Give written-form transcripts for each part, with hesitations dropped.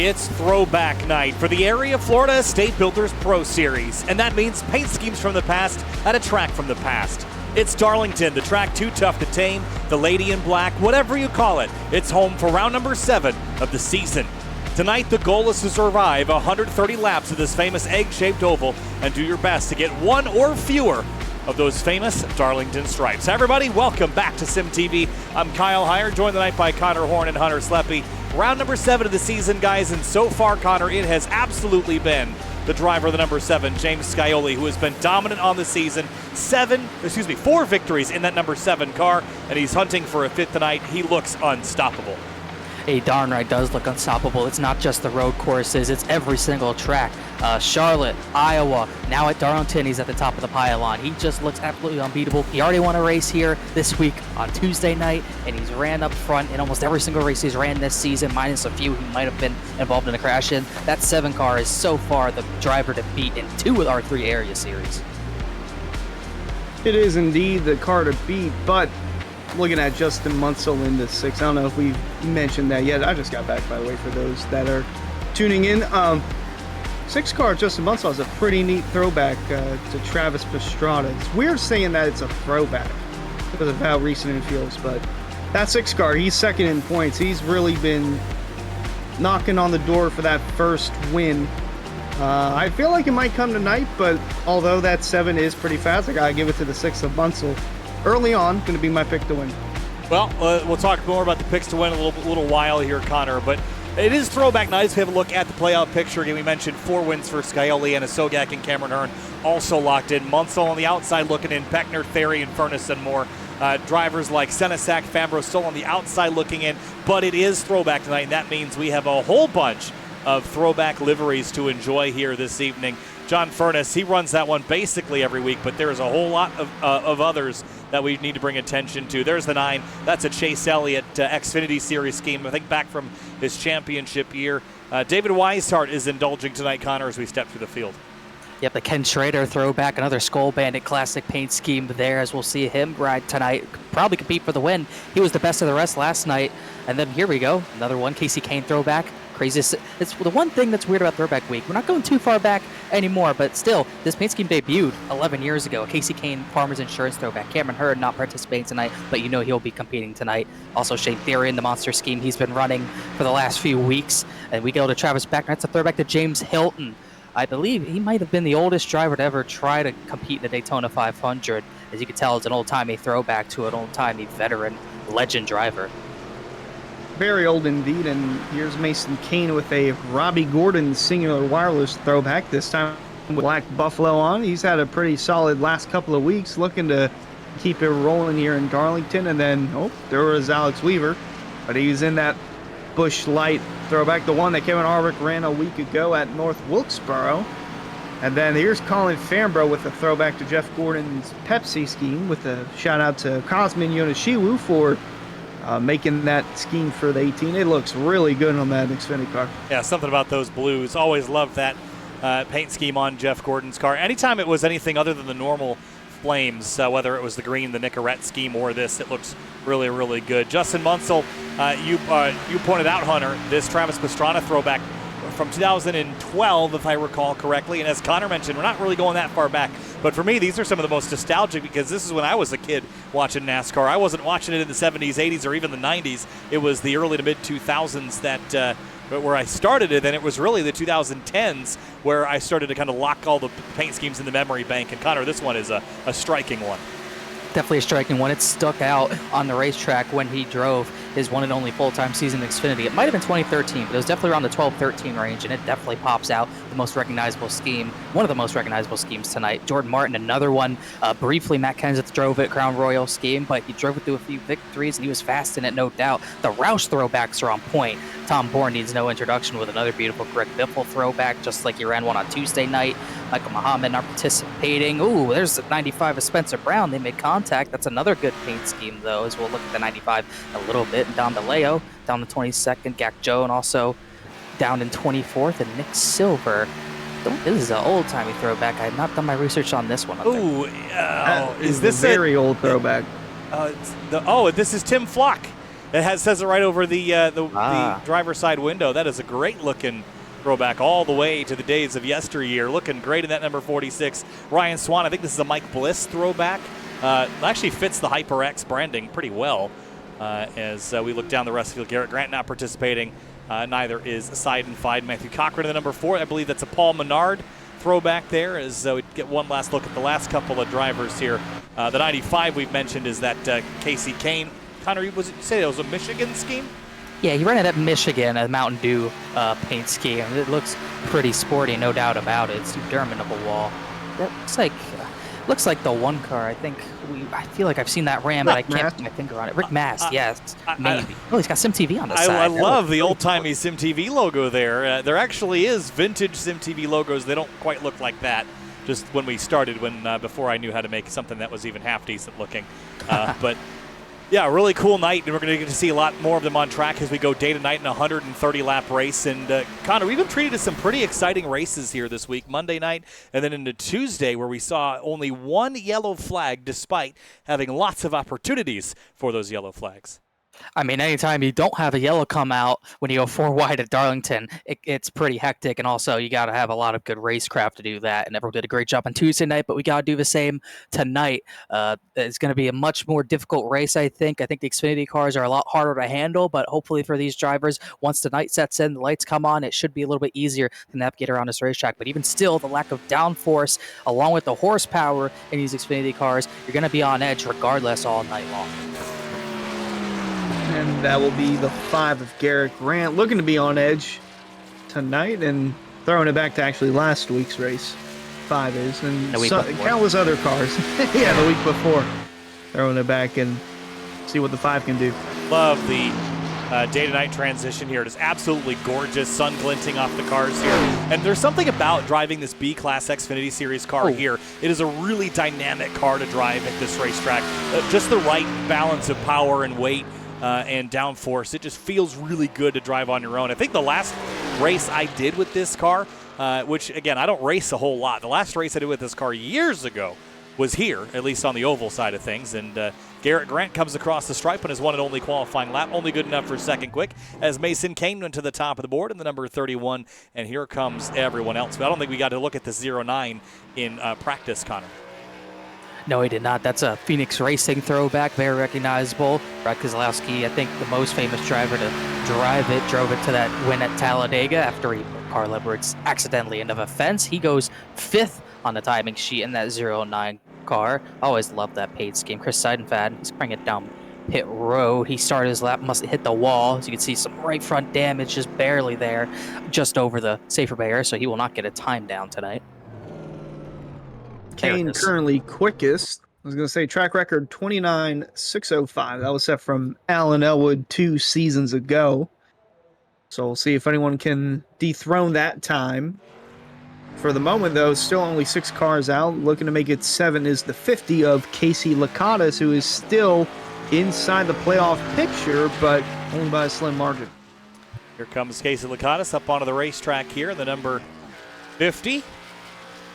It's throwback night for the Area Florida Estate Builders Pro Series, and that means paint schemes from the past at a track from the past. It's Darlington, the track too tough to tame, the lady in black, whatever you call it. It's home for round number 7 of the season. Tonight, the goal is to survive 130 laps of this famous egg-shaped oval and do your best to get one or fewer of those famous Darlington stripes. Hi everybody, welcome back to SimTV. I'm Kyle Heyer, joined tonight by Connor Horn and Hunter Sleppy. Round number 7 of the season, guys, and so far, Connor, it has absolutely been the driver of the number 7, James Scioli, who has been dominant on the season. 4 victories in that number 7 car, and he's hunting for a 5th tonight. He looks unstoppable. He darn right does look unstoppable. It's not just the road courses, it's every single track. Charlotte, Iowa, now at Darlington, he's at the top of the pylon. He just looks absolutely unbeatable. He already won a race here this week on Tuesday night, and he's ran up front in almost every single race he's ran this season, minus a few he might have been involved in a crash in. That 7 car is so far the driver to beat in 2 of our 3 area series. It is indeed the car to beat, but looking at Justin Munsell in the 6, I don't know if we've mentioned that yet. I just got back, by the way, for those that are tuning in. 6 car Justin Munsell is a pretty neat throwback to Travis Pastrana. It's weird saying that it's a throwback because of how recent it feels, but that 6 car, he's second in points. He's really been knocking on the door for that first win. I feel like it might come tonight, but although that 7 is pretty fast, I gotta give it to the 6 of Munsell. Early on, going to be my pick to win. Well, we'll talk more about the picks to win in a little while here, Connor, but it is throwback night. Let's have a look at the playoff picture. Again, we mentioned 4 wins for Scioli and Sogak and Cameron Hearn also locked in. Munsell on the outside looking in, Peckner, Therry, and Furness and more. Drivers like Senesac, Fambro still on the outside looking in, but it is throwback tonight, and that means we have a whole bunch of throwback liveries to enjoy here this evening. John Furness, he runs that one basically every week, but there's a whole lot of others that we need to bring attention to. There's the 9. That's a Chase Elliott Xfinity Series scheme, I think back from his championship year. David Weishart is indulging tonight, Connor, as we step through the field. Yep, the Ken Schrader throwback, another Skull Bandit classic paint scheme there, as we'll see him ride tonight. Probably compete for the win. He was the best of the rest last night. And then here we go, another one, Casey Kane throwback. Craziest. It's the one thing that's weird about Throwback Week. We're not going too far back anymore, but still, this paint scheme debuted 11 years ago. Casey Kane, Farmers Insurance throwback. Cameron Hearn not participating tonight, but you know he'll be competing tonight. Also, Shane Theory in the monster scheme he's been running for the last few weeks. And we go to Travis Beckner. That's a throwback to James Hilton. I believe he might have been the oldest driver to ever try to compete in the Daytona 500. As you can tell, it's an old-timey throwback to an old-timey veteran legend driver. Very old indeed, and here's Mason Kane with a Robbie Gordon singular wireless throwback, this time with Black Buffalo on. He's had a pretty solid last couple of weeks, looking to keep it rolling here in Darlington. And then, there was Alex Weaver, but he's in that Busch Light throwback, the one that Kevin Harvick ran a week ago at North Wilkesboro. And then here's Colin Fambro with a throwback to Jeff Gordon's Pepsi scheme, with a shout out to Cosmin Yonishiwu for making that scheme for the 18. It looks really good on that Xfinity car. Yeah, something about those blues. Always loved that paint scheme on Jeff Gordon's car. Anytime it was anything other than the normal flames, whether it was the green, the Nicorette scheme, or this, it looks really, really good. Justin Munsell, you pointed out, Hunter, this Travis Pastrana throwback from 2012, if I recall correctly. And as Connor mentioned, we're not really going that far back. But for me, these are some of the most nostalgic, because this is when I was a kid watching NASCAR. I wasn't watching it in the 70s, 80s, or even the 90s. It was the early to mid-2000s that where I started it, and it was really the 2010s where I started to kind of lock all the paint schemes in the memory bank. And Connor, this one is a striking one. Definitely a striking one. It stuck out on the racetrack when he drove his one and only full-time season in Xfinity. It might have been 2013, but it was definitely around the 12-13 range, and it definitely pops out. The most recognizable scheme, one of the most recognizable schemes tonight. Jordan Martin, another one. Briefly, Matt Kenseth drove it, Crown Royal scheme, but he drove it through a few victories, and he was fast in it, no doubt. The Roush throwbacks are on point. Tom Bourne needs no introduction with another beautiful Greg Biffle throwback, just like he ran one on Tuesday night. Michael Muhammad not participating. Ooh, there's 95 of Spencer Brown. They made contact. That's another good paint scheme, though, as we'll look at the 95 a little bit. And Dom DeLeo down the 22nd. Gak Joe also down in 24th. And Nick Silver. This is an old-timey throwback. I have not done my research on this one. Ooh, is this a very old throwback? This is Tim Flock. says it right over the driver's side window. That is a great looking throwback all the way to the days of yesteryear. Looking great in that number 46. Ryan Swan, I think this is a Mike Bliss throwback. Actually fits the HyperX branding pretty well. As we look down the rest of the field, Garrett Grant not participating. Neither is Side and Fide. Matthew Cochran in the number 4. I believe that's a Paul Menard throwback there, as we get one last look at the last couple of drivers here. The 95 we've mentioned is that Casey Kane. Connor, was it, you say it was a Michigan scheme? Yeah, he ran it at Michigan, a Mountain Dew paint scheme. It looks pretty sporty, no doubt about it. It's a Dermanable wall. That looks like the one car. I feel like I've seen that ram, but I can't put my finger on it. Rick Mast, yes, maybe. Oh, he's got SimTV on the side. I love the old-timey SimTV logo there. There actually is vintage SimTV logos. They don't quite look like that. Just when we started, before I knew how to make something that was even half decent looking. But yeah, a really cool night, and we're going to get to see a lot more of them on track as we go day to night in a 130-lap race. And Connor, we've been treated to some pretty exciting races here this week, Monday night and then into Tuesday, where we saw only one yellow flag despite having lots of opportunities for those yellow flags. I mean, anytime you don't have a yellow come out when you go 4 wide at Darlington, it's pretty hectic. And also, you got to have a lot of good racecraft to do that. And everyone did a great job on Tuesday night, but we got to do the same tonight. It's going to be a much more difficult race, I think. I think the Xfinity cars are a lot harder to handle, but hopefully for these drivers, once the night sets in, the lights come on, it should be a little bit easier to navigate around this racetrack. But even still, the lack of downforce, along with the horsepower in these Xfinity cars, you're going to be on edge regardless all night long. And that will be the 5 of Garrett Grant, looking to be on edge tonight and throwing it back to actually last week's race. 5 is, and countless other cars. Yeah, the week before. Throwing it back and see what the 5 can do. Love the day-to-night transition here. It is absolutely gorgeous, sun glinting off the cars here. And there's something about driving this B-Class Xfinity Series car here. It is a really dynamic car to drive at this racetrack. Just the right balance of power and weight. And downforce. It just feels really good to drive on your own. I think the last race I did with this car, which, again, I don't race a whole lot. The last race I did with this car years ago was here, at least on the oval side of things. And Garrett Grant comes across the stripe on his one and only qualifying lap, only good enough for second quick, as Mason Kane went to the top of the board in the number 31. And here comes everyone else. But I don't think we got to look at the 09 in practice, Connor. No, he did not. That's a Phoenix Racing throwback, very recognizable. Brad Keselowski, I think the most famous driver to drive it, drove it to that win at Talladega after he put Carl Edwards accidentally into a fence. He goes 5th on the timing sheet in that 09 car. Always loved that paid scheme. Chris Seidenfeld, he's bringing it down pit road. He started his lap, must have hit the wall. As you can see, some right front damage, just barely there, just over the safer barrier, so he will not get a time down tonight. Kane currently quickest. I was going to say track record 29.605. That was set from Alan Elwood 2 seasons ago. So we'll see if anyone can dethrone that time. For the moment, though, still only 6 cars out. Looking to make it 7 is the 50 of Casey Lakatos, who is still inside the playoff picture, but only by a slim margin. Here comes Casey Lakatos up onto the racetrack here, the number 50.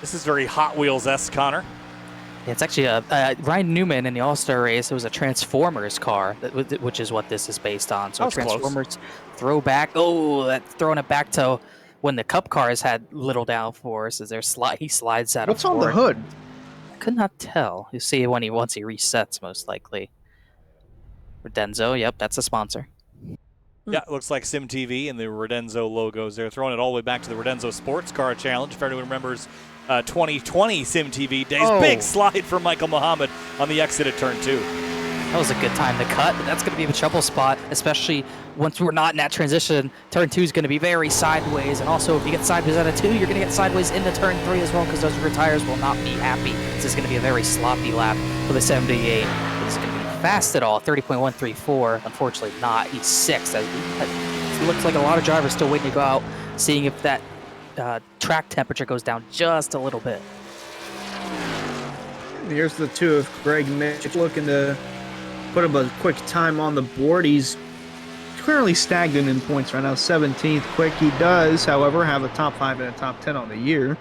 This is very Hot Wheels-esque, Connor. Yeah, it's actually Ryan Newman in the All-Star race. It was a Transformers car, which is what this is based on. So Transformers throwback. Oh, that's throwing it back to when the Cup cars had little downforce. As he slides out. What's on the hood? I could not tell. You see when once he resets, most likely. Redenzo, yep, that's a sponsor. Yeah, it looks like SimTV and the Redenzo logos. They're throwing it all the way back to the Redenzo Sports Car Challenge. If anyone remembers 2020 SimTV days. Big slide for Michael Muhammad on the exit at turn 2. That was a good time to cut, but that's going to be the trouble spot, especially once we're not in that transition. Turn 2 is going to be very sideways, and also if you get sideways out of 2, you're going to get sideways into turn 3 as well, because those rear tires will not be happy. This is going to be a very sloppy lap for the 78. It's going to be fast at all, 30.134. Unfortunately not. He's 6th. It looks like a lot of drivers still waiting to go out, seeing if that track temperature goes down just a little bit. Here's the 2 of Greg Mitch looking to put up a quick time on the board. He's currently stagnant in points right now, 17th quick. He does, however, have a top 5 and a top 10 on the year.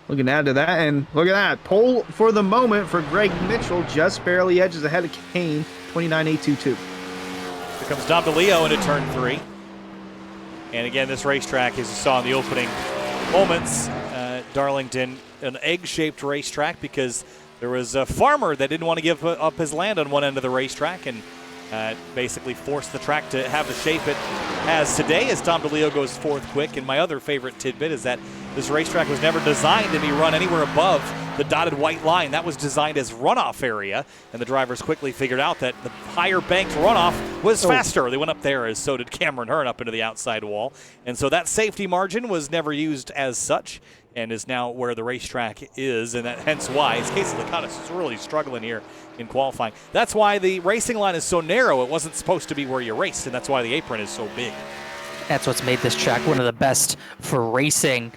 Looking to add to that, and look at that. Pole for the moment for Greg Mitchell, just barely edges ahead of Kane, 29.822. Here comes Dom DeLeo into turn 3. And again, this racetrack, as you saw in the opening moments, Darlington, an egg-shaped racetrack because there was a farmer that didn't want to give up his land on one end of the racetrack and basically forced the track to have the shape it has today as Dom DeLeo goes fourth quick. And my other favorite tidbit is that this racetrack was never designed to be run anywhere above the dotted white line. That was designed as runoff area, and the drivers quickly figured out that the higher banked runoff was faster. They went up there, as so did Cameron Hearn up into the outside wall. And so that safety margin was never used as such and is now where the racetrack is, and hence why Casey Lacatus is really struggling here in qualifying. That's why the racing line is so narrow. It wasn't supposed to be where you raced, and that's why the apron is so big. That's what's made this track one of the best for racing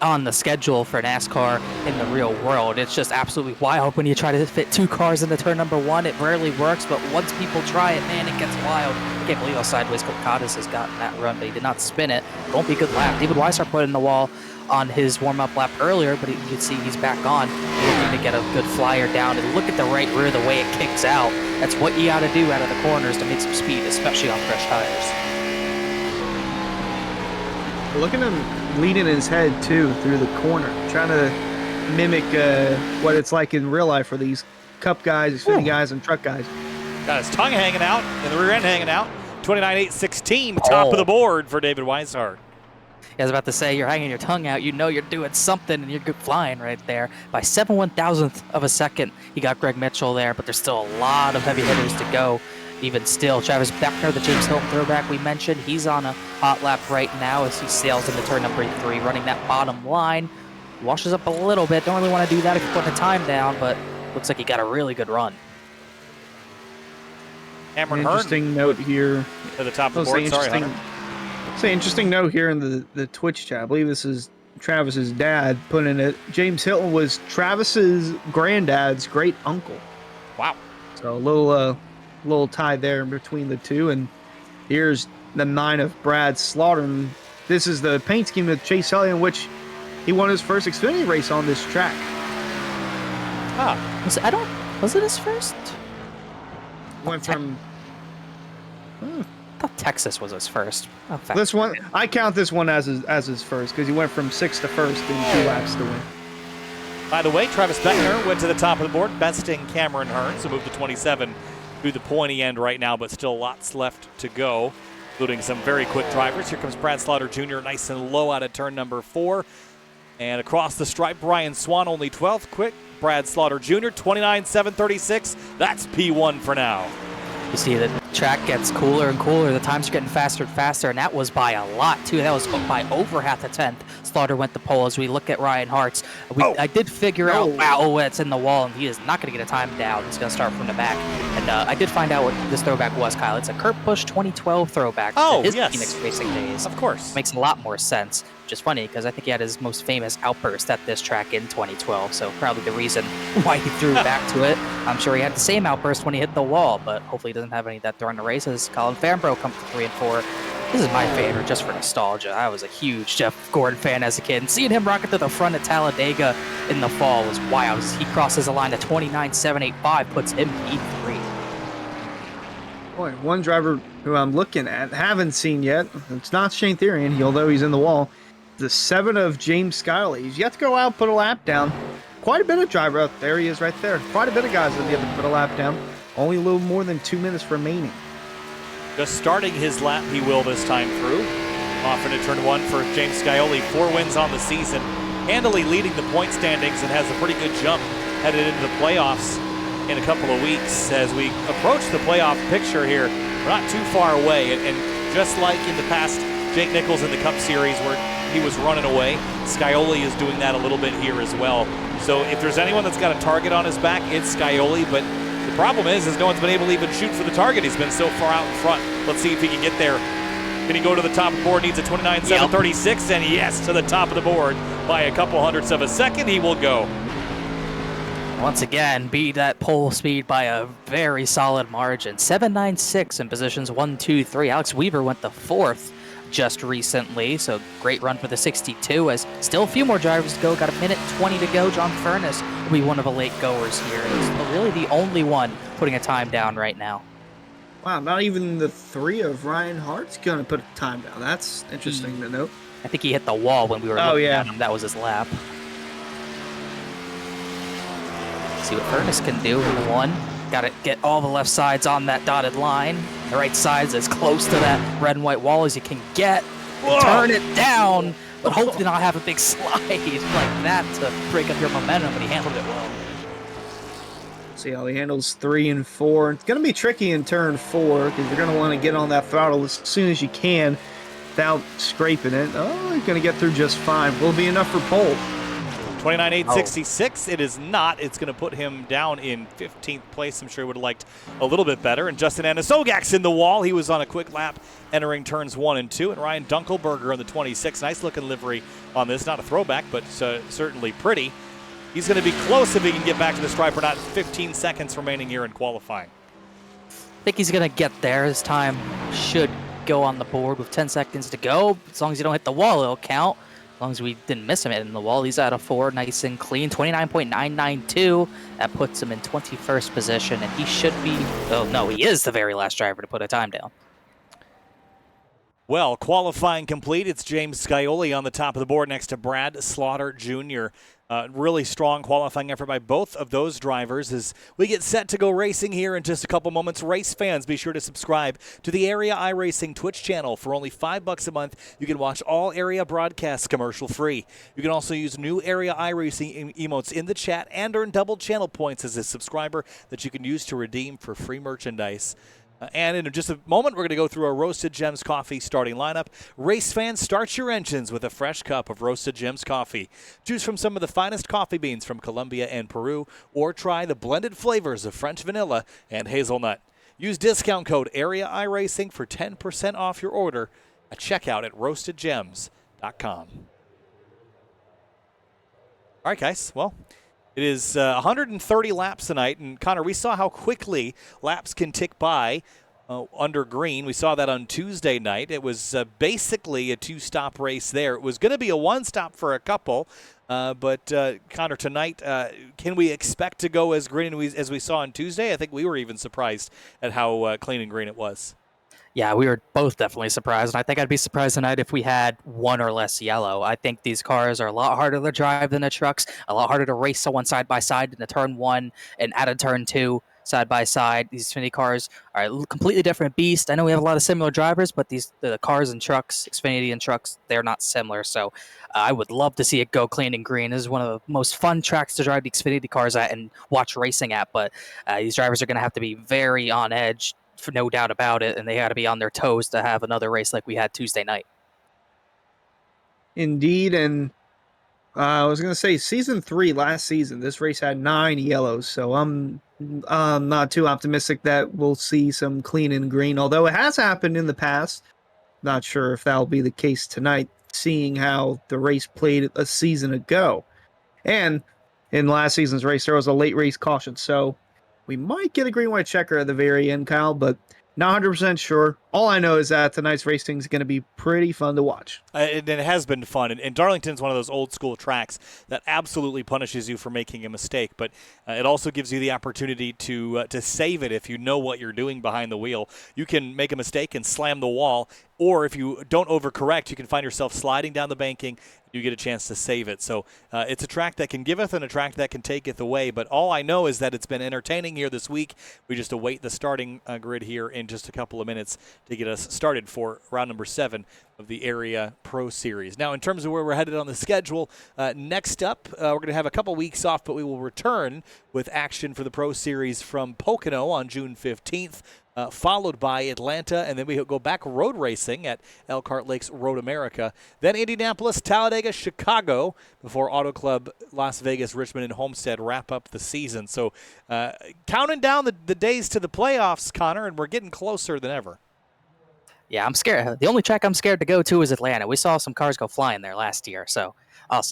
on the schedule for NASCAR in the real world. It's just absolutely wild when you try to fit 2 cars into turn number 1. It rarely works, but once people try it, man, it gets wild. I can't believe how sideways Lacatus has gotten that run, but he did not spin it. Won't be a good lap. David Weishart put in the wall on his warm-up lap earlier, but you can see he's back on, looking to get a good flyer down. And look at the right rear, the way it kicks out. That's what you got to do out of the corners to make some speed, especially on fresh tires. Look at him leading his head, too, through the corner, trying to mimic what it's like in real life for these Cup guys, Xfinity guys, and truck guys. Got his tongue hanging out and the rear end hanging out. 29.816, top of the board for David Weishart. I was about to say, you're hanging your tongue out, you know you're doing something, and you're good flying right there. By 7/1000th of a second, he got Greg Mitchell there, but there's still a lot of heavy hitters to go. Even still, Travis Beckner, the James Hilton throwback we mentioned, he's on a hot lap right now as he sails into turn number 3, running that bottom line. Washes up a little bit. Don't really want to do that if you're putting the time down, but looks like he got a really good run. Cameron Interesting note here. To the top of the board. Sorry, Hunter. It's an interesting note here in the Twitch chat. I believe this is Travis's dad putting it. James Hilton was Travis's granddad's great uncle. Wow. So a little tie there in between the two. And here's the 9 of Brad Slaughter. And this is the paint scheme of Chase Elliott, in which he won his first Xfinity race on this track. Was it his first? Went from. I thought Texas was his first. Oh, this one, I count this one as his first because he went from 6th to 1st in 2 laps to win. By the way, Travis Beckner went to the top of the board, besting Cameron Hearn, so moved to 27 through the pointy end right now, but still lots left to go, including some very quick drivers. Here comes Brad Slaughter Jr. nice and low out of turn number 4. And across the stripe, Brian Swan only 12th quick. Brad Slaughter Jr. 29.736. That's P1 for now. You see the track gets cooler and cooler. The times are getting faster and faster, and that was by a lot, too. That was by over half a tenth. Slaughter went to pole. As we look at Ryan Hart's, I did figure out, wow, it's in the wall, and he is not going to get a time down. He's going to start from the back. And I did find out what this throwback was, Kyle. It's a Kurt Busch 2012 throwback to his Phoenix racing days. Of course. Makes a lot more sense, which is funny because I think he had his most famous outburst at this track in 2012, so probably the reason why he threw back to it. I'm sure he had the same outburst when he hit the wall, but hopefully he doesn't have any of that during the races. Colin Fambrough comes to 3 and 4. This is my favorite just for nostalgia. I was a huge Jeff Gordon fan as a kid, and seeing him rocket to the front at Talladega in the fall was wild. He crosses the line to 29.785, puts him P3. Boy, one driver who I'm looking at, haven't seen yet, it's not Shane Therian, although he's in the wall, the 7 of James Skyley. He's yet to go out, put a lap down. Quite a bit of driver out there. He is right there. Quite a bit of guys that have yet to put a lap down. Only a little more than 2 minutes remaining. Just starting his lap, he will this time through. Off into turn 1 for James Scioli. 4 wins on the season. Handily leading the point standings and has a pretty good jump headed into the playoffs in a couple of weeks. As we approach the playoff picture here, we're not too far away. And just like in the past, Jake Nichols in the Cup Series where he was running away, Scioli is doing that a little bit here as well. So if there's anyone that's got a target on his back, it's Scioli. But the problem is no one's been able to even shoot for the target. He's been so far out in front. Let's see if he can get there. Can he go to the top of the board? Needs a 29.736, and yes, to the top of the board by a couple hundredths of a second. He will go. Once again, beat that pole speed by a very solid margin. 7.96 in positions 1, 2, 3. Alex Weaver went to 4th just recently, so great run for the 62. As still a few more drivers to go. Got a minute 20 to go. John Furness will be one of the late goers here. He's really the only one putting a time down right now. Wow, not even the 3 of Ryan Hart's going to put a time down. That's interesting to note. I think he hit the wall when we were looking at him. That was his lap. See what Furness can do in the 1. Got to get all the left sides on that dotted line. The right side's as close to that red and white wall as you can get. Turn it down, but hopefully not have a big slide like that to break up your momentum, but he handled it well. See how he handles 3 and 4. It's going to be tricky in turn 4 because you're going to want to get on that throttle as soon as you can without scraping it. Oh, he's going to get through just fine. Will be enough for pole. 29.866. It is not. It's going to put him down in 15th place. I'm sure he would have liked a little bit better. And Justin Anisogak's in the wall. He was on a quick lap entering turns 1 and 2. And Ryan Dunkelberger on the 26. Nice looking livery on this. Not a throwback, but certainly pretty. He's going to be close if he can get back to the stripe. We're not 15 seconds remaining here in qualifying. I think he's going to get there. His time should go on the board with 10 seconds to go. As long as you don't hit the wall, it'll count. As long as we didn't miss him hitting the wall. He's at a 4, nice and clean. 29.992. That puts him in 21st position, and he should be... Oh, no, he is the very last driver to put a time down. Well, qualifying complete. It's James Scioli on the top of the board next to Brad Slaughter Jr. Really strong qualifying effort by both of those drivers as we get set to go racing here in just a couple moments. Race fans, be sure to subscribe to the Area iRacing Twitch channel. For only $5 a month, you can watch all Area broadcasts commercial free. You can also use new Area iRacing emotes in the chat and earn double channel points as a subscriber that you can use to redeem for free merchandise. And in just a moment, we're going to go through our Roasted Gems Coffee starting lineup. Race fans, start your engines with a fresh cup of Roasted Gems Coffee. Choose from some of the finest coffee beans from Colombia and Peru, or try the blended flavors of French vanilla and hazelnut. Use discount code Area iRacing for 10% off your order at checkout at roastedgems.com. All right, guys. Well, it is 130 laps tonight, and Connor, we saw how quickly laps can tick by under green. We saw that on Tuesday night. It was basically a 2-stop race there. It was going to be a 1-stop for a couple, but Connor, tonight, can we expect to go as green as we saw on Tuesday? I think we were even surprised at how clean and green it was. Yeah, we were both definitely surprised, and I think I'd be surprised tonight if we had 1 or less yellow. I think these cars are a lot harder to drive than the trucks, a lot harder to race someone side by side in a turn 1 and at a turn 2 side by side. These Xfinity cars are a completely different beast. I know we have a lot of similar drivers, but the cars and trucks, Xfinity and trucks, they're not similar. So I would love to see it go clean and green. This is one of the most fun tracks to drive the Xfinity cars at and watch racing at, but these drivers are going to have to be very on edge, for no doubt about it, and they got to be on their toes to have another race like we had Tuesday night. Indeed, and I was going to say Season 3 last season, this race had 9 yellows, so I'm not too optimistic that we'll see some clean and green, although it has happened in the past. Not sure if that'll be the case tonight, seeing how the race played a season ago. And in last season's race, there was a late race caution, so we might get a green-white checker at the very end, Kyle, but not 100% sure. All I know is that tonight's racing is going to be pretty fun to watch. And it has been fun. And Darlington's one of those old-school tracks that absolutely punishes you for making a mistake. But it also gives you the opportunity to save it if you know what you're doing behind the wheel. You can make a mistake and slam the wall, or if you don't overcorrect, you can find yourself sliding down the banking. You get a chance to save it. So it's a track that can giveth and a track that can taketh away. But all I know is that it's been entertaining here this week. We just await the starting grid here in just a couple of minutes to get us started for round number 7 of the Area Pro Series. Now, in terms of where we're headed on the schedule, next up, we're going to have a couple weeks off, but we will return with action for the Pro Series from Pocono on June 15th. Followed by Atlanta, and then we go back road racing at Elkhart Lakes Road America. Then Indianapolis, Talladega, Chicago, before Auto Club Las Vegas, Richmond, and Homestead wrap up the season. So counting down the days to the playoffs, Connor, and we're getting closer than ever. Yeah, I'm scared. The only track I'm scared to go to is Atlanta. We saw some cars go flying there last year, so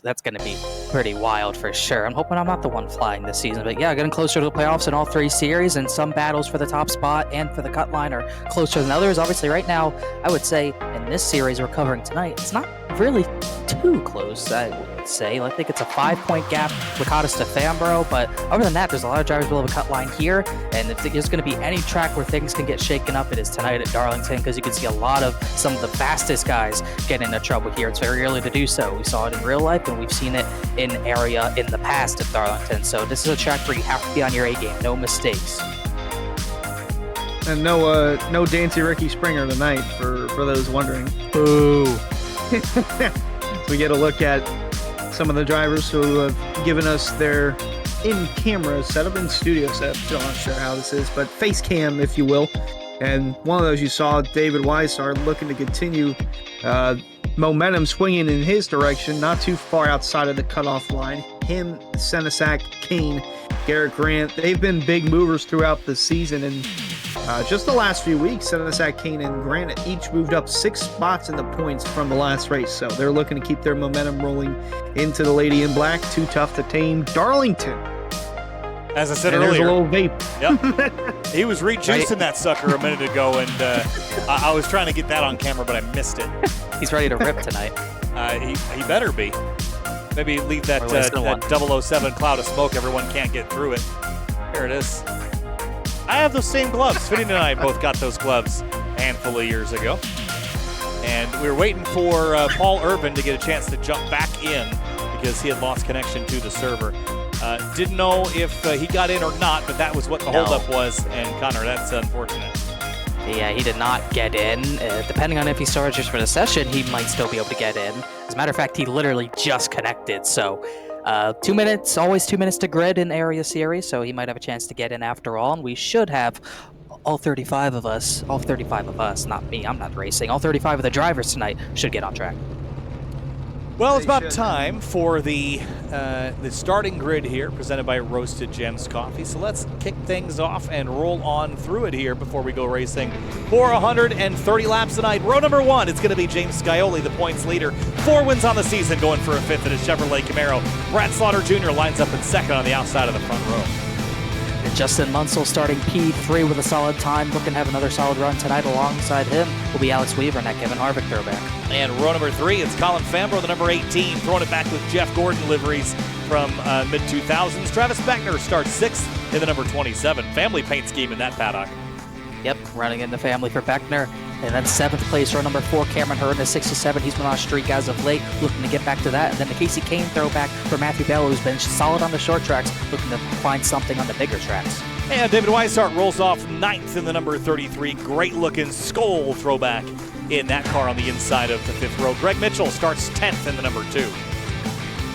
that's going to be pretty wild for sure. I'm hoping I'm not the one flying this season, but yeah, getting closer to the playoffs in all 3 series, and some battles for the top spot and for the cut line are closer than others. Obviously, right now, I would say in this series we're covering tonight, it's not really too close, I would say. I think it's a 5-point gap, Licata to Fambro, but other than that, there's a lot of drivers below the cut line here, and if there's going to be any track where things can get shaken up, it is tonight at Darlington, because you can see a lot of some of the fastest guys get into trouble here. It's very early to do so. We saw it in real life, and we've seen it in area in the past at Darlington, so this is a track where you have to be on your A game, no mistakes. And no Dancy Ricky Springer tonight for those wondering. Boo. We get a look at some of the drivers who have given us their in-camera setup, in studio setup. Still not sure how this is, but face cam, if you will. And one of those you saw, David Weissart, looking to continue momentum swinging in his direction, not too far outside of the cutoff line. Him, Senesac, Kane, Garrett Grant, they've been big movers throughout the season, and just the last few weeks, Senesac, Kane, and Grant each moved up 6 spots in the points from the last race, so they're looking to keep their momentum rolling into the Lady in Black. Too tough to tame Darlington. As I said and earlier, there's a little vape. Yep. He was rejuicing that sucker a minute ago, and I was trying to get that on camera, but I missed it. He's ready to rip tonight. He better be. Maybe leave that 007 cloud of smoke. Everyone can't get through it. There it is. I have those same gloves. Finney and I both got those gloves a handful of years ago. And we were waiting for Paul Urban to get a chance to jump back in because he had lost connection to the server. Didn't know if he got in or not, but that was what the holdup was. And Connor, that's unfortunate. Yeah, he did not get in. Depending on if he starts just for the session, he might still be able to get in. As a matter of fact, he literally just connected. So 2 minutes, always 2 minutes to grid in area series. So he might have a chance to get in after all. And we should have all 35 of us, not me, I'm not racing. All 35 of the drivers tonight should get on track. Well, it's about time for the starting grid here, presented by Roasted Gems Coffee. So let's kick things off and roll on through it here before we go racing for 130 laps tonight. Row number 1, it's going to be James Scioli, the points leader. 4 wins on the season, going for a 5th in his Chevrolet Camaro. Brad Slaughter Jr. lines up in 2nd on the outside of the front row. Justin Munsell starting P3 with a solid time, looking to have another solid run tonight. Alongside him will be Alex Weaver and that Kevin Harvick throwback. And row number 3, it's Colin Fambro, the number 18, throwing it back with Jeff Gordon liveries from mid-2000s. Travis Beckner starts 6th in the number 27. Family paint scheme in that paddock. Yep, running in the family for Beckner. And then 7th place, row number 4, Cameron Hurd in 67. He's been on a streak as of late, looking to get back to that. And then the Casey Kane throwback for Matthew Bell, who's been solid on the short tracks, looking to find something on the bigger tracks. And David Weissart rolls off 9th in the number 33. Great-looking Skoll throwback in that car on the inside of the 5th row. Greg Mitchell starts 10th in the number 2.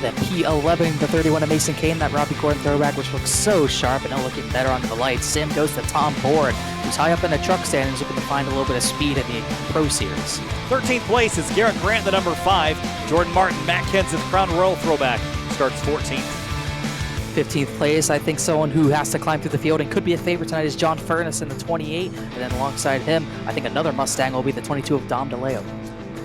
Then P11, the 31 of Mason Kane, that Robbie Gordon throwback, which looks so sharp and looking better under the lights. Sim goes to Tom Board, who's high up in the truck stand and is looking to find a little bit of speed in the Pro Series. 13th place is Garrett Grant, the number 5. Jordan Martin, Matt Kenseth, Crown Royal throwback, starts 14th. 15th place, I think someone who has to climb through the field and could be a favorite tonight is John Furness in the 28. And then alongside him, I think another Mustang will be the 22 of Dom DeLeo.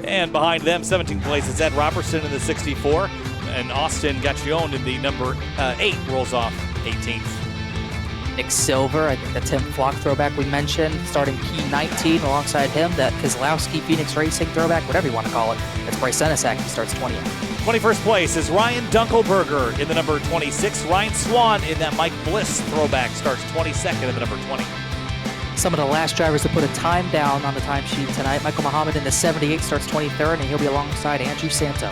And behind them, 17th place is Ed Robertson in the 64. And Austin Gaccione in the number 8 rolls off 18th. Nick Silver, I think the Tim Flock throwback we mentioned, starting P19 alongside him, that Kozlowski Phoenix Racing throwback, whatever you want to call it. That's Bryce Senesac, he starts 20th. 21st place is Ryan Dunkelberger in the number 26. Ryan Swan in that Mike Bliss throwback starts 22nd in the number 20. Some of the last drivers to put a time down on the timesheet tonight. Michael Muhammad in the 78 starts 23rd, and he'll be alongside Andrew Santo.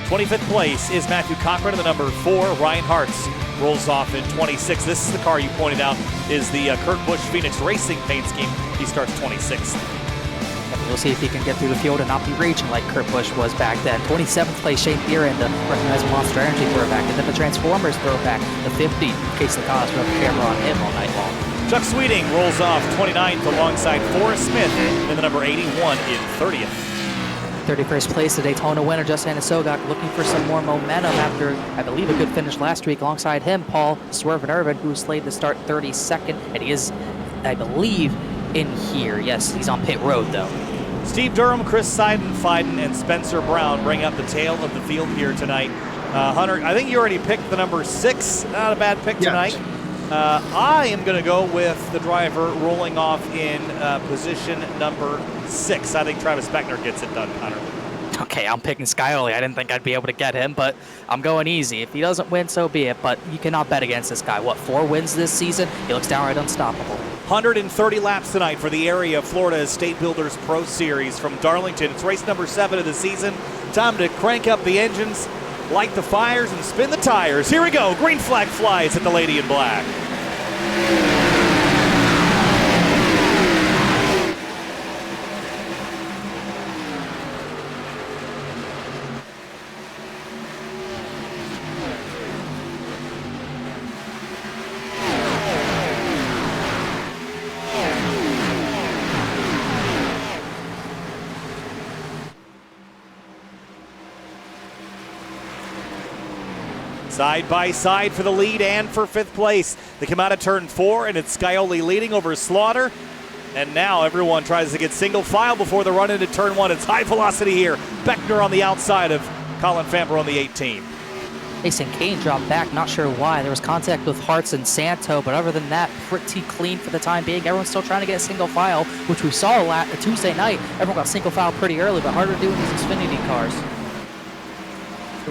25th place is Matthew Cochran in the number 4. Ryan Hartz rolls off in 26. This is the car you pointed out is the Kurt Busch Phoenix Racing paint scheme. He starts 26th. We'll see if he can get through the field and not be raging like Kurt Busch was back then. 27th place, Shane Thieren, the recognized Monster Energy throwback. And then the Transformers throwback, the 50. In case the cause will have a camera on him all night long. Chuck Sweeting rolls off 29th alongside Forrest Smith in the number 81 in 30th. 31st place, the Daytona winner, Justin Sogak, looking for some more momentum after, I believe, a good finish last week. Alongside him, Paul Swerve Irvin, who's slated to start 32nd, and he is, I believe, in here. Yes, he's on pit road, though. Steve Durham, Chris Seidenfeiden, and Spencer Brown bring up the tail of the field here tonight. Hunter, I think you already picked the number 6. Not a bad pick tonight. I am going to go with the driver rolling off in position number 6. I think Travis Beckner gets it done, Hunter. Okay, I'm picking Scioli. I didn't think I'd be able to get him, but I'm going easy. If he doesn't win, so be it. But you cannot bet against this guy. What, 4 wins this season? He looks downright unstoppable. 130 laps tonight for the Area Florida State Builders Pro Series from Darlington. It's race number 7 of the season. Time to crank up the engines, light the fires, and spin the tires. Here we go. Green flag flies at the Lady in Black. Side by side for the lead and for 5th place. They come out of turn 4, and it's Scioli leading over Slaughter. And now everyone tries to get single file before the run into turn 1. It's high velocity here. Beckner on the outside of Colin Fambro on the 18. Mason Kane dropped back, not sure why. There was contact with Hartz and Santo, but other than that, pretty clean for the time being. Everyone's still trying to get a single file, which we saw Tuesday night. Everyone got single file pretty early, but harder to do in these Xfinity cars.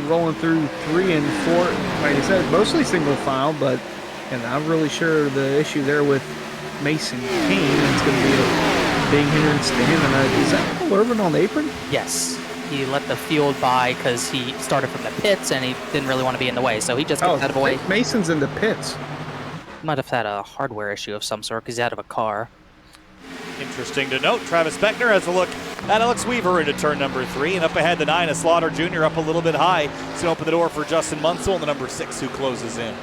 Rolling through 3 and 4, like I said, mostly single file, but and I'm really sure the issue there with Mason Kane is going to be a big hindrance to him. And is that Paul Irvin on the apron? Yes. He let the field by because he started from the pits and he didn't really want to be in the way, so he just gets out of the way. Mason's in the pits. Might have had a hardware issue of some sort because he's out of a car. Interesting to note, Travis Beckner has a look at Alex Weaver into turn number 3, and up ahead the 9 is Slaughter Jr. up a little bit high. It's going to open the door for Justin Munsell and the number 6 who closes in.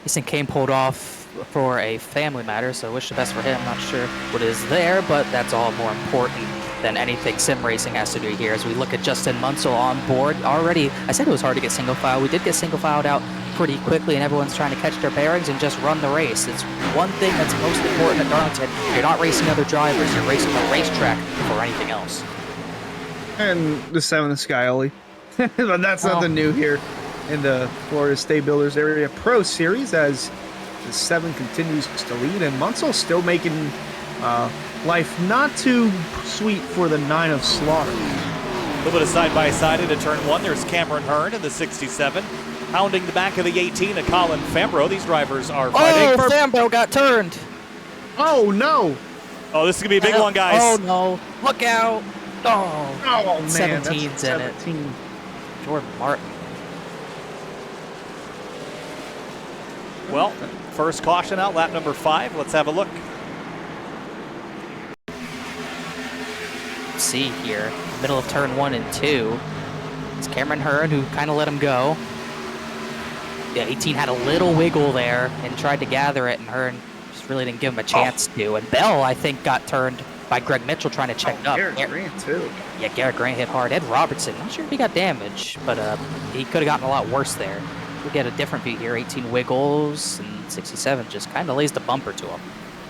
Mason Kane pulled off for a family matter, so wish the best for him. Not sure what is there, but that's all more important than anything sim racing has to do here. As we look at Justin Munsell on board already, I said it was hard to get single file. We did get single filed out pretty quickly, and everyone's trying to catch their bearings and just run the race. It's one thing that's most important at Darlington. You're not racing other drivers, you're racing the racetrack before anything else. And the 7 is Scioli. But that's nothing new here in the Florida State Builders Area Pro Series, as the 7 continues to lead, and Munsell's still making life not too sweet for the 9 of Slaughter. A little bit of side-by-side into turn 1. There's Cameron Hearn in the 67. Hounding the back of the 18 of Colin Fambro. These drivers are fighting for... Fambro got turned. Oh, no. Oh, this is going to be a big one, guys. Oh, no. Look out. Oh, man. 17's in it. 17. Jordan Martin. Well, first caution out, lap number 5. Let's have a look. See here, middle of turn 1 and 2. It's Cameron Hearn who kind of let him go. Yeah, 18 had a little wiggle there and tried to gather it, and Hearn just really didn't give him a chance to. And Bell, I think, got turned by Greg Mitchell trying to check up. Garrett Grant, too. Yeah, Garrett Grant hit hard. Ed Robertson, not sure if he got damaged, but he could have gotten a lot worse there. We get a different view here. 18 wiggles, and 67 just kind of lays the bumper to him.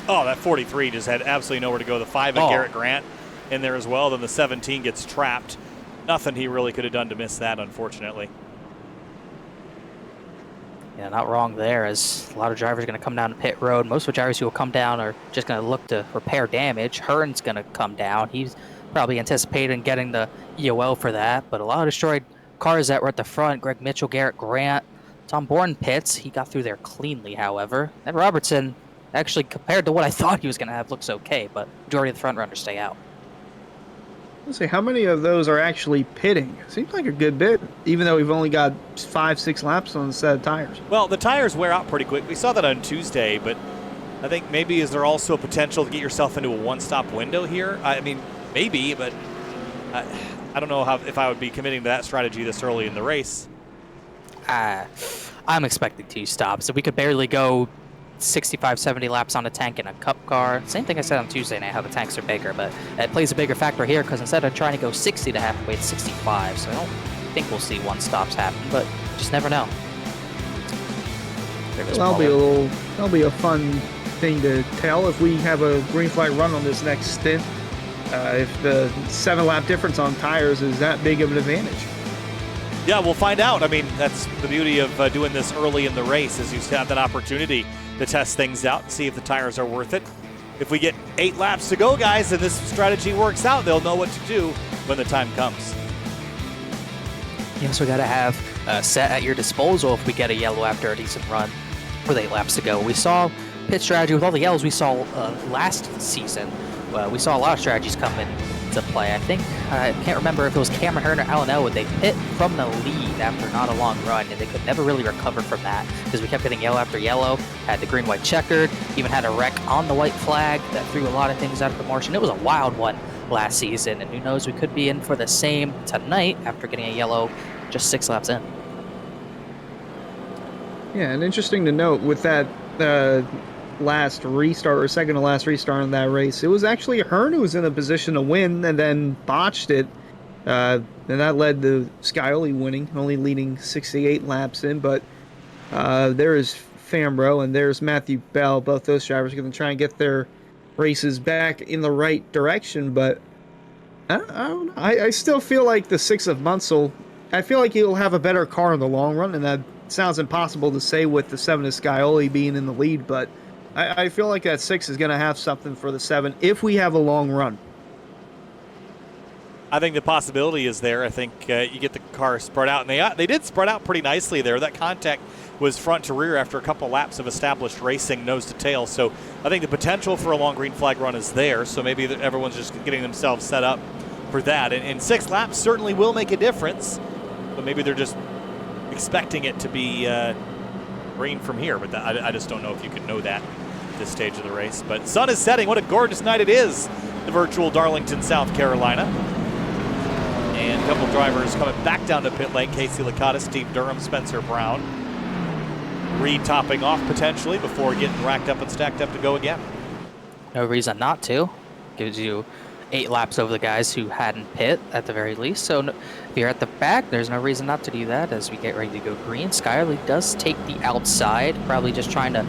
Oh, that 43 just had absolutely nowhere to go. The 5 of Garrett Grant in there as well. Then the 17 gets trapped. Nothing he really could have done to miss that, unfortunately. Yeah, not wrong there, as a lot of drivers are going to come down to pit road. Most of the drivers who will come down are just going to look to repair damage. Hearn's going to come down. He's probably anticipating getting the EOL for that, but a lot of destroyed cars that were at the front. Greg Mitchell, Garrett Grant, Tom Bourne pits. He got through there cleanly, however. Ed Robertson, actually, compared to what I thought he was going to have, looks okay, but majority of the front runners stay out. Let's see, how many of those are actually pitting? Seems like a good bit, even though we've only got 5-6 laps on a set of tires. Well, the tires wear out pretty quick. We saw that on Tuesday, but I think maybe is there also a potential to get yourself into a one-stop window here? I mean, maybe, but I don't know if I would be committing to that strategy this early in the race. I'm expecting 2 stops. So we could barely go 65, 70 laps on a tank in a cup car. Same thing I said on Tuesday night, how the tanks are bigger, but it plays a bigger factor here because instead of trying to go 60 to halfway, it's 65. So I don't think we'll see 1 stops happen, but just never know. That'll be a fun thing to tell if we have a green flag run on this next stint. If the 7-lap difference on tires is that big of an advantage. Yeah, we'll find out. I mean, that's the beauty of doing this early in the race, is you have that opportunity to test things out and see if the tires are worth it. If we get 8 laps to go, guys, and this strategy works out, they'll know what to do when the time comes. You also got to have a set at your disposal if we get a yellow after a decent run with 8 laps to go. We saw pit strategy with all the yellows we saw last season. We saw a lot of strategies come into play. I can't remember if it was Cameron Hearn or Alan Elwood. They pit from the lead after not a long run, and they could never really recover from that because we kept getting yellow after yellow, had the green-white checkered, even had a wreck on the white flag that threw a lot of things out of proportion. It was a wild one last season, and who knows, we could be in for the same tonight after getting a yellow just 6 laps in. Yeah, and interesting to note with that last restart, or second to last restart in that race, it was actually Hearn who was in a position to win and then botched it. And that led to Scioli winning, only leading 68 laps in. But there is Fambro and there's Matthew Bell. Both those drivers are going to try and get their races back in the right direction. But I don't know. I still feel like the 6 of Munsell, I feel like he'll have a better car in the long run. And that sounds impossible to say with the 7 of Scioli being in the lead. But I feel like that 6 is going to have something for the 7 if we have a long run. I think the possibility is there. I think you get the car spread out, and they did spread out pretty nicely there. That contact was front to rear after a couple laps of established racing, nose to tail. So I think the potential for a long green flag run is there. So maybe everyone's just getting themselves set up for that. And 6 laps certainly will make a difference, but maybe they're just expecting it to be green from here. But I just don't know if you could know that at this stage of the race. But sun is setting. What a gorgeous night it is. The virtual Darlington, South Carolina. And a couple drivers coming back down to pit lane. Casey Licata, Steve Durham, Spencer Brown. Reed topping off potentially before getting racked up and stacked up to go again. No reason not to. Gives you 8 laps over the guys who hadn't pit at the very least. So if you're at the back, there's no reason not to do that as we get ready to go green. Scioli does take the outside, probably just trying to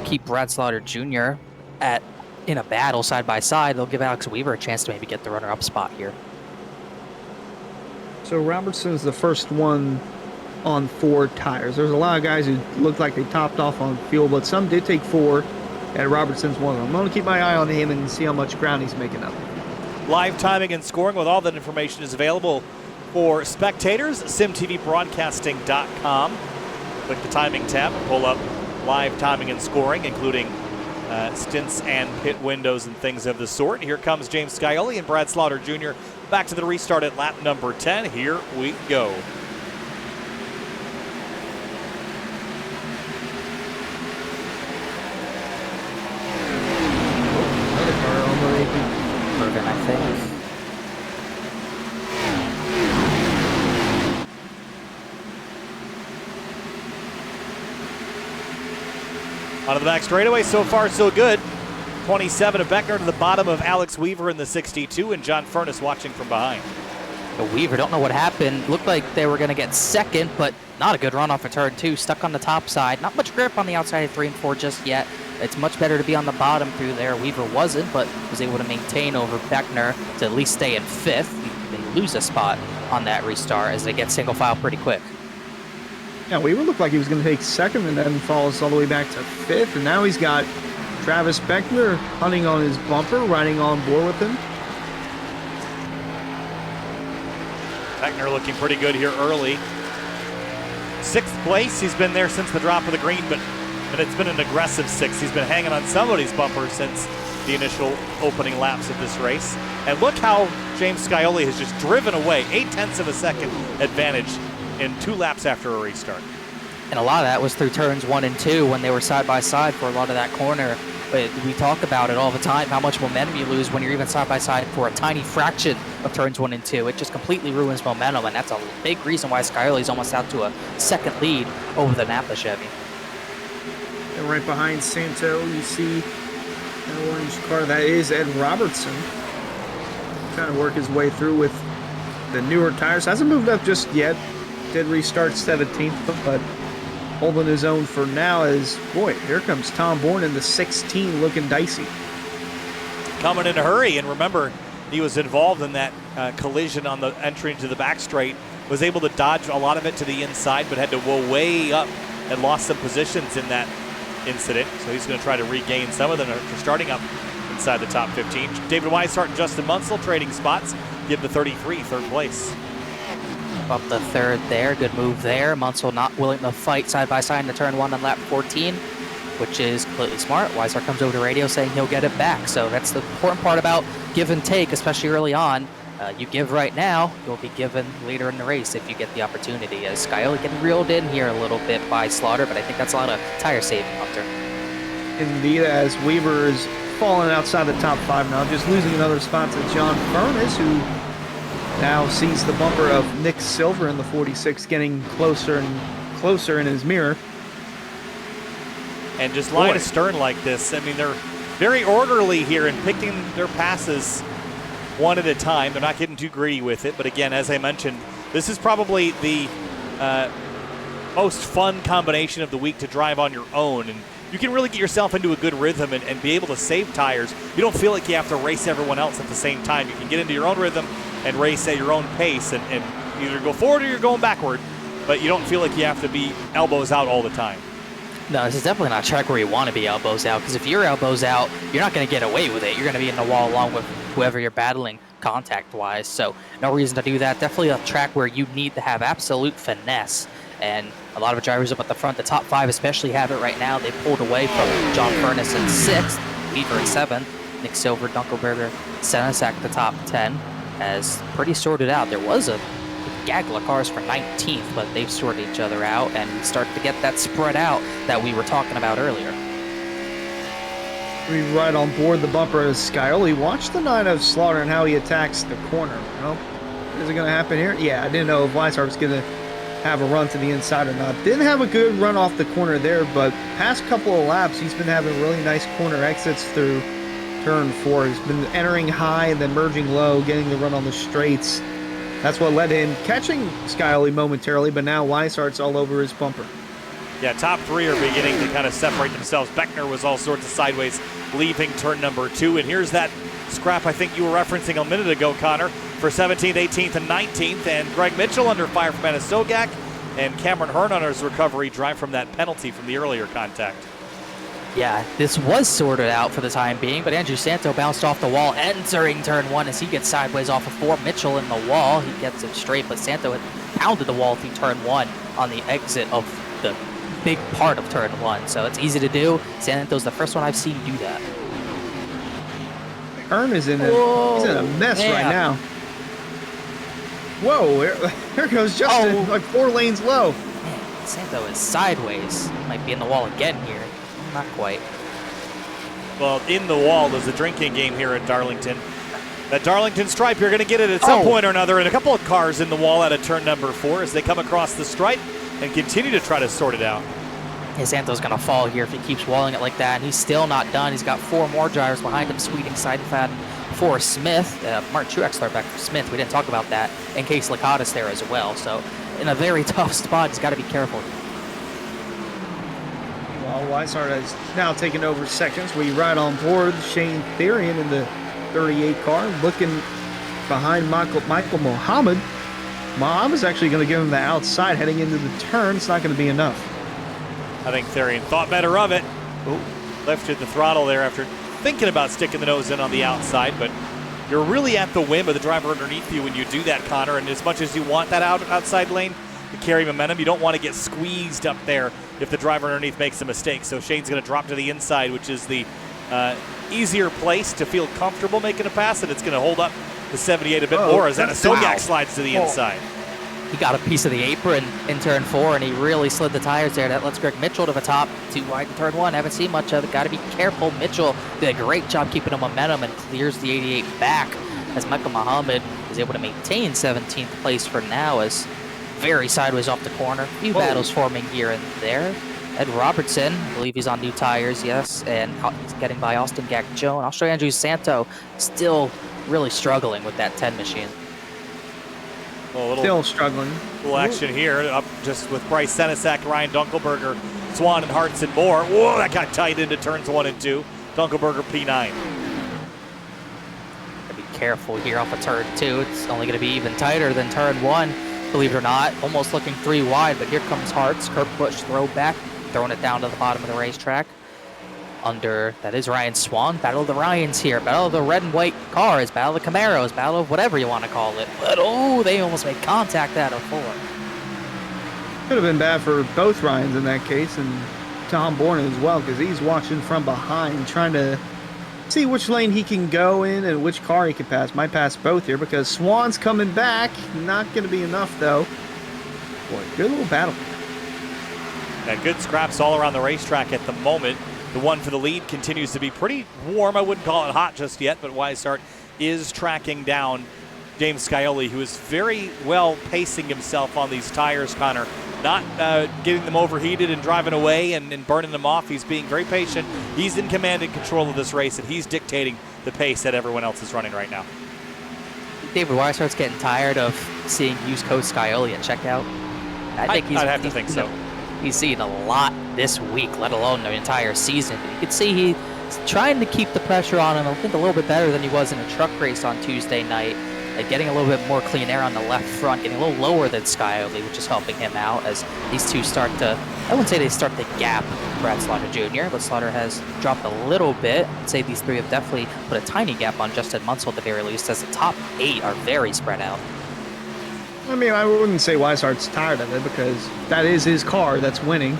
keep Brad Slaughter Jr. in a battle side by side. They'll give Alex Weaver a chance to maybe get the runner-up spot here. So Robertson's the first one on 4 tires. There's a lot of guys who looked like they topped off on fuel, but some did take 4, and Robertson's one of them. I'm going to keep my eye on him and see how much ground he's making up. Live timing and scoring with all that information is available for spectators. SimTVBroadcasting.com. Click the timing tab, pull up live timing and scoring, including stints and pit windows and things of the sort. Here comes James Scioli and Brad Slaughter Jr. back to the restart at lap number 10. Here we go. Another car on the AP. Bergen, I think. Onto the back straightaway, so far so good. 27 of Beckner to the bottom of Alex Weaver in the 62, and John Furness watching from behind. Weaver, don't know what happened. Looked like they were going to get second, but not a good run off of turn 2. Stuck on the top side. Not much grip on the outside of 3 and 4 just yet. It's much better to be on the bottom through there. Weaver wasn't, but was able to maintain over Beckner to at least stay in 5th. They lose a spot on that restart as they get single file pretty quick. Yeah, Weaver looked like he was going to take 2nd and then falls all the way back to 5th, and now he's got Travis Beckner hunting on his bumper, riding on board with him. Beckner looking pretty good here early. 6th place, he's been there since the drop of the green, but it's been an aggressive 6th. He's been hanging on somebody's bumper since the initial opening laps of this race. And look how James Scioli has just driven away 0.8 of a second advantage in 2 laps after a restart. And a lot of that was through turns 1 and 2 when they were side by side for a lot of that corner. But we talk about it all the time, how much momentum you lose when you're even side by side for a tiny fraction of turns 1 and 2. It just completely ruins momentum, and that's a big reason why Scioli's almost out to a 2nd lead over the Napa Chevy. And right behind Santo, you see an orange car. That is Ed Robertson. Trying to work his way through with the newer tires. Hasn't moved up just yet. Did restart 17th, but holding his own for now is, boy, here comes Tom Bourne in the 16 looking dicey. Coming in a hurry, and remember, he was involved in that collision on the entry into the back straight. Was able to dodge a lot of it to the inside, but had to go way up and lost some positions in that incident. So he's going to try to regain some of them after starting up inside the top 15. David Weishart and Justin Munsell trading spots. Give the 33 3rd place. up the third there. Good move there. Munsell not willing to fight side by side in the turn 1 on lap 14, which is completely smart. Weishart comes over to radio saying he'll get it back. So that's the important part about give and take, especially early on. You give right now, you'll be given later in the race if you get the opportunity. As Scioli getting reeled in here a little bit by Slaughter, but I think that's a lot of tire saving, Hunter. Indeed, as Weaver is falling outside the top 5 now, just losing another spot to John Furness, who now sees the bumper of Nick Silver in the 46 getting closer and closer in his mirror. And just line astern like this, I mean, they're very orderly here in picking their passes one at a time. They're not getting too greedy with it. But again, as I mentioned, this is probably the most fun combination of the week to drive on your own. And you can really get yourself into a good rhythm and be able to save tires. You don't feel like you have to race everyone else at the same time. You can get into your own rhythm and race at your own pace and either go forward or you're going backward. But you don't feel like you have to be elbows out all the time. No, this is definitely not a track where you want to be elbows out, because if you're elbows out, you're not going to get away with it. You're going to be in the wall along with whoever you're battling contact-wise, so no reason to do that. Definitely a track where you need to have absolute finesse, and a lot of drivers up at the front, the top 5 especially, have it right now. They pulled away from John Furness in 6th, Weaver in 7th, Nick Silver, Dunkelberger, Senesac the top 10, as pretty sorted out. There was a gaggle of cars for 19th, but they've sorted each other out, and we start to get that spread out that we were talking about earlier. We right on board the bumper as Scioli. Watch the 9 of Slaughter and how he attacks the corner. Well, is it going to happen here? Yeah, I didn't know if Weishart was going to have a run to the inside or not. Didn't have a good run off the corner there, but past couple of laps, he's been having really nice corner exits through turn 4. He's been entering high and then merging low, getting the run on the straights. That's what led to him catching Scioli momentarily, but now Weishart's all over his bumper. Yeah, top 3 are beginning to kind of separate themselves. Beckner was all sorts of sideways leaving turn number 2, and here's that scrap I think you were referencing a minute ago, Connor, for 17th, 18th, and 19th, and Greg Mitchell under fire from Manasogak, and Cameron Hearn on his recovery drive from that penalty from the earlier contact. Yeah, this was sorted out for the time being, but Andrew Santo bounced off the wall entering turn 1 as he gets sideways off of 4. Mitchell in the wall. He gets it straight, but Santo had pounded the wall through turn 1 on the exit of the big part of turn 1, so it's easy to do. Santo's the first one I've seen do that. Hearn is in he's in a mess right now. Whoa, here goes Justin, like 4 lanes low. Man, Santo is sideways. Might be in the wall again here. Not quite. Well, in the wall is a drinking game here at Darlington. That Darlington stripe, you're going to get it at some point or another, and a couple of cars in the wall out of turn number 4 as they come across the stripe and continue to try to sort it out. Yeah, Santo's going to fall here if he keeps walling it like that, and he's still not done. He's got 4 more drivers behind him, sweeping side and for Smith. Martin Truex back for Smith. We didn't talk about that in case Licata's there as well. So in a very tough spot, he's got to be careful. Well, Weishart has now taken over seconds. We ride on board Shane Therian in the 38 car, looking behind Michael Muhammad. Muhammad's actually going to give him the outside heading into the turn. It's not going to be enough. I think Therian thought better of it. Ooh, lifted the throttle there after thinking about sticking the nose in on the outside, but you're really at the whim of the driver underneath you when you do that, Connor, and as much as you want that outside lane to carry momentum, you don't want to get squeezed up there if the driver underneath makes a mistake. So Shane's going to drop to the inside, which is the easier place to feel comfortable making a pass, and it's going to hold up the 78 a bit more as Anasogak slides to the inside. He got a piece of the apron in turn 4, and he really slid the tires there. That lets Greg Mitchell to the top. Too wide in turn 1. Haven't seen much of it. Got to be careful. Mitchell did a great job keeping the momentum and clears the 88 back as Michael Muhammad is able to maintain 17th place for now, as very sideways off the corner. A few battles forming here and there. Ed Robertson, I believe he's on new tires, yes, and he's getting by Austin Gacchone. I'll show you Andrew Santo still really struggling with that 10 machine. Still struggling. Little action here, up just with Bryce Senesac, Ryan Dunkelberger, Swan and Hartz and more. Whoa, that got tight into turns 1 and 2. Dunkelberger P9. Gotta be careful here off of turn 2. It's only gonna be even tighter than turn 1, believe it or not. Almost looking 3 wide, but here comes Hartz. Kurt Busch throw back, throwing it down to the bottom of the racetrack. under, that is Ryan Swan. Battle of the Ryans here. Battle of the red and white cars. Battle of the Camaros. Battle of whatever you want to call it. But, oh, they almost made contact out of 4. Could have been bad for both Ryans in that case, and Tom Bourne as well, because he's watching from behind, trying to see which lane he can go in and which car he can pass. Might pass both here because Swan's coming back. Not going to be enough, though. Boy, good little battle. Yeah, good scraps all around the racetrack at the moment. The one for the lead continues to be pretty warm. I wouldn't call it hot just yet, but Weishart is tracking down James Scioli, who is very well pacing himself on these tires, Connor. Not getting them overheated and driving away and burning them off. He's being very patient. He's in command and control of this race, and he's dictating the pace that everyone else is running right now. David Weishart's getting tired of seeing used coach Scioli at checkout. I'd have to think so. He's seen a lot this week, let alone the entire season. But you can see he's trying to keep the pressure on him, I think, a little bit better than he was in a truck race on Tuesday night. Getting a little bit more clean air on the left front, getting a little lower than Scioli, which is helping him out as these two start to, I wouldn't say they start to gap Brad Slaughter Jr., but Slaughter has dropped a little bit. I'd say these three have definitely put a tiny gap on Justin Munsell at the very least, as the top 8 are very spread out. I mean, I wouldn't say Weishart's tired of it because that is his car that's winning.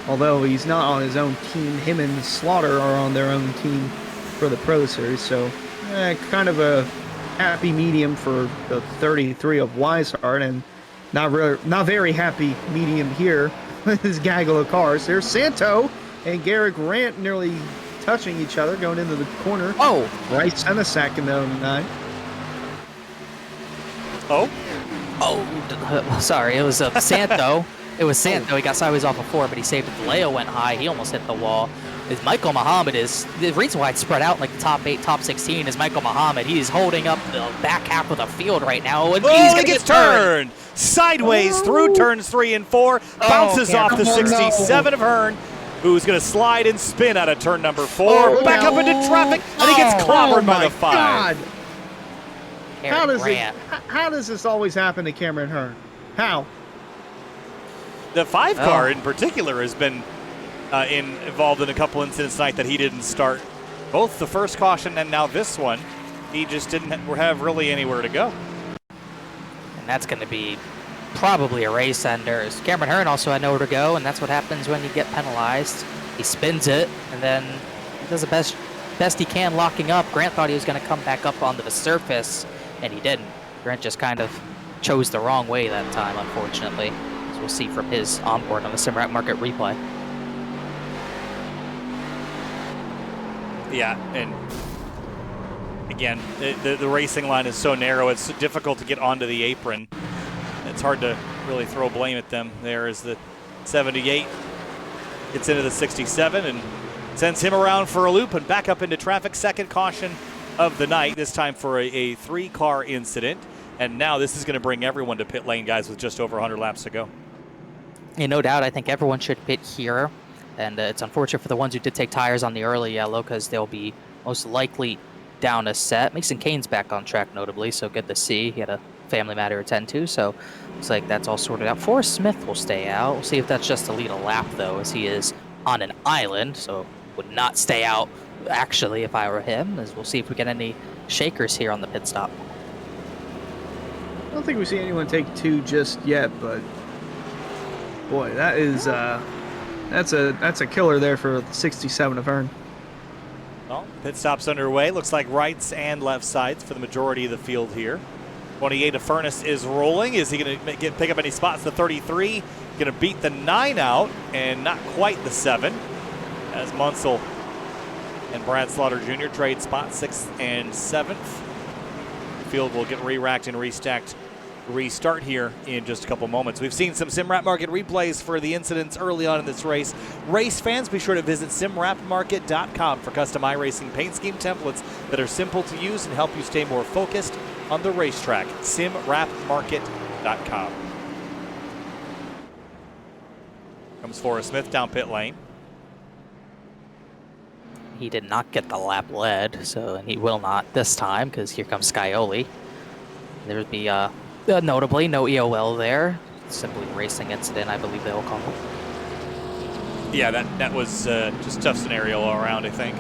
Although he's not on his own team, him and Slaughter are on their own team for the Pro Series, so kind of a happy medium for the 33 of Weishart, and not very happy medium here with this gaggle of cars. There's Santo and Garrick Rant nearly touching each other going into the corner. Oh! Bryce Senesac in the 09. Oh, sorry, it was Santo. It was Santo. He got sideways off of 4, but he saved it. Leo went high. He almost hit the wall. Michael Muhammad is the reason why it's spread out in like the top 8, top 16 is Michael Muhammad. He's holding up the back half of the field right now. And he's he gets turned sideways through turns 3 and 4. Bounces off the 67 of Hearn, who's going to slide and spin out of turn number 4. Back up into traffic, and he gets clobbered by the 5. How does this always happen to Cameron Hearn? How? The 5 car in particular has been involved in a couple incidents tonight that he didn't start. Both the first caution and now this one, he just didn't have really anywhere to go. And that's going to be probably a race ender. Cameron Hearn also had nowhere to go, and that's what happens when you get penalized. He spins it, and then he does the best he can locking up. Grant thought he was going to come back up onto the surface, and he didn't. Grant just kind of chose the wrong way that time, unfortunately, as we'll see from his onboard on the Simrat Market replay. Yeah, and again, the racing line is so narrow, it's difficult to get onto the apron. It's hard to really throw blame at them. There is the 78, gets into the 67 and sends him around for a loop and back up into traffic. Second caution of the night, this time for a 3-car incident. And now this is going to bring everyone to pit lane, guys, with just over 100 laps to go. Yeah, no doubt. I think everyone should pit here. And it's unfortunate for the ones who did take tires on the early yellow because they'll be most likely down a set. Mason Kane's back on track, notably, so good to see. He had a family matter to attend to, so looks like that's all sorted out. Forrest Smith will stay out. We'll see if that's just to lead a lap, though, as he is on an island, so would not stay out, actually, if I were him, as we'll see if we get any shakers here on the pit stop. I don't think we see anyone take 2 just yet, but boy, that is that's a killer there for the 67 of Hearn. Well, pit stop's underway. Looks like rights and left sides for the majority of the field here. 28 of Furness is rolling. Is he going to pick up any spots? The 33 going to beat the 9 out, and not quite the 7, as Munsell and Brad Slaughter Jr. trade spots 6th and 7th. The field will get re-racked and restacked. Restart here in just a couple moments. We've seen some Simrat Market replays for the incidents early on in this race. Race fans, be sure to visit simrapmarket.com for custom iRacing paint scheme templates that are simple to use and help you stay more focused on the racetrack. simrapmarket.com. Comes Forrest Smith down pit lane. He did not get the lap led, so, and he will not this time because here comes Scioli. There would be notably no EOL there. Simply racing incident, I believe they will call it. Yeah, that was just a tough scenario all around, I think.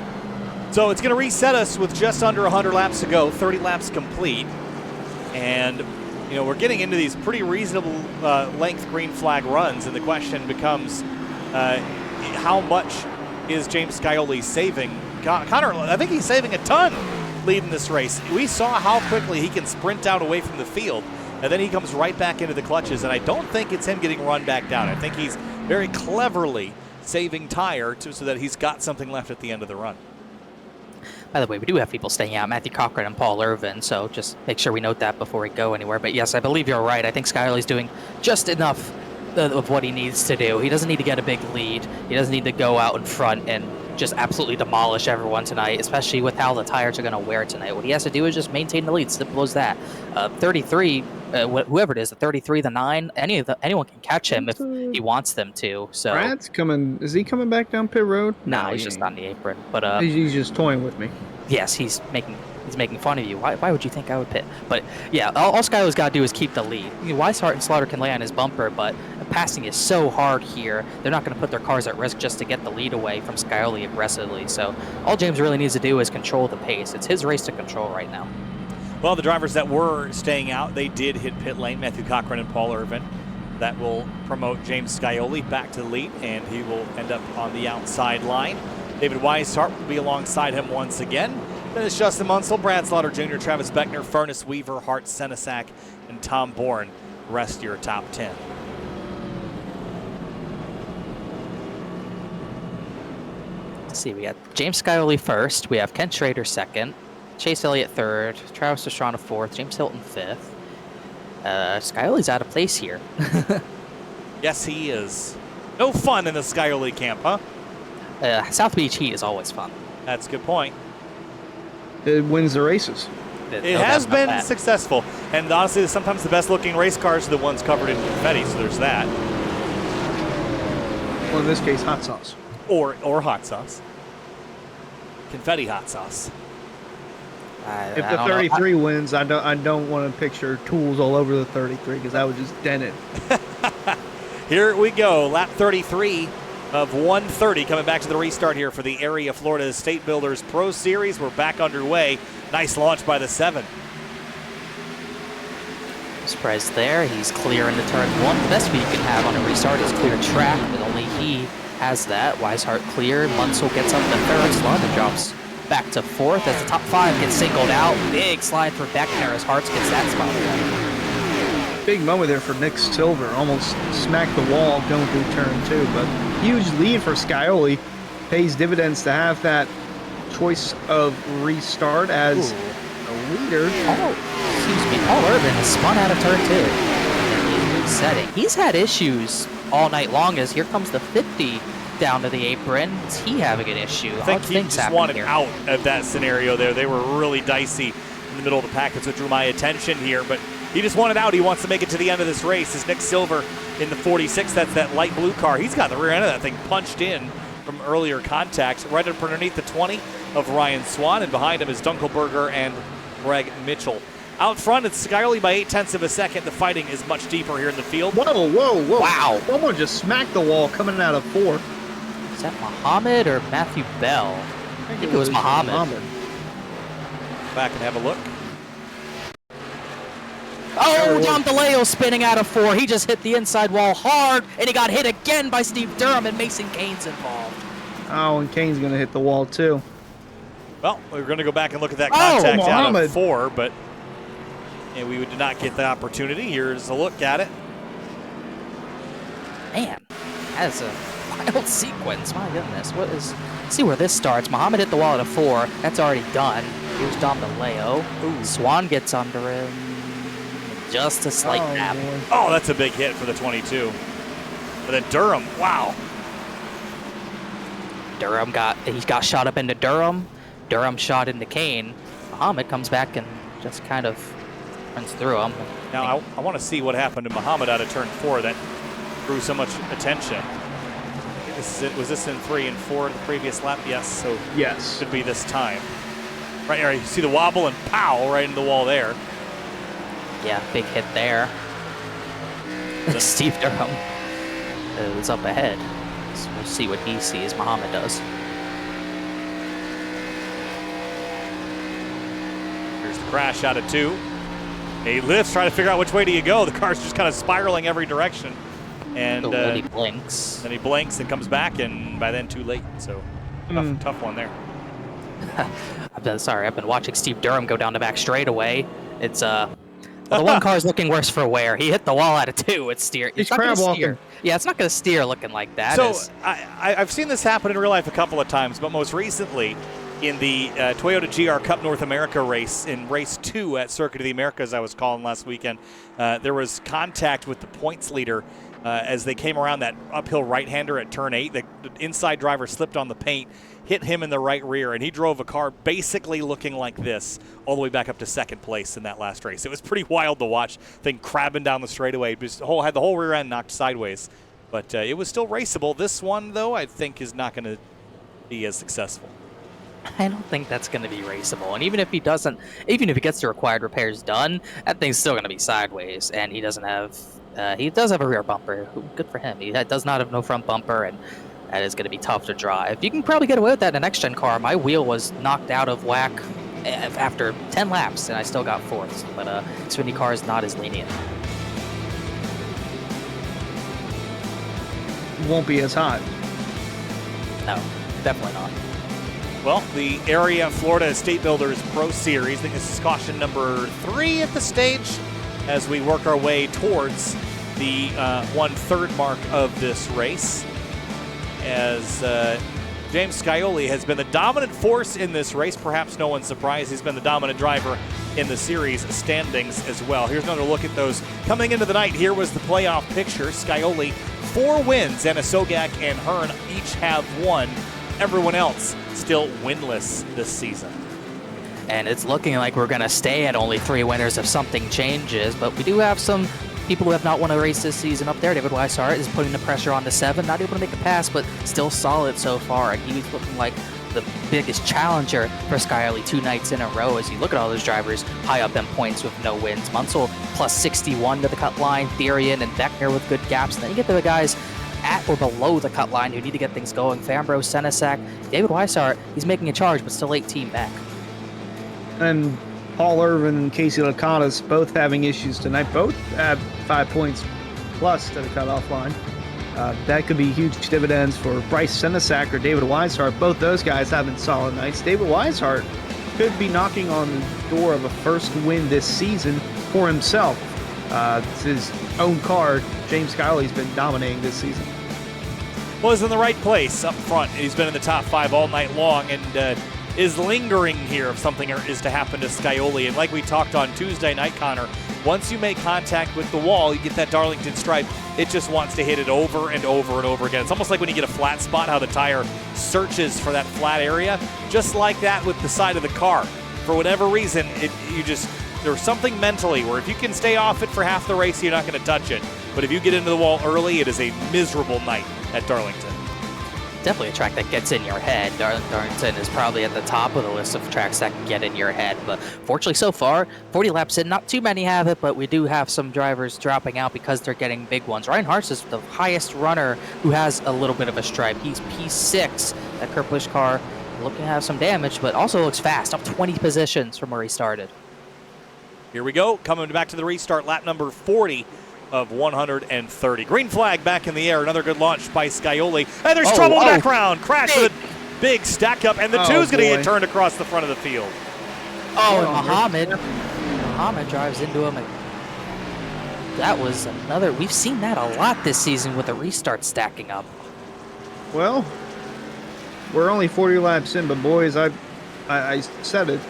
So it's going to reset us with just under 100 laps to go, 30 laps complete. And, you know, we're getting into these pretty reasonable length green flag runs, and the question becomes how much is James Scioli saving? Connor, I think he's saving a ton leading this race. We saw how quickly he can sprint out away from the field, and then he comes right back into the clutches, and I don't think it's him getting run back down. I think he's very cleverly saving tire so that he's got something left at the end of the run. By the way, we do have people staying out, Matthew Cochran and Paul Irvin, so just make sure we note that before we go anywhere. But yes, I believe you're right. I think Scioli's doing just enough of what he needs to do. He doesn't need to get a big lead. He doesn't need to go out in front and just absolutely demolish everyone tonight, especially with how the tires are going to wear tonight. What he has to do is just maintain the lead. Simple as that. 33, whoever it is, the 33, the 9, anyone can catch him if he wants them to. So Brad's coming. Is he coming back down pit road? no, he's just on the apron. But he's just toying with me. yes, he's making fun of you. Why would you think I would pit? But yeah, all Scioli's got to do is keep the lead. Weishart and Slaughter can lay on his bumper, but passing is so hard here. They're not going to put their cars at risk just to get the lead away from Scioli aggressively. So all James really needs to do is control the pace. It's his race to control right now. Well, the drivers that were staying out, they did hit pit lane, Matthew Cochran and Paul Irvin. That will promote James Scioli back to the lead, and he will end up on the outside line. David Weishart will be alongside him once again. Then it's Justin Munsell, Brad Slaughter Jr., Travis Beckner, Furness Weaver, Hart Senesac, and Tom Bourne. Rest of your top 10. Let's see, we got James Scioli first. We have Kent Schrader second. Chase Elliott third. Travis Pastrana fourth. James Hilton fifth. Scioli's out of place here. Yes, he is. No fun in the Scioli camp, huh? South Beach Heat is always fun. That's a good point. It wins the races. It has been successful. And honestly, sometimes the best looking race cars are the ones covered in confetti, so there's that. Well, in this case, hot sauce. Or hot sauce. Confetti hot sauce. If the 33 wins, I don't want to picture tools all over the 33 because that would just dent it. Here we go, lap 33 of 130, coming back to the restart here for the Area Florida State Builders Pro Series. We're back underway. Nice launch by the 7. Perez there, he's clear into turn 1. The best view you can have on a restart is clear track, but only he has that. Weishart clear, Munsell gets up to 3rd, Slaughter drops back to 4th as the top 5 gets singled out. Big slide for Beckner as Hartz gets that spot away. Big moment there for Nick Silver, almost smacked the wall going through turn 2, but huge lead for Scioli. Pays dividends to have that choice of restart as a leader. Paul Irvin has spun out of turn 2. He's resetting. He's had issues all night long as here comes the 50 down to the apron. Is he having an issue? I think he just wanted out of that scenario there. They were really dicey in the middle of the pack. That's what drew my attention here, but he just wanted out. He wants to make it to the end of this race. Is Nick Silver in the 46. That's that light blue car. He's got the rear end of that thing punched in from earlier contact right up underneath the 20 of Ryan Swan, and behind him is Dunkelberger and Greg Mitchell. Out front, it's Scioli by 0.8 of a second. The fighting is much deeper here in the field. Whoa. Wow. Someone just smacked the wall coming out of 4. Is that Muhammad or Matthew Bell? I think it was Muhammad. Back and have a look. Oh, Dom DeLeo spinning out of 4. He just hit the inside wall hard, and he got hit again by Steve Durham, and Mason Kane's involved. Oh, and Kane's going to hit the wall, too. Well, we're going to go back and look at that contact out Muhammad. of 4, but we did not get the opportunity. Here's a look at it. Man, that's a wild sequence. My goodness. Let's see where this starts. Muhammad hit the wall at a 4. That's already done. Here's Dom DeLeo. Ooh. Swan gets under him. Just a slight tap. Oh, that's a big hit for the 22. But then Durham, wow. He got shot up into Durham. Durham shot into Kane. Muhammad comes back and just kind of runs through him. Now, I want to see what happened to Muhammad out of turn 4 that drew so much attention. Was this in 3 and 4 the previous lap? Yes, so yes, should be this time. Right here, you see the wobble and pow right into the wall there. Yeah, big hit there. Steve Durham is up ahead. So we'll see what he sees Muhammad does. Here's the crash out of 2. He lifts, trying to figure out which way do you go. The car's just kind of spiraling every direction. And Then he blinks. Then he blinks and comes back, and by then too late. So tough one there. I've been watching Steve Durham go down the back straightaway. It's the one car's looking worse for wear. He hit the wall out of 2. It's steer. He's crab walking. Yeah, it's not going to steer looking like that. So I've seen this happen in real life a couple of times, but most recently in the Toyota GR Cup North America race, in race 2 at Circuit of the Americas I was calling last weekend, there was contact with the points leader as they came around that uphill right-hander at turn 8. The inside driver slipped on the paint, hit him in the right rear, and he drove a car basically looking like this all the way back up to second place in that last race. It was pretty wild to watch. Thing crabbing down the straightaway. Just had the whole rear end knocked sideways. But it was still raceable. This one, though, I think is not going to be as successful. I don't think that's going to be raceable. And even if he gets the required repairs done, that thing's still going to be sideways. And he does have a rear bumper. Good for him. He does not have no front bumper, and that is going to be tough to drive. You can probably get away with that in a next-gen car. My wheel was knocked out of whack after 10 laps, and I still got 4th. But Xfinity car is not as lenient. Won't be as hot. No, definitely not. Well, the Area Florida State Builders Pro Series, I think this is caution number 3 at the stage as we work our way towards the 1/3 mark of this race. As James Scioli has been the dominant force in this race, perhaps no one's surprised. He's been the dominant driver in the series standings as well. Here's another look at those coming into the night. Here was the playoff picture. Scioli, 4 wins, and Sogak and Hearn each have 1. Everyone else still winless this season. And it's looking like we're going to stay at only 3 winners if something changes, but we do have some people who have not won a race this season up there. David Weishart is putting the pressure on the 7, not able to make a pass, but still solid so far, and he's looking like the biggest challenger for Scioli 2 nights in a row as you look at all those drivers high up in points with no wins. Munsell plus 61 to the cut line, Therian and Beckner with good gaps, and then you get to the guys at or below the cut line who need to get things going. Fambro, Senesac, David Weishart, he's making a charge, but still 18 back. And Paul Irvin and Casey Lacatas both having issues tonight, both at 5 points plus to the cutoff line. That could be huge dividends for Bryce Senesac or David Weishart. Both those guys having solid nights. David Weishart could be knocking on the door of a first win this season for himself. It's his own car. James Scioli's been dominating this season. Well, he's in the right place up front. He's been in the top 5 all night long and is lingering here if something is to happen to Scioli. And like we talked on Tuesday night, Connor, once you make contact with the wall, you get that Darlington stripe, it just wants to hit it over and over and over again. It's almost like when you get a flat spot, how the tire searches for that flat area. Just like that with the side of the car. For whatever reason, there's something mentally where if you can stay off it for half the race, you're not going to touch it. But if you get into the wall early, it is a miserable night at Darlington. Definitely a track that gets in your head. Darlington is probably at the top of the list of tracks that can get in your head. But fortunately so far, 40 laps in, not too many have it, but we do have some drivers dropping out because they're getting big ones. Ryan Hartz is the highest runner who has a little bit of a stripe. He's P6. That Kurt Busch car looking to have some damage, but also looks fast, up 20 positions from where he started. Here we go, coming back to the restart, lap number 40 of 130. Green flag back in the air, another good launch by Scioli. And there's trouble in the background. Crash with a big stack up, and the two's going to get turned across the front of the field. And Muhammad drives into him. That was another, we've seen that a lot this season with the restart stacking up. Well, we're only 40 laps in, but boys, I said it.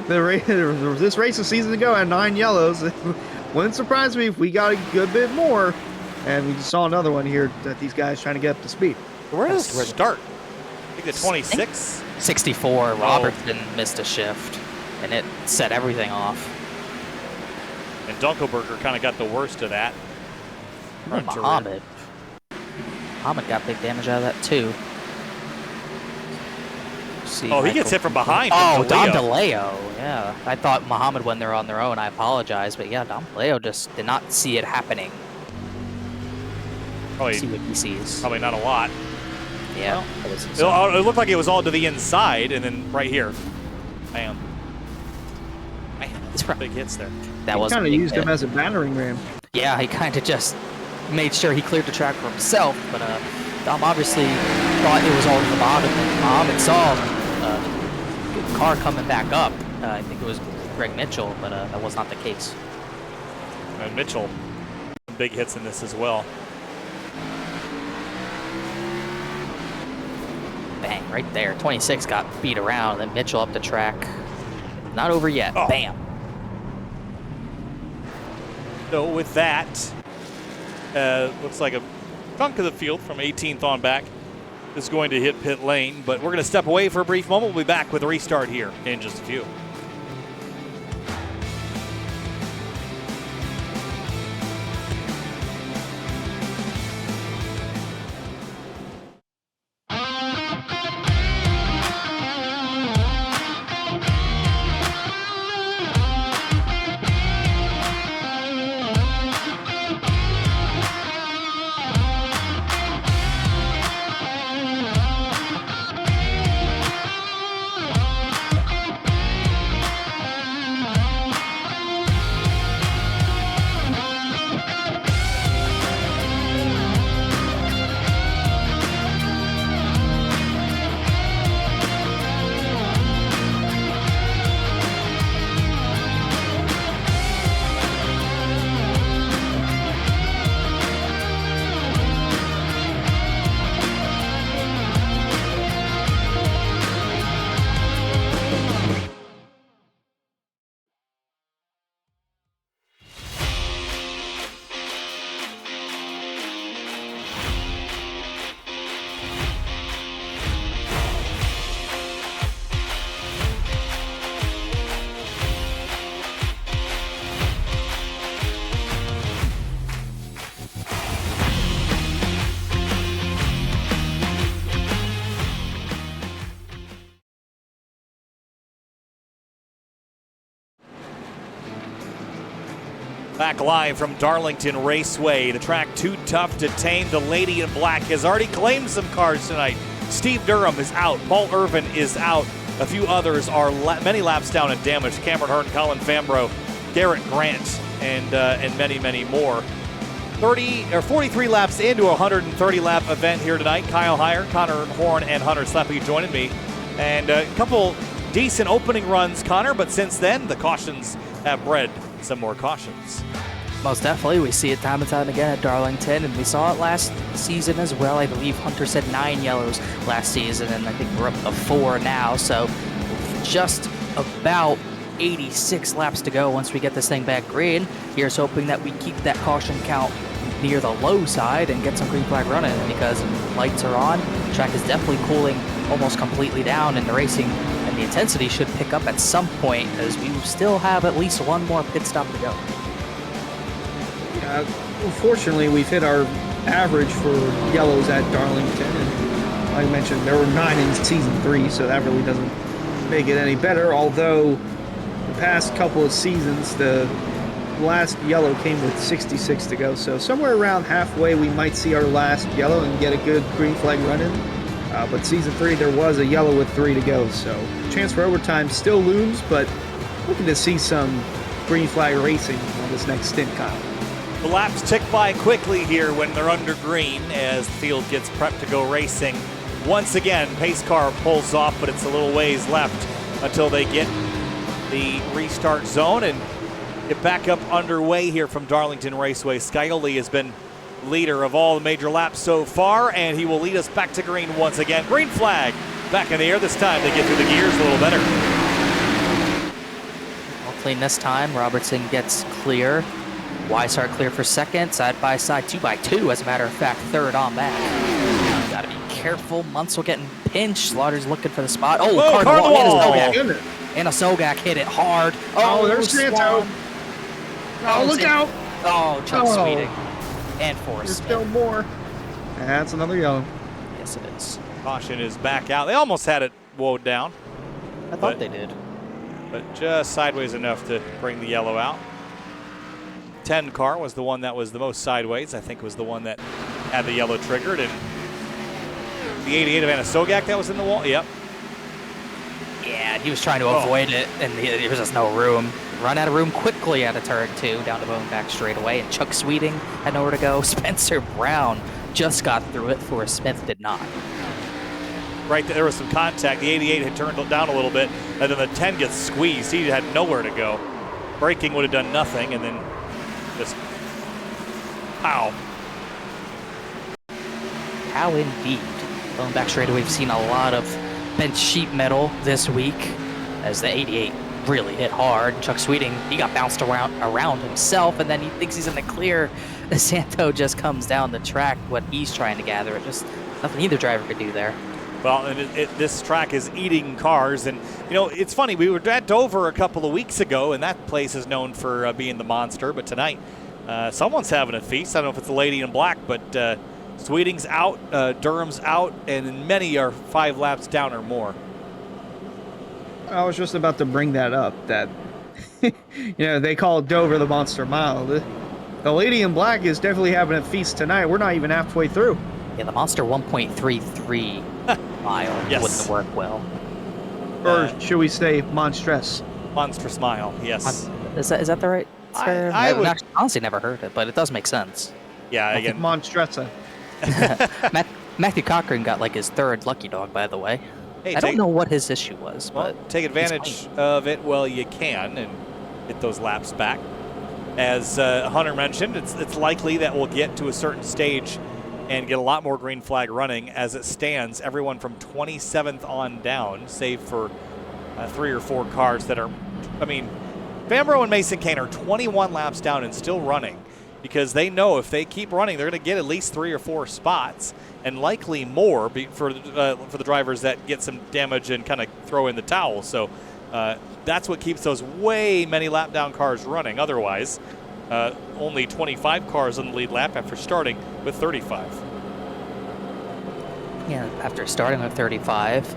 This race a season ago had 9 yellows. Wouldn't surprise me if we got a good bit more. And we just saw another one here that these guys trying to get up to speed. Where does it start? I think the 26? 64. Robertson missed a shift, and it set everything off. And Dunkelberger kind of got the worst of that. Muhammad got big damage out of that too. He gets hit from behind. Dom DeLeo. Yeah, I thought Muhammad when they're on their own. I apologize, but yeah, Dom DeLeo just did not see it happening. see what he sees. Probably not a lot. Yeah. Well, it looked like it was all to the inside, and then right here. Bam. Man, that's big hits there. That was kind of used him as a battering ram. Yeah, he kind of just made sure he cleared the track for himself, but Dom obviously thought it was all at the bottom, and Mohammed saw the car coming back up. I think it was Greg Mitchell, but that was not the case. And Mitchell, big hits in this as well. Bang, right there. 26 got beat around, then Mitchell up the track. Not over yet. Oh. Bam. So with that, looks like a chunk of the field from 18th on back is going to hit pit lane, but we're going to step away for a brief moment. We'll be back with a restart here in just a few. Back live from Darlington Raceway. The track too tough to tame. The lady in black has already claimed some cars tonight. Steve Durham is out. Paul Irvin is out. A few others are many laps down and damaged. Cameron Hearn, Colin Fambro, Garrett Grant, and many, many more. 43 laps into a 130-lap event here tonight. Kyle Heyer, Connor Horn, and Hunter Sleppy joining me. And a couple decent opening runs, Connor, but since then, the cautions have bred some more cautions. Most definitely. We see it time and time again at Darlington, and we saw it last season as well. I believe Hunter said 9 yellows last season, and I think we're up to 4 now. So just about 86 laps to go once we get this thing back green. Here's hoping that we keep that caution count near the low side and get some green flag running, because lights are on. The track is definitely cooling almost completely down, and the racing and the intensity should pick up at some point, as we still have at least one more pit stop to go. Unfortunately, we've hit our average for yellows at Darlington, and like I mentioned, there were 9 in season 3, so that really doesn't make it any better. Although the past couple of seasons, the last yellow came with 66 to go, so somewhere around halfway we might see our last yellow and get a good green flag run in. But season 3, there was a yellow with 3 to go, so chance for overtime still looms, but looking to see some green flag racing on this next stint, Kyle. The laps tick by quickly here when they're under green as the field gets prepped to go racing. Once again, pace car pulls off, but it's a little ways left until they get the restart zone and get back up underway here from Darlington Raceway. Scioli has been leader of all the major laps so far, and he will lead us back to green once again. Green flag back in the air. This time they get through the gears a little better. All clean this time. Robertson gets clear. Weishart clear for second. Side by side, 2x2, as a matter of fact, third on back. Gotta be careful. Munsell getting pinched. Slaughter's looking for the spot. Oh, Cardinal and a Sogak hit it hard. Oh, there's Santo. Oh, look out. Oh, Chuck Sweeting. And Forrest. There's still more. That's another yellow. Yes, it is. Caution is back out. They almost had it woed down. I thought they did. But just sideways enough to bring the yellow out. 10 car was the one that was the most sideways. I think it was the one that had the yellow triggered, and the 88 of Anasogak that was in the wall. Yep. Yeah, he was trying to avoid it, and there was just no room. Run out of room quickly out of turn 2, down to bone back straight away, and Chuck Sweeting had nowhere to go. Spencer Brown just got through it, Forrest Smith did not. Right there was some contact. The 88 had turned down a little bit, and then the 10 gets squeezed. He had nowhere to go. Braking would have done nothing, and then just pow. How indeed. Going back straight away, we've seen a lot of bent sheet metal this week as the 88 really hit hard. Chuck Sweeting, he got bounced around himself, and then he thinks he's in the clear. Santo just comes down the track, what he's trying to gather. Just nothing either driver could do there. Well, and this track is eating cars, and you know, it's funny, we were at Dover a couple of weeks ago, and that place is known for being the monster, but tonight someone's having a feast. I don't know if it's the lady in black, but Sweeting's out, Durham's out, and many are 5 laps down or more. I was just about to bring that up, that, you know, they call Dover the Monster Mile. The lady in black is definitely having a feast tonight. We're not even halfway through. Yeah, the Monster 1.33 mile Yes. wouldn't work well. Or should we say monstrous? Monstrous mile, yes. Is that the right term? I would- I've honestly never heard it, but it does make sense. Yeah, again, Monstressa. Matthew Cochran got like his 3rd lucky dog, by the way. hey, I don't know what his issue was, well, but take advantage of it while you can and get those laps back. As Hunter mentioned, it's likely that we'll get to a certain stage and get a lot more green flag running. As it stands, everyone from 27th on down, save for 3 or 4 cars that are, I mean, Fambro and Mason Kane are 21 laps down and still running, because they know if they keep running, they're going to get at least 3 or 4 spots, and likely more for the drivers that get some damage and kind of throw in the towel. So that's what keeps those way many lap down cars running. Otherwise, only 25 cars on the lead lap after starting with 35. yeah, after starting with 35,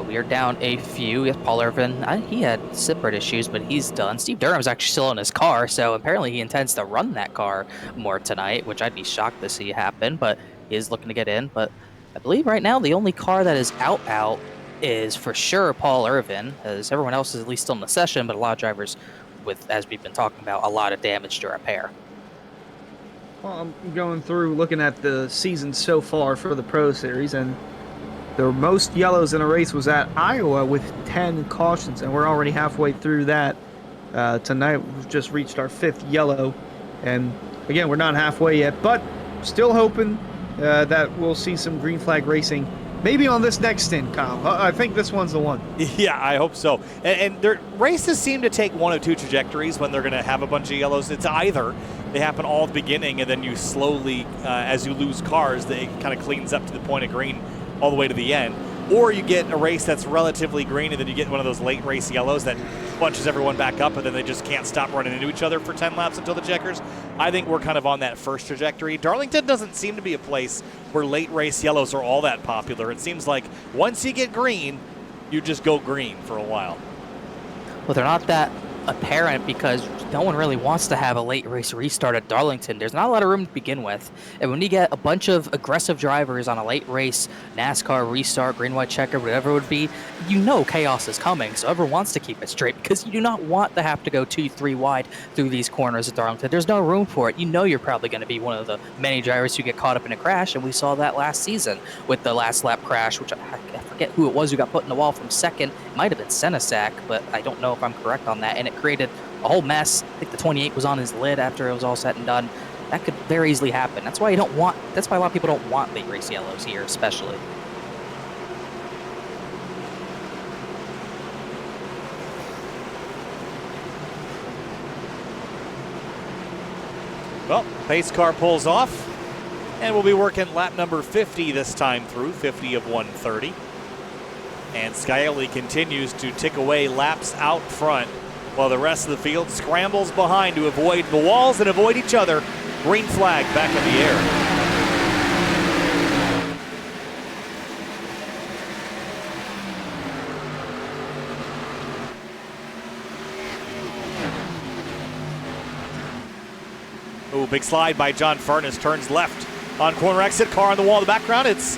we are down a few. Yes, Paul Irvin, he had separate issues, but he's done. Steve Durham's actually still in his car, so apparently he intends to run that car more tonight, which I'd be shocked to see happen, but he is looking to get in. But I believe right now the only car that is out is for sure Paul Irvin, as everyone else is at least still in the session, but a lot of drivers with, as we've been talking about, a lot of damage to repair. Well, I'm going through looking at the season so far for the Pro Series, and the most yellows in a race was at Iowa with 10 cautions, and we're already halfway through that. Tonight we've just reached our 5th yellow, and again, we're not halfway yet, but still hoping that we'll see some green flag racing. Maybe on this next stint, Kyle. I think this one's the one. Yeah, I hope so. And their races seem to take one of 2 trajectories when they're going to have a bunch of yellows. It's either they happen all at the beginning, and then you slowly, as you lose cars, they kind of cleans up to the point of green all the way to the end. Or you get a race that's relatively green, and then you get one of those late race yellows that bunches everyone back up, and then they just can't stop running into each other for 10 laps until the checkers. I think we're kind of on that first trajectory. Darlington doesn't seem to be a place where late race yellows are all that popular. It seems like once you get green, you just go green for a while. Well, they're not that apparent because no one really wants to have a late race restart at Darlington. There's not a lot of room to begin with. And when you get a bunch of aggressive drivers on a late race, NASCAR restart, green, white checker, whatever it would be, you know chaos is coming. So everyone wants to keep it straight because you do not want to have to go 2-3 wide through these corners at Darlington. There's no room for it. You know you're probably going to be one of the many drivers who get caught up in a crash, and we saw that last season with the last lap crash, which I forget who it was who got put in the wall from second. It might have been Senesac, but I don't know if I'm correct on that. And it created a whole mess. I think the 28 was on his lid after it was all said and done. That could very easily happen. That's why a lot of people don't want late race yellows here, especially. Well, pace car pulls off, and we'll be working lap number 50 this time through, 50 of 130. And Scioli continues to tick away laps out front while the rest of the field scrambles behind to avoid the walls and avoid each other. Green flag back in the air. Oh, big slide by John Furness, turns left On corner exit, car on the wall in the background. It's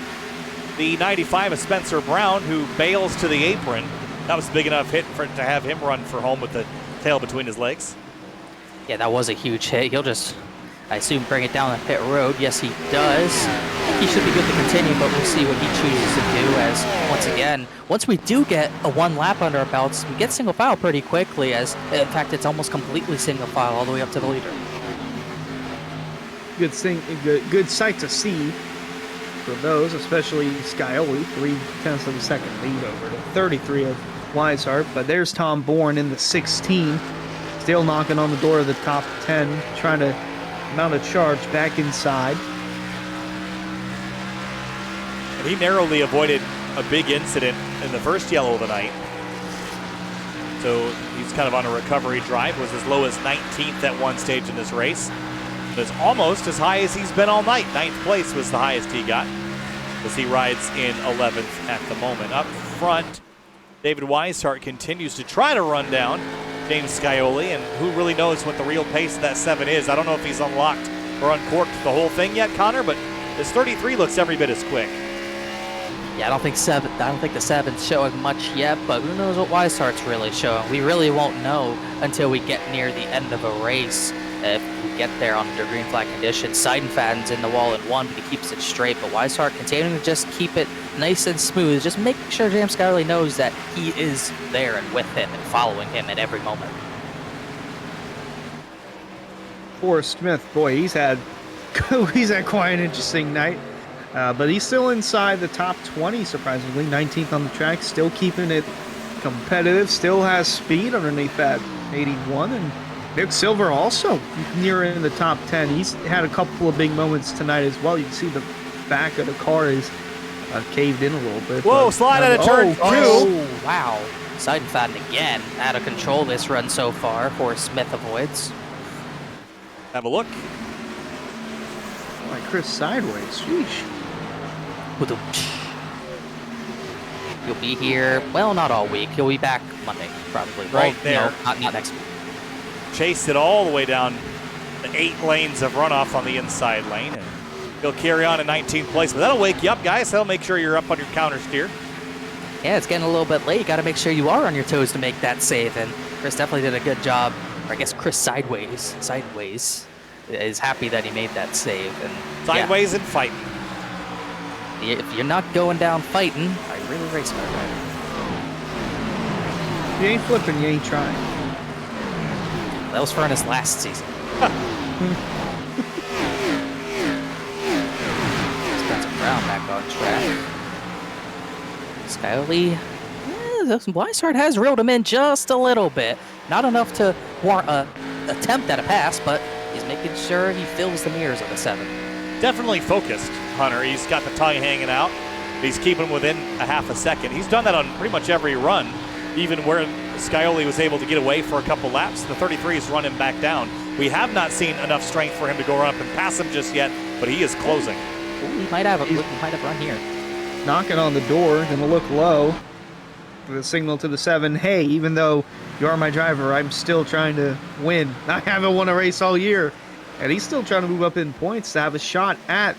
the 95 of Spencer Brown who bails to the apron. That was a big enough hit for to have him run for home with the tail between his legs. Yeah, that was a huge hit. He'll just, I assume, bring it down the pit road. Yes, he does. I think he should be good to continue, but we'll see what he chooses to do as, once again, once we do get a one lap under our belts, we get single file pretty quickly as, in fact, it's almost completely single file all the way up to the leader. Good sight to see for those, especially Scioli, 0.3 of a second lead over to 33 of Weishart. But there's Tom Bourne in the 16, still knocking on the door of the top 10, trying to mount a charge back inside. And he narrowly avoided a big incident in the first yellow of the night. So he's kind of on a recovery drive, was as low as 19th at one stage in this race. It's almost as high as he's been all night. 9th place was the highest he got, as he rides in 11th at the moment. Up front, David Weishart continues to try to run down James Scioli, and who really knows what the real pace of that 7 is. I don't know if he's unlocked or uncorked the whole thing yet, Connor, but this 33 looks every bit as quick. Yeah, I don't think the 7's showing much yet, but who knows what Weishart's really showing. We really won't know until we get near the end of a race. If we get there under green flag conditions, Seidenfaden's in the wall in 1, but he keeps it straight. But Weishart continuing to just keep it nice and smooth, just making sure James Scioli knows that he is there and with him and following him at every moment. Forrest Smith, boy, he's had quite an interesting night. But he's still inside the top 20, surprisingly. 19th on the track, still keeping it competitive, still has speed underneath that 81. And Nick Silver also near in the top 10. He's had a couple of big moments tonight as well. You can see the back of the car is caved in a little bit. Whoa, slide out of turn 2. Oh, wow. Seidenfaden again, out of control this run so far. Forrest Smith avoids. Have a look. Like Chris sideways. Sheesh. You'll be here, well, not all week. You'll be back Monday, probably. Right well, there. No, not next week. Chased it all the way down the 8 lanes of runoff on the inside lane. And he'll carry on in 19th place, but that'll wake you up, guys. That'll make sure you're up on your counter steer. Yeah, it's getting a little bit late. You got to make sure you are on your toes to make that save, and Chris definitely did a good job. Or I guess Chris sideways is happy that he made that save. And sideways and fighting. If you're not going down fighting, are you really racing car driver? You ain't flipping, you ain't trying. That was Furnace last season. Spencer Brown back on track. Scioli, Weishart has reeled him in just a little bit. Not enough to warrant an attempt at a pass, but he's making sure he fills the mirrors of the 7. Definitely focused, Hunter. He's got the tongue hanging out. He's keeping him within a half a second. He's done that on pretty much every run, even where Scioli was able to get away for a couple laps. The 33 is running back down. We have not seen enough strength for him to go up and pass him just yet, but he is closing. Ooh, he might have run here. Knocking on the door, gonna look low. The signal to the 7, hey, even though you are my driver, I'm still trying to win. I haven't won a race all year. And he's still trying to move up in points to have a shot at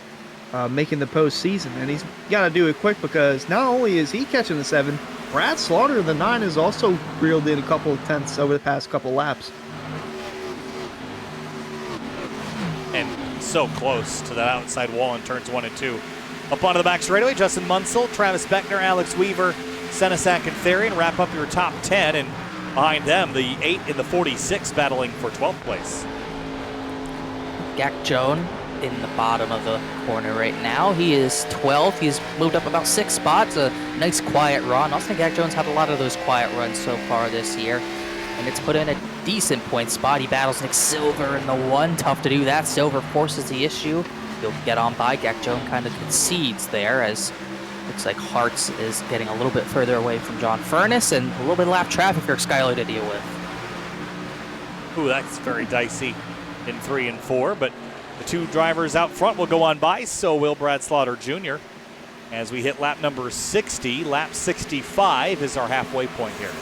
making the postseason. And he's got to do it quick because not only is he catching the 7, Brad Slaughter, the 9, has also reeled in a couple of tenths over the past couple laps. And so close to that outside wall in turns 1 and 2. Up onto the back straightaway, Justin Munsell, Travis Beckner, Alex Weaver, Senesac and Therian wrap up your top 10. And behind them, the 8 and the 46 battling for 12th place. Gak Joan in the bottom of the corner right now. He is 12th. He's moved up about 6 spots. A nice quiet run. Austin Gak Jones had a lot of those quiet runs so far this year, and it's put in a decent point spot. He battles Nick Silver in the 1. Tough to do that. Silver forces the issue. He'll get on by. Gak Joan kind of concedes there, as looks like Hartz is getting a little bit further away from John Furness, and a little bit of lap traffic for Scioli to deal with. Ooh, that's very dicey in 3 and 4, but the 2 drivers out front will go on by, so will Brad Slaughter Jr. As we hit lap number 60, lap 65 is our halfway point here.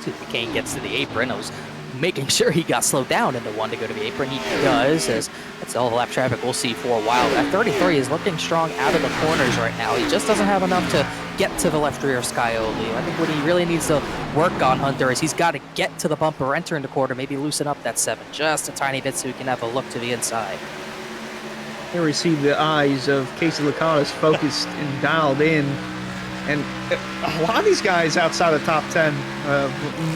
See if Kane gets to the apron. Those making sure he got slowed down in the one to go to the apron. He does, as that's all the lap traffic we'll see for a while. That 33 is looking strong out of the corners right now. He just doesn't have enough to get to the left rear of Scioli. I think what he really needs to work on, Hunter, is he's got to get to the bumper, enter into quarter, maybe loosen up that 7 just a tiny bit so he can have a look to the inside. Here we see the eyes of Casey Lacatas focused and dialed in. And a lot of these guys outside the top 10,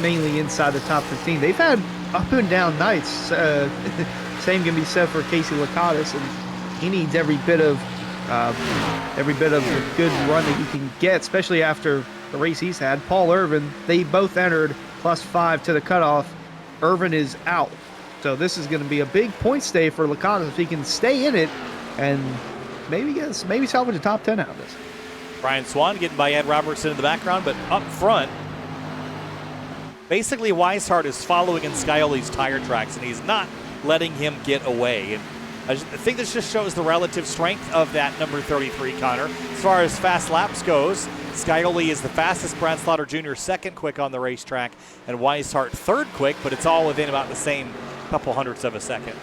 mainly inside the top 15, they've had up and down nights. Same can be said for Casey Lacatas, and he needs every bit of the good run that he can get, especially after the race he's had. Paul Irvin, they both entered +5 to the cutoff. Irvin is out. So this is going to be a big point stay for Lacatas if he can stay in it and maybe salvage a top 10 out of this. Brian Swan getting by Ed Robertson in the background, but up front, basically Weishart is following in Scioli's tire tracks, and he's not letting him get away. And I think this just shows the relative strength of that number 33, Connor. As far as fast laps goes, Scioli is the fastest, Brad Slaughter Jr. second quick on the racetrack, and Weishart third quick, but it's all within about the same couple hundredths of a second.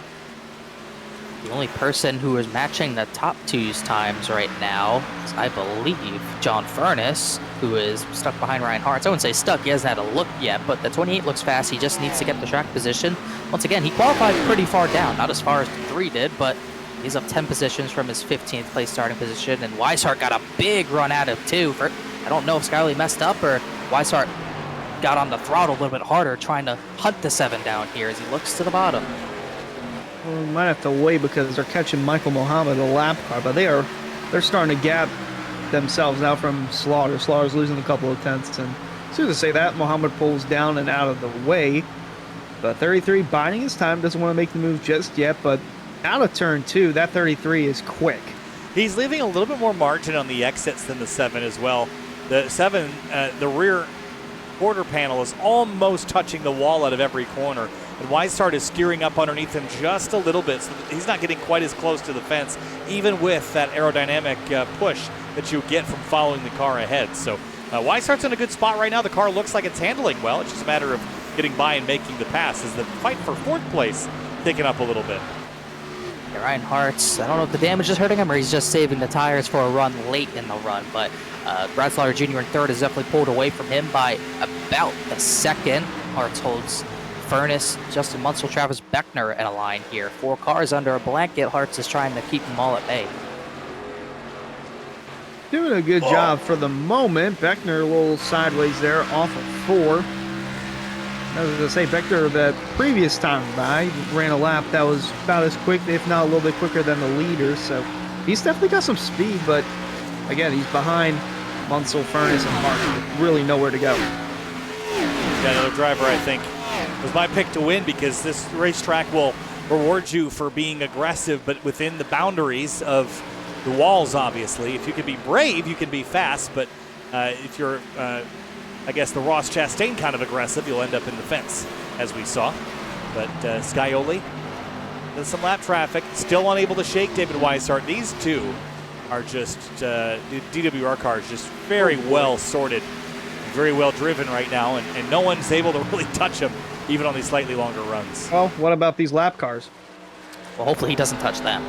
The only person who is matching the top two's times right now is, I believe, John Furness, who is stuck behind Ryan Hartz. I wouldn't say stuck, he hasn't had a look yet, but the 28 looks fast. He just needs to get the track position. Once again, he qualified pretty far down, not as far as the 3 did, but he's up 10 positions from his 15th place starting position, and Weishart got a big run out of 2. I don't know if Scioli messed up or Weishart got on the throttle a little bit harder trying to hunt the 7 down here as he looks to the bottom. Well, we might have to wait because they're catching Michael Muhammad, a lap car, but they're starting to gap themselves out from Slaughter. Slaughter's losing a couple of tenths, and as soon as I say that, Muhammad pulls down and out of the way. But 33 biding his time, doesn't want to make the move just yet, but out of turn 2, that 33 is quick. He's leaving a little bit more margin on the exits than the 7 as well. The 7, the rear quarter panel is almost touching the wall out of every corner. And Weishart is skewering up underneath him just a little bit, so he's not getting quite as close to the fence, even with that aerodynamic push that you get from following the car ahead. So Weishart's in a good spot right now. The car looks like it's handling well. It's just a matter of getting by and making the pass. Is the fight for 4th place picking up a little bit? Yeah, Ryan Hartz, I don't know if the damage is hurting him or he's just saving the tires for a run late in the run, but Brad Slaughter Jr. in 3rd is definitely pulled away from him by about the 2nd. Hartz holds Furness, Justin Munsell, Travis Beckner in a line here. 4 cars under a blanket. Hartz is trying to keep them all at bay. Doing a good job for the moment. Beckner a little sideways there off of 4. As I say, Beckner, the previous time by, ran a lap that was about as quick, if not a little bit quicker than the leader. So he's definitely got some speed, but again, he's behind Munsell, Furness, and Hartz. Really nowhere to go. Got another driver, I think. Was my pick to win because this racetrack will reward you for being aggressive, but within the boundaries of the walls, obviously. If you can be brave, you can be fast, but if you're, I guess, the Ross Chastain kind of aggressive, you'll end up in the fence, as we saw. But Scioli does some lap traffic, still unable to shake David Weishart. These two are just, the DWR car is just very well sorted, very well driven right now, and no one's able to really touch him, even on these slightly longer runs. Well, what about these lap cars? Well, hopefully he doesn't touch them.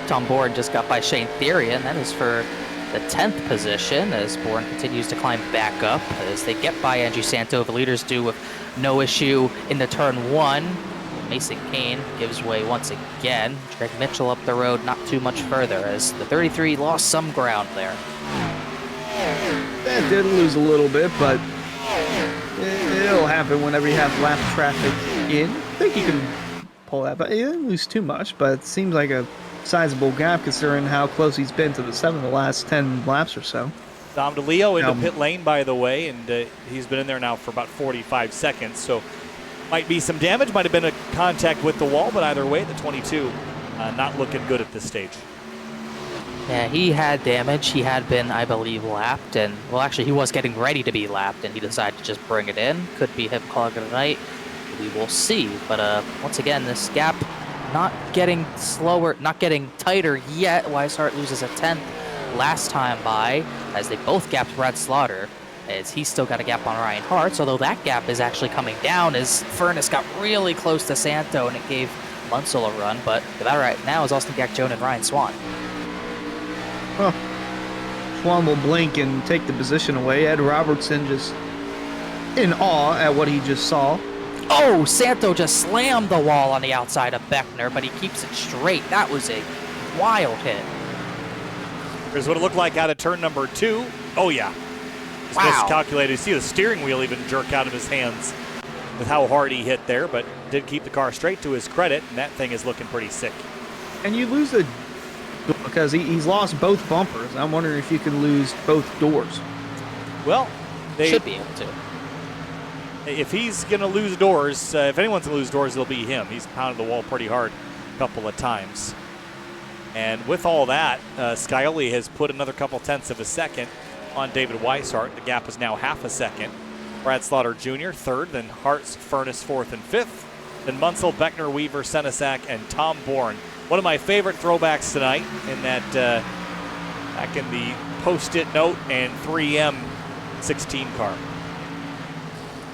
Tom Bourne just got by Shane Theory, and that is for the 10th position as Bourne continues to climb back up as they get by Andrew Santo. The leaders do with no issue in the turn 1. Mason Kane gives way once again. Greg Mitchell up the road not too much further as the 33 lost some ground there. That did lose a little bit, but it'll happen whenever you have lap traffic in. I think you can pull that, but he didn't lose too much, but it seems like a sizable gap considering how close he's been to the 7 the last 10 laps or so. Dom DeLeo into pit lane, by the way, and he's been in there now for about 45 seconds, so might be some damage, might have been a contact with the wall, but either way, the 22 not looking good at this stage. Yeah, he had damage. He had been, I believe, lapped, and, well, actually, he was getting ready to be lapped, and he decided to just bring it in. Could be him calling it a night. We will see. But once again, this gap not getting slower, not getting tighter yet. Weishart loses a 10th last time by, as they both gapped Brad Slaughter. as he's still got a gap on Ryan Hartz, although that gap is actually coming down as Furness got really close to Santo and it gave Munsell a run, but that right now is Austin Gacjone and Ryan Swan. Well, Swan will blink and take the position away. Ed Robertson just in awe at what he just saw. Oh, Santo just slammed the wall on the outside of Beckner, but he keeps it straight. That was a wild hit. Here's what it looked like out of turn number 2. Oh, yeah. Just miscalculated. You see the steering wheel even jerk out of his hands with how hard he hit there, but did keep the car straight to his credit, and that thing is looking pretty sick. And you lose the because he's lost both bumpers. I'm wondering if you can lose both doors. Well, they should be able to. If he's going to lose doors, if anyone's going to lose doors, it'll be him. He's pounded the wall pretty hard a couple of times. And with all that, Scioli has put another couple tenths of a second on David Weishart. The gap is now half a second. Brad Slaughter Jr. third, then Hartz, Furness fourth and fifth, then Munsell, Beckner, Weaver, Senesac, and Tom Bourne. One of my favorite throwbacks tonight in that back in the Post-it note and 3M 16 car.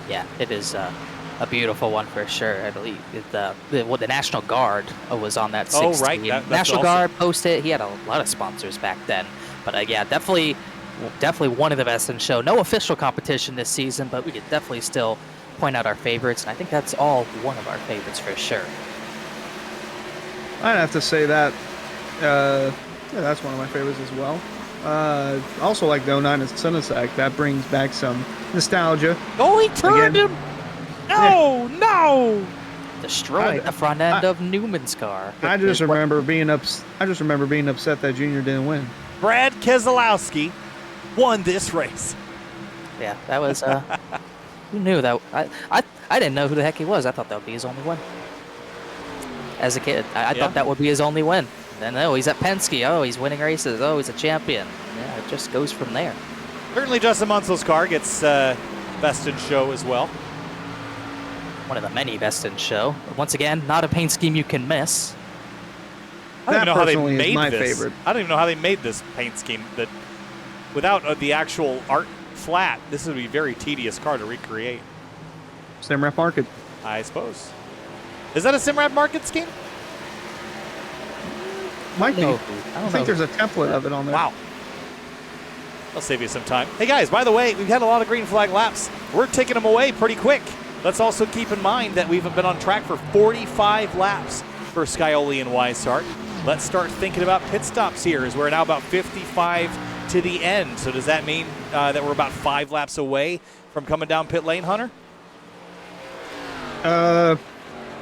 Yeah, it is a beautiful one for sure. I believe the National Guard was on that 16. Oh, right. That's National also Guard, Post-it. He had a lot of sponsors back then. But yeah, definitely one of the best in show. No official competition this season, but we could definitely still point out our favorites. And I think that's all one of our favorites for sure. I'd have to say that yeah, that's one of my favorites as well. Also like the 09 at Senesac. That brings back some nostalgia. Oh, he turned him! No, no! Destroyed the front end of Newman's car. I just remember being upset that Junior didn't win. Brad Keselowski won this race. Yeah, that was who knew that? I didn't know who the heck he was. I thought that would be his only win. As a kid, I thought that would be his only win. Then, oh, he's at Penske. Oh, he's winning races. Oh, he's a champion. Yeah, it just goes from there. Certainly Justin Munsell's car gets best in show as well. One of the many best in show. Once again, not a paint scheme you can miss. I don't even know how they made my this. favorite. I don't even know how they made this paint scheme. That without the actual art flat, this would be a very tedious car to recreate. Simrap Market. I suppose. Is that a Simrad Market scheme? Might be. I think there's a template of it on there. Wow. I'll save you some time. Hey guys, by the way, we've had a lot of green flag laps. We're taking them away pretty quick. Let's also keep in mind that we've been on track for 45 laps for Scioli and Weishart. Let's start thinking about pit stops here as we're now about 55 to the end. So does that mean that we're about 5 laps away from coming down pit lane, Hunter?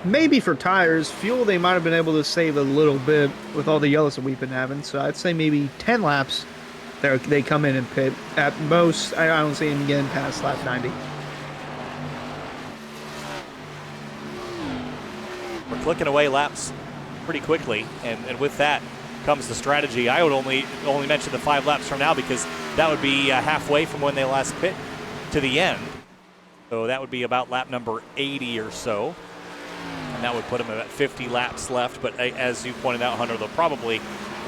Maybe for tires. Fuel, they might have been able to save a little bit with all the yellows that we've been having. So I'd say maybe 10 laps they come in and pit. At most, I don't see them getting past lap 90. We're clicking away laps pretty quickly, and with that comes the strategy. I would only mention the 5 laps from now because that would be halfway from when they last pit to the end. So that would be about lap number 80 or so. And that would put them at 50 laps left. But as you pointed out, Hunter, they'll probably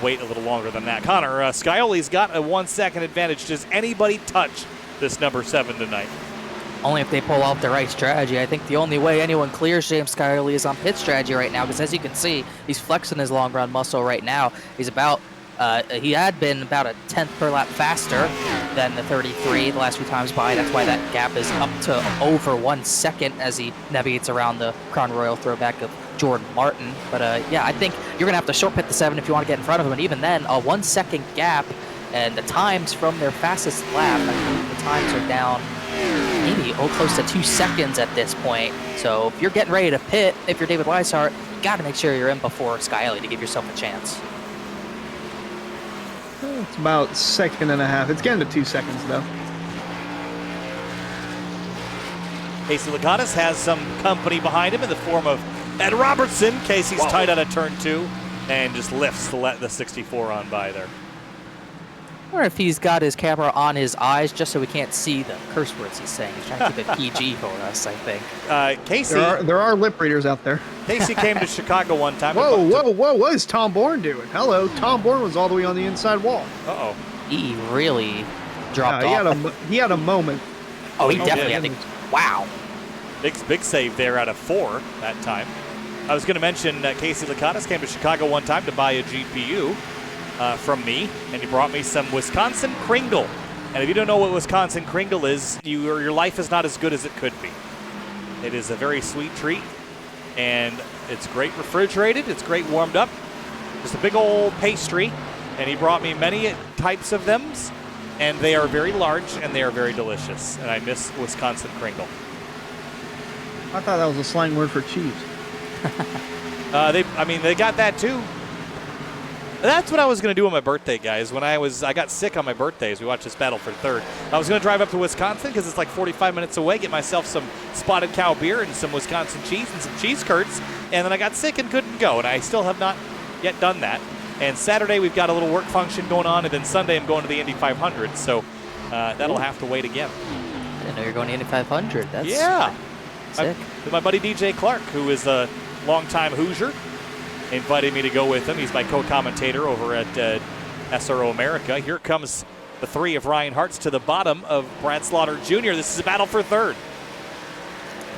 wait a little longer than that. Connor, Scioli's got a 1 second advantage. Does anybody touch this number 7 tonight? Only if they pull off the right strategy. I think the only way anyone clears James Scioli is on pit strategy right now, because as you can see, he's flexing his long run muscle right now. He's about, he had been about a 10th per lap faster than the 33 the last few times by. That's why that gap is up to over 1 second as he navigates around the Crown Royal throwback of Jordan Martin. But yeah, I think you're going to have to short pit the 7 if you want to get in front of him. And even then, a 1 second gap, and the times from their fastest lap, I think the times are down maybe close to 2 seconds at this point. So if you're getting ready to pit, if you're David Weishart, you got to make sure you're in before Scioli to give yourself a chance. It's about 1.5 seconds. It's getting to 2 seconds, though. Casey Lagadas has some company behind him in the form of Ed Robertson. Casey's tight out of turn 2 and just lifts to let the 64 on by there. I wonder if he's got his camera on his eyes just so we can't see the curse words he's saying. He's trying to keep it PG for us, I think. Casey. There are lip readers out there. Casey came to Chicago one time. Whoa, what is Tom Bourne doing? Hello, Tom Bourne was all the way on the inside wall. He really dropped off. He had a moment. Oh, he Oh, definitely, yeah. I think, wow. Big save there out of 4 that time. I was going to mention Casey Lakatos came to Chicago one time to buy a GPU from me, and he brought me some Wisconsin Kringle. And if you don't know what Wisconsin Kringle is, your life is not as good as it could be. It is a very sweet treat, and it's great refrigerated. It's great warmed up. Just a big old pastry, and he brought me many types of them, and they are very large and they are very delicious. And I miss Wisconsin Kringle. I thought that was a slang word for cheese. They got that too. That's what I was going to do on my birthday, guys. When I got sick on my birthday as we watched this battle for third. I was going to drive up to Wisconsin because it's like 45 minutes away, get myself some Spotted Cow beer and some Wisconsin cheese and some cheese curds, and then I got sick and couldn't go, and I still have not yet done that. And Saturday we've got a little work function going on, and then Sunday I'm going to the Indy 500, so that'll have to wait again. I didn't know you were going to Indy 500. That's Yeah. sick. My buddy DJ Clark, who is a longtime Hoosier, invited me to go with him. He's my co-commentator over at SRO America. Here comes the 3 of Ryan Hartz to the bottom of Brad Slaughter Jr. This is a battle for third.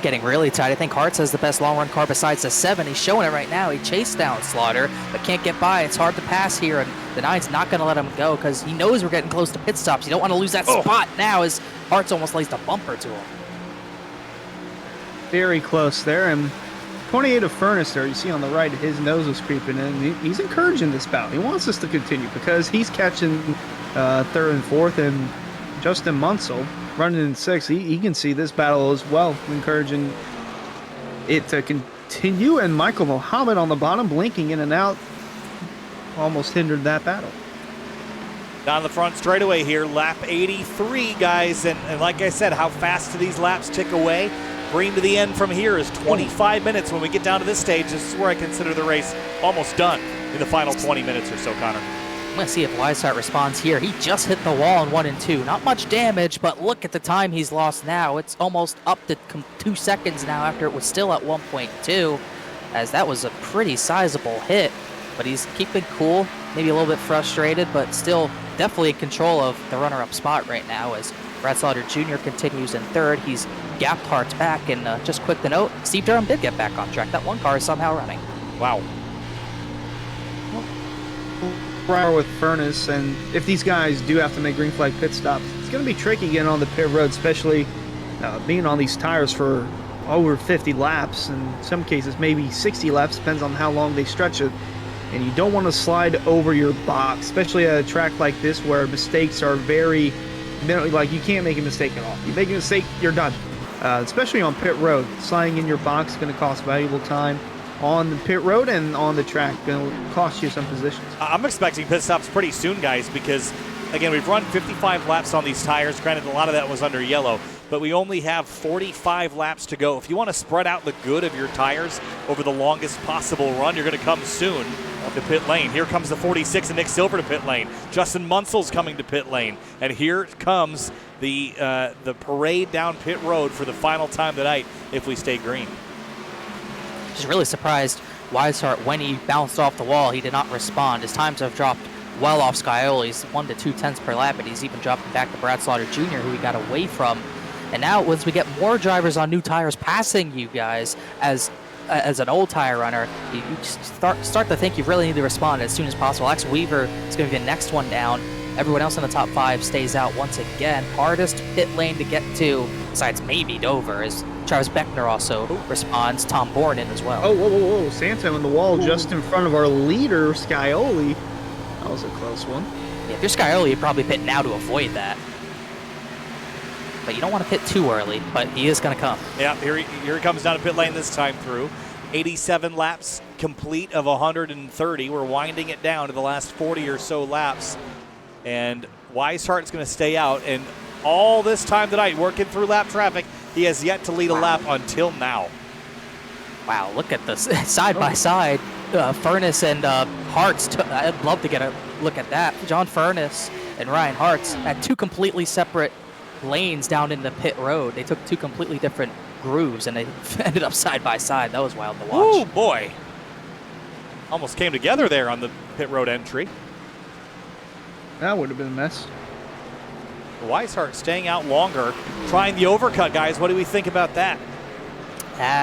Getting really tight. I think Hartz has the best long run car besides the 7. He's showing it right now. He chased down Slaughter, but can't get by. It's hard to pass here, and the 9's not going to let him go because he knows we're getting close to pit stops. You don't want to lose that spot now as Hartz almost lays the bumper to him. Very close there, and 28 of Furnace there, you see on the right, his nose is creeping in. He's encouraging this battle. He wants us to continue because he's catching 3rd and 4th, and Justin Munsell running in 6th. He can see this battle as well, encouraging it to continue. And Michael Mohammed on the bottom, blinking in and out, almost hindered that battle. Down the front straightaway here, lap 83, guys. And like I said, how fast do these laps tick away? Green to the end from here is 25 minutes. When we get down to this stage, this is where I consider the race almost done in the final 20 minutes or so, Connor. I'm going to see if Weishart responds here. He just hit the wall in 1 and 2. Not much damage, but look at the time he's lost now. It's almost up to 2 seconds now after it was still at 1.2, as that was a pretty sizable hit. But he's keeping cool, maybe a little bit frustrated, but still definitely in control of the runner-up spot right now as Brad Slaughter Jr. continues in 3rd. He's gapped Hartz back, and just quick to note, Steve Durham did get back on track. That one car is somehow running. Wow. Right with Furnace, and if these guys do have to make green flag pit stops, it's going to be tricky getting on the pit road, especially being on these tires for over 50 laps, in some cases maybe 60 laps, depends on how long they stretch it. And you don't want to slide over your box, especially at a track like this where mistakes are very minimal. Like, you can't make a mistake at all. You make a mistake, you're done. Especially on pit road, sliding in your box is going to cost valuable time on the pit road and on the track. Going to cost you some positions. I'm expecting pit stops pretty soon, guys, because, again, we've run 55 laps on these tires. Granted, a lot of that was under yellow, but we only have 45 laps to go. If you want to spread out the good of your tires over the longest possible run, you're going to come soon to pit lane. Here comes the 46 and Nick Silver to pit lane. Justin Munsell's coming to pit lane. And here comes the parade down pit road for the final time tonight if we stay green. Just really surprised Weishart when he bounced off the wall. He did not respond. His times have dropped well off Scioli's 1 to 2 tenths per lap, and he's even dropping back to Brad Slaughter Jr., who he got away from. And now, once we get more drivers on new tires passing you guys as an old tire runner, you start to think you really need to respond as soon as possible. Alex Weaver is going to be the next one down. Everyone else in the top 5 stays out once again. Hardest pit lane to get to, besides maybe Dover, is Travis Beckner also responds. Tom Bourne in as well. Oh, whoa. Santo in the wall just in front of our leader, Scioli. That was a close one. Yeah, if you're Scioli, you probably pit now to avoid that. But you don't want to pit too early, but he is going to come. Yeah, here he comes down to pit lane this time through. 87 laps complete of 130. We're winding it down to the last 40 or so laps. And Weishart is going to stay out. And all this time tonight, working through lap traffic, he has yet to lead a lap until now. Wow, look at this. Side by side, Furnace and Hartz. I'd love to get a look at that. John Furnace and Ryan Hartz had 2 completely separate lanes down in the pit road. They took 2 completely different grooves, and they ended up side by side. That was wild to watch. Oh, boy. Almost came together there on the pit road entry. That would have been a mess. Weishart staying out longer, trying the overcut, guys. What do we think about that?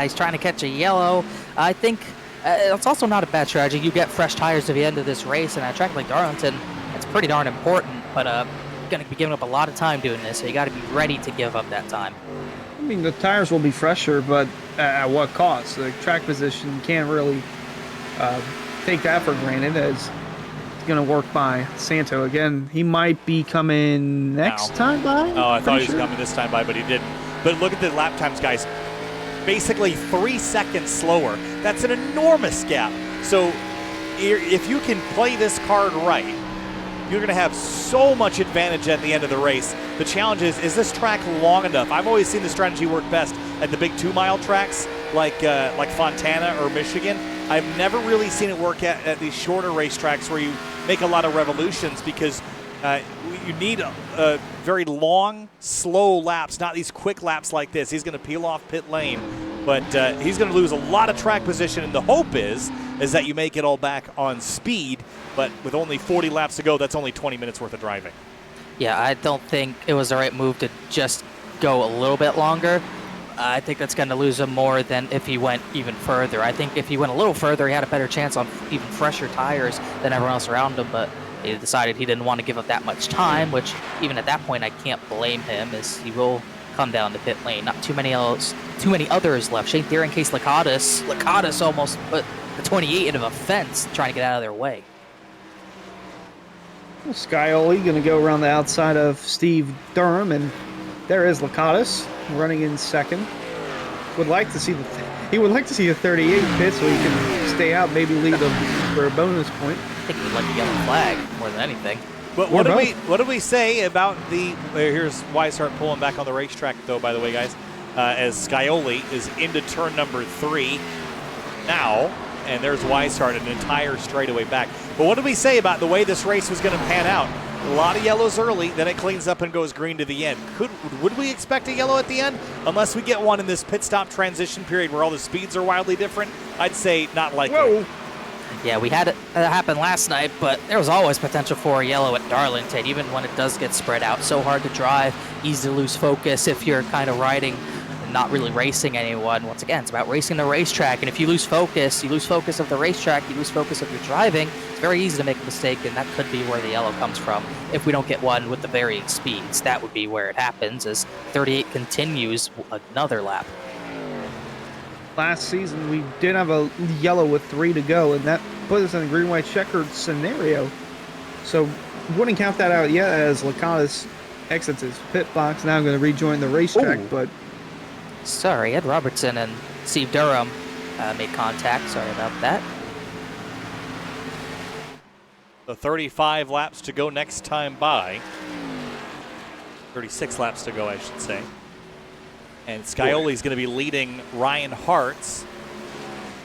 He's trying to catch a yellow. I think it's also not a bad strategy. You get fresh tires to the end of this race, and at a track like Darlington, it's pretty darn important, but you're going to be giving up a lot of time doing this, so you got to be ready to give up that time. I mean, the tires will be fresher, but at what cost? The track position can't really take that for granted, as it's going to work by Santo. Again, he might be coming next time by? Oh, I thought he was coming this time by, but he didn't. But look at the lap times, guys. Basically 3 seconds slower. That's an enormous gap. So if you can play this card right, you're going to have so much advantage at the end of the race. The challenge is this track long enough? I've always seen the strategy work best at the big 2-mile tracks like Fontana or Michigan. I've never really seen it work at these shorter racetracks where you make a lot of revolutions, because you need very long, slow laps, not these quick laps like this. He's going to peel off pit lane, but he's going to lose a lot of track position, and the hope is that you make it all back on speed, but with only 40 laps to go, that's only 20 minutes worth of driving. Yeah, I don't think it was the right move to just go a little bit longer. I think that's going to lose him more than if he went even further. I think if he went a little further, he had a better chance on even fresher tires than everyone else around him, but he decided he didn't want to give up that much time, which even at that point I can't blame him, as he will come down to pit lane. Not too many others left. Shane Thier and Case Lakatos almost put the 28 into a fence trying to get out of their way. Well, Scioli going to go around the outside of Steve Durham, and there is Lakatos running in second. Would like to see he would like to see a 38 pit so he can stay out, maybe lead them for a bonus point. I think he would like a yellow flag more than anything. But what do we say about the? Here's Weishart pulling back on the racetrack, though. By the way, guys, as Scioli is into turn number 3 now, and there's Weishart an entire straightaway back. But what do we say about the way this race was going to pan out? A lot of yellows early, then it cleans up and goes green to the end. Would we expect a yellow at the end? Unless we get one in this pit stop transition period where all the speeds are wildly different, I'd say not likely. Whoa. Yeah, we had it happen last night, but there was always potential for a yellow at Darlington, even when it does get spread out. So hard to drive, easy to lose focus if you're kind of riding and not really racing anyone. Once again, it's about racing the racetrack, and if you lose focus of the racetrack, you lose focus of your driving. It's very easy to make a mistake, and that could be where the yellow comes from. If we don't get one with the varying speeds, that would be where it happens, as 38 continues another lap. Last season, we did have a yellow with 3 to go, and that put us in a green-white checkered scenario. So wouldn't count that out yet, as Lakatos exits his pit box. Now I'm going to rejoin the racetrack. Ooh. But Sorry, Ed Robertson and Steve Durham made contact. Sorry about that. The 35 laps to go next time by. 36 laps to go, I should say. And Scioli's going to be leading Ryan Hartz,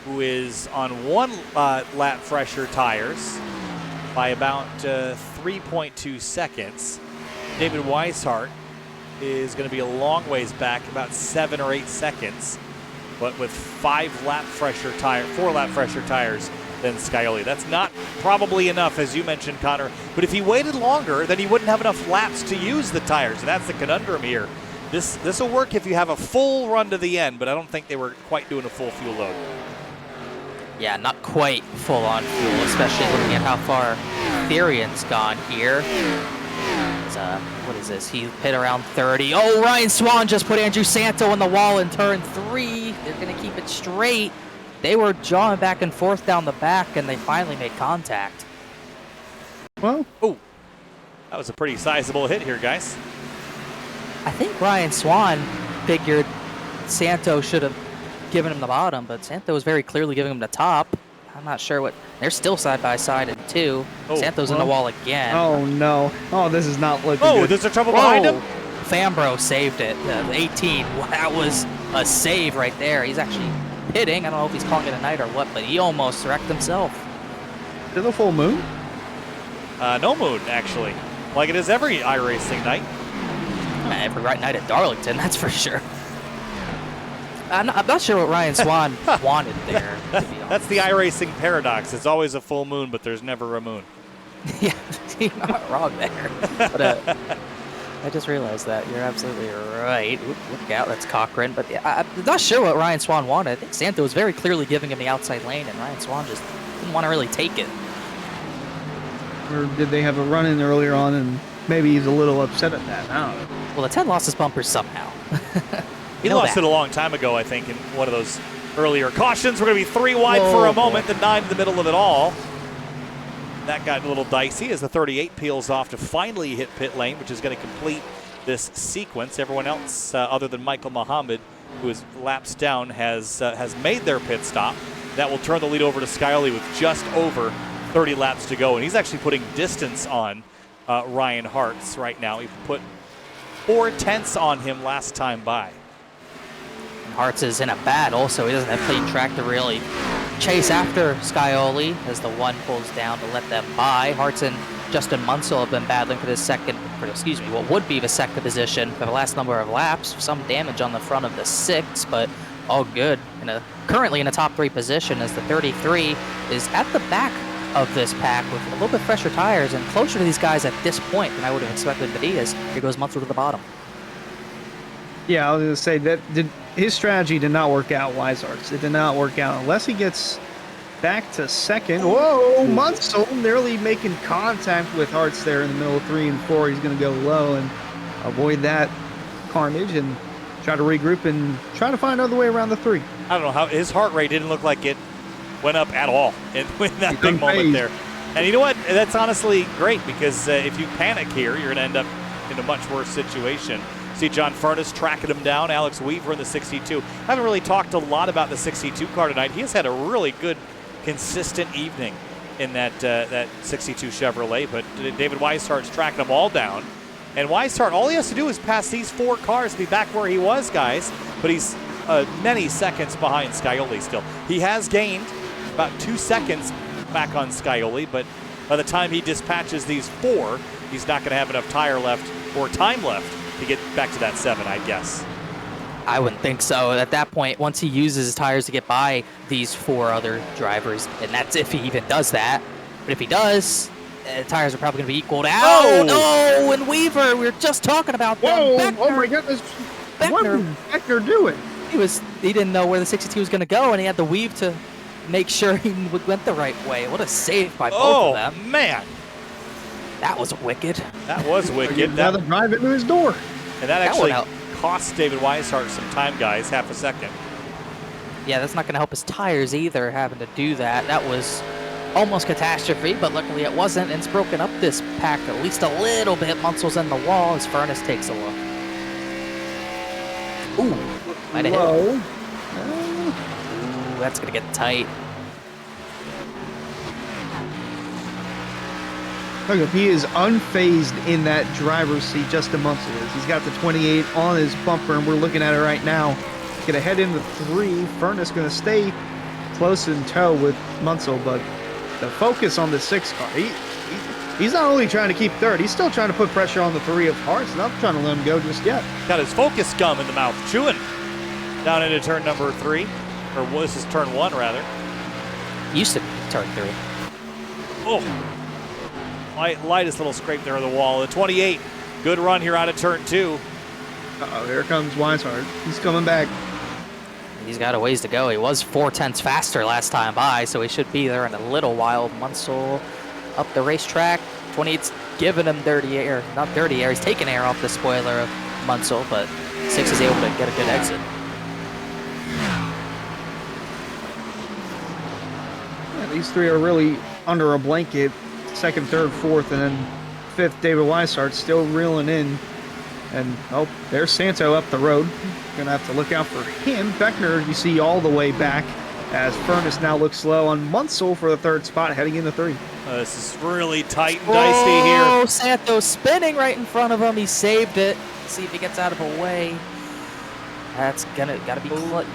who is on 1 lap fresher tires by about 3.2 seconds. David Weishart is going to be a long ways back, about 7 or 8 seconds, but with 4 lap fresher tires than Scioli. That's not probably enough, as you mentioned, Connor. But if he waited longer, then he wouldn't have enough laps to use the tires. And that's the conundrum here. This will work if you have a full run to the end, but I don't think they were quite doing a full fuel load. Yeah, not quite full on fuel, especially looking at how far Therian's gone here. What is this? He hit around 30. Oh, Ryan Swan just put Andrew Santo on the wall in turn 3. They're going to keep it straight. They were jawing back and forth down the back, and they finally made contact. well, Oh, that was a pretty sizable hit here, guys. I think Ryan Swan figured Santo should have given him the bottom, but Santo was very clearly giving him the top. I'm not sure what. They're still side by side in 2. Oh, Santo's in the wall again. oh no. Oh, this is not looking Oh, good. there's a trouble behind him. Fambro saved it. 18. That was a save right there. He's actually pitting. I don't know if he's calling it a night or what, but he almost wrecked himself. Is it a full moon? No moon, actually. Like it is every iRacing night. Every right night at Darlington, that's for sure. I'm not sure what Ryan Swan wanted there, to be honest. That's the iRacing paradox. It's always a full moon, but there's never a moon. Yeah, you're not wrong there. But I just realized that. You're absolutely right. Oop, look out, that's Cochran. But yeah, I'm not sure what Ryan Swan wanted. I think Santo was very clearly giving him the outside lane, and Ryan Swan just didn't want to really take it. Or did they have a run-in earlier on and maybe he's a little upset at that? I don't know. Well, the 10 lost his bumper somehow. He lost it a long time ago, I think, in one of those earlier cautions. We're going to be 3 wide for a moment, the 9 in the middle of it all. That got a little dicey as the 38 peels off to finally hit pit lane, which is going to complete this sequence. Everyone else, other than Michael Muhammad, who is laps down, has made their pit stop. That will turn the lead over to Skyoli with just over 30 laps to go. And he's actually putting distance on Ryan Hartz right now. He put 4/10 on him last time by. And Hartz is in a bad also. He doesn't have clean track to really chase after Skyoli as the 1 pulls down to let them by. Hartz and Justin Munsell have been battling for what would be the second position for the last number of laps. Some damage on the front of the 6, but all good. Currently in a top 3 position as the 33 is at the back of this pack with a little bit fresher tires and closer to these guys at this point than I would have expected to be, as here goes Munsell to the bottom. Yeah, I was going to say that his strategy did not work out, Weishart's. It did not work out unless he gets back to second. Whoa, Munsell nearly making contact with Hartz there in the middle of 3 and 4. He's going to go low and avoid that carnage and try to regroup and try to find another way around the 3. I don't know how his heart rate didn't look like it went up at all in that big moment there. And you know what? That's honestly great because if you panic here, you're going to end up in a much worse situation. See John Furness tracking him down. Alex Weaver in the 62. I haven't really talked a lot about the 62 car tonight. He has had a really good, consistent evening in that 62 Chevrolet. But David Weishart's tracking them all down. And Weishart, all he has to do is pass these 4 cars to be back where he was, guys. But he's many seconds behind Skyoli still. He has gained about 2 seconds back on Skyoli, but by the time he dispatches these 4, he's not going to have enough tire left or time left to get back to that 7, I guess. I wouldn't think so. At that point, once he uses his tires to get by these 4 other drivers, and that's if he even does that. But if he does, tires are probably going to be equaled out. Oh, no! And Weaver, we were just talking about them. Whoa! Beckner, Oh my goodness! What is Beckner doing? He didn't know where the 62 was going to go, and he had to weave to make sure he went the right way. What a save by both of them. Oh, man. That was wicked. That was wicked. Another drive into his door. And that actually cost David Weishart some time, guys, half a second. Yeah, that's not going to help his tires either, having to do that. That was almost catastrophe, but luckily it wasn't, and it's broken up this pack at least a little bit. Munsell's in the wall as Furness takes a look. Ooh, might have hit. Ooh, that's going to get tight. Look, he is unfazed in that driver's seat, Justin Munsell is. He's got the 28 on his bumper, and we're looking at it right now. He's going to head into 3. Furness going to stay close in tow with Munsell, but the focus on the 6 car, he's not only trying to keep third, he's still trying to put pressure on the 3 of Hartz, not trying to let him go just yet. Got his focus gum in the mouth, chewing down into turn number 3, or this is turn 1 rather. Used to be turn 3. Oh. Lightest little scrape there on the wall. The 28, good run here out of turn 2. Uh-oh, here comes Weishart. He's coming back. He's got a ways to go. He was 4/10 faster last time by, so he should be there in a little while. Munsell up the racetrack. 28's giving him dirty air. Not dirty air, he's taking air off the spoiler of Munsell, but 6 is able to get a good exit. Yeah, these 3 are really under a blanket. 2nd, 3rd, 4th, and then 5th, David Weishart still reeling in. And, oh, there's Santo up the road. Gonna have to look out for him. Beckner, you see, all the way back as Furness now looks slow on Munsell for the 3rd spot, heading into 3. This is really tight and dicey here. Oh, Santo spinning right in front of him. He saved it. See if he gets out of the way. That's gotta be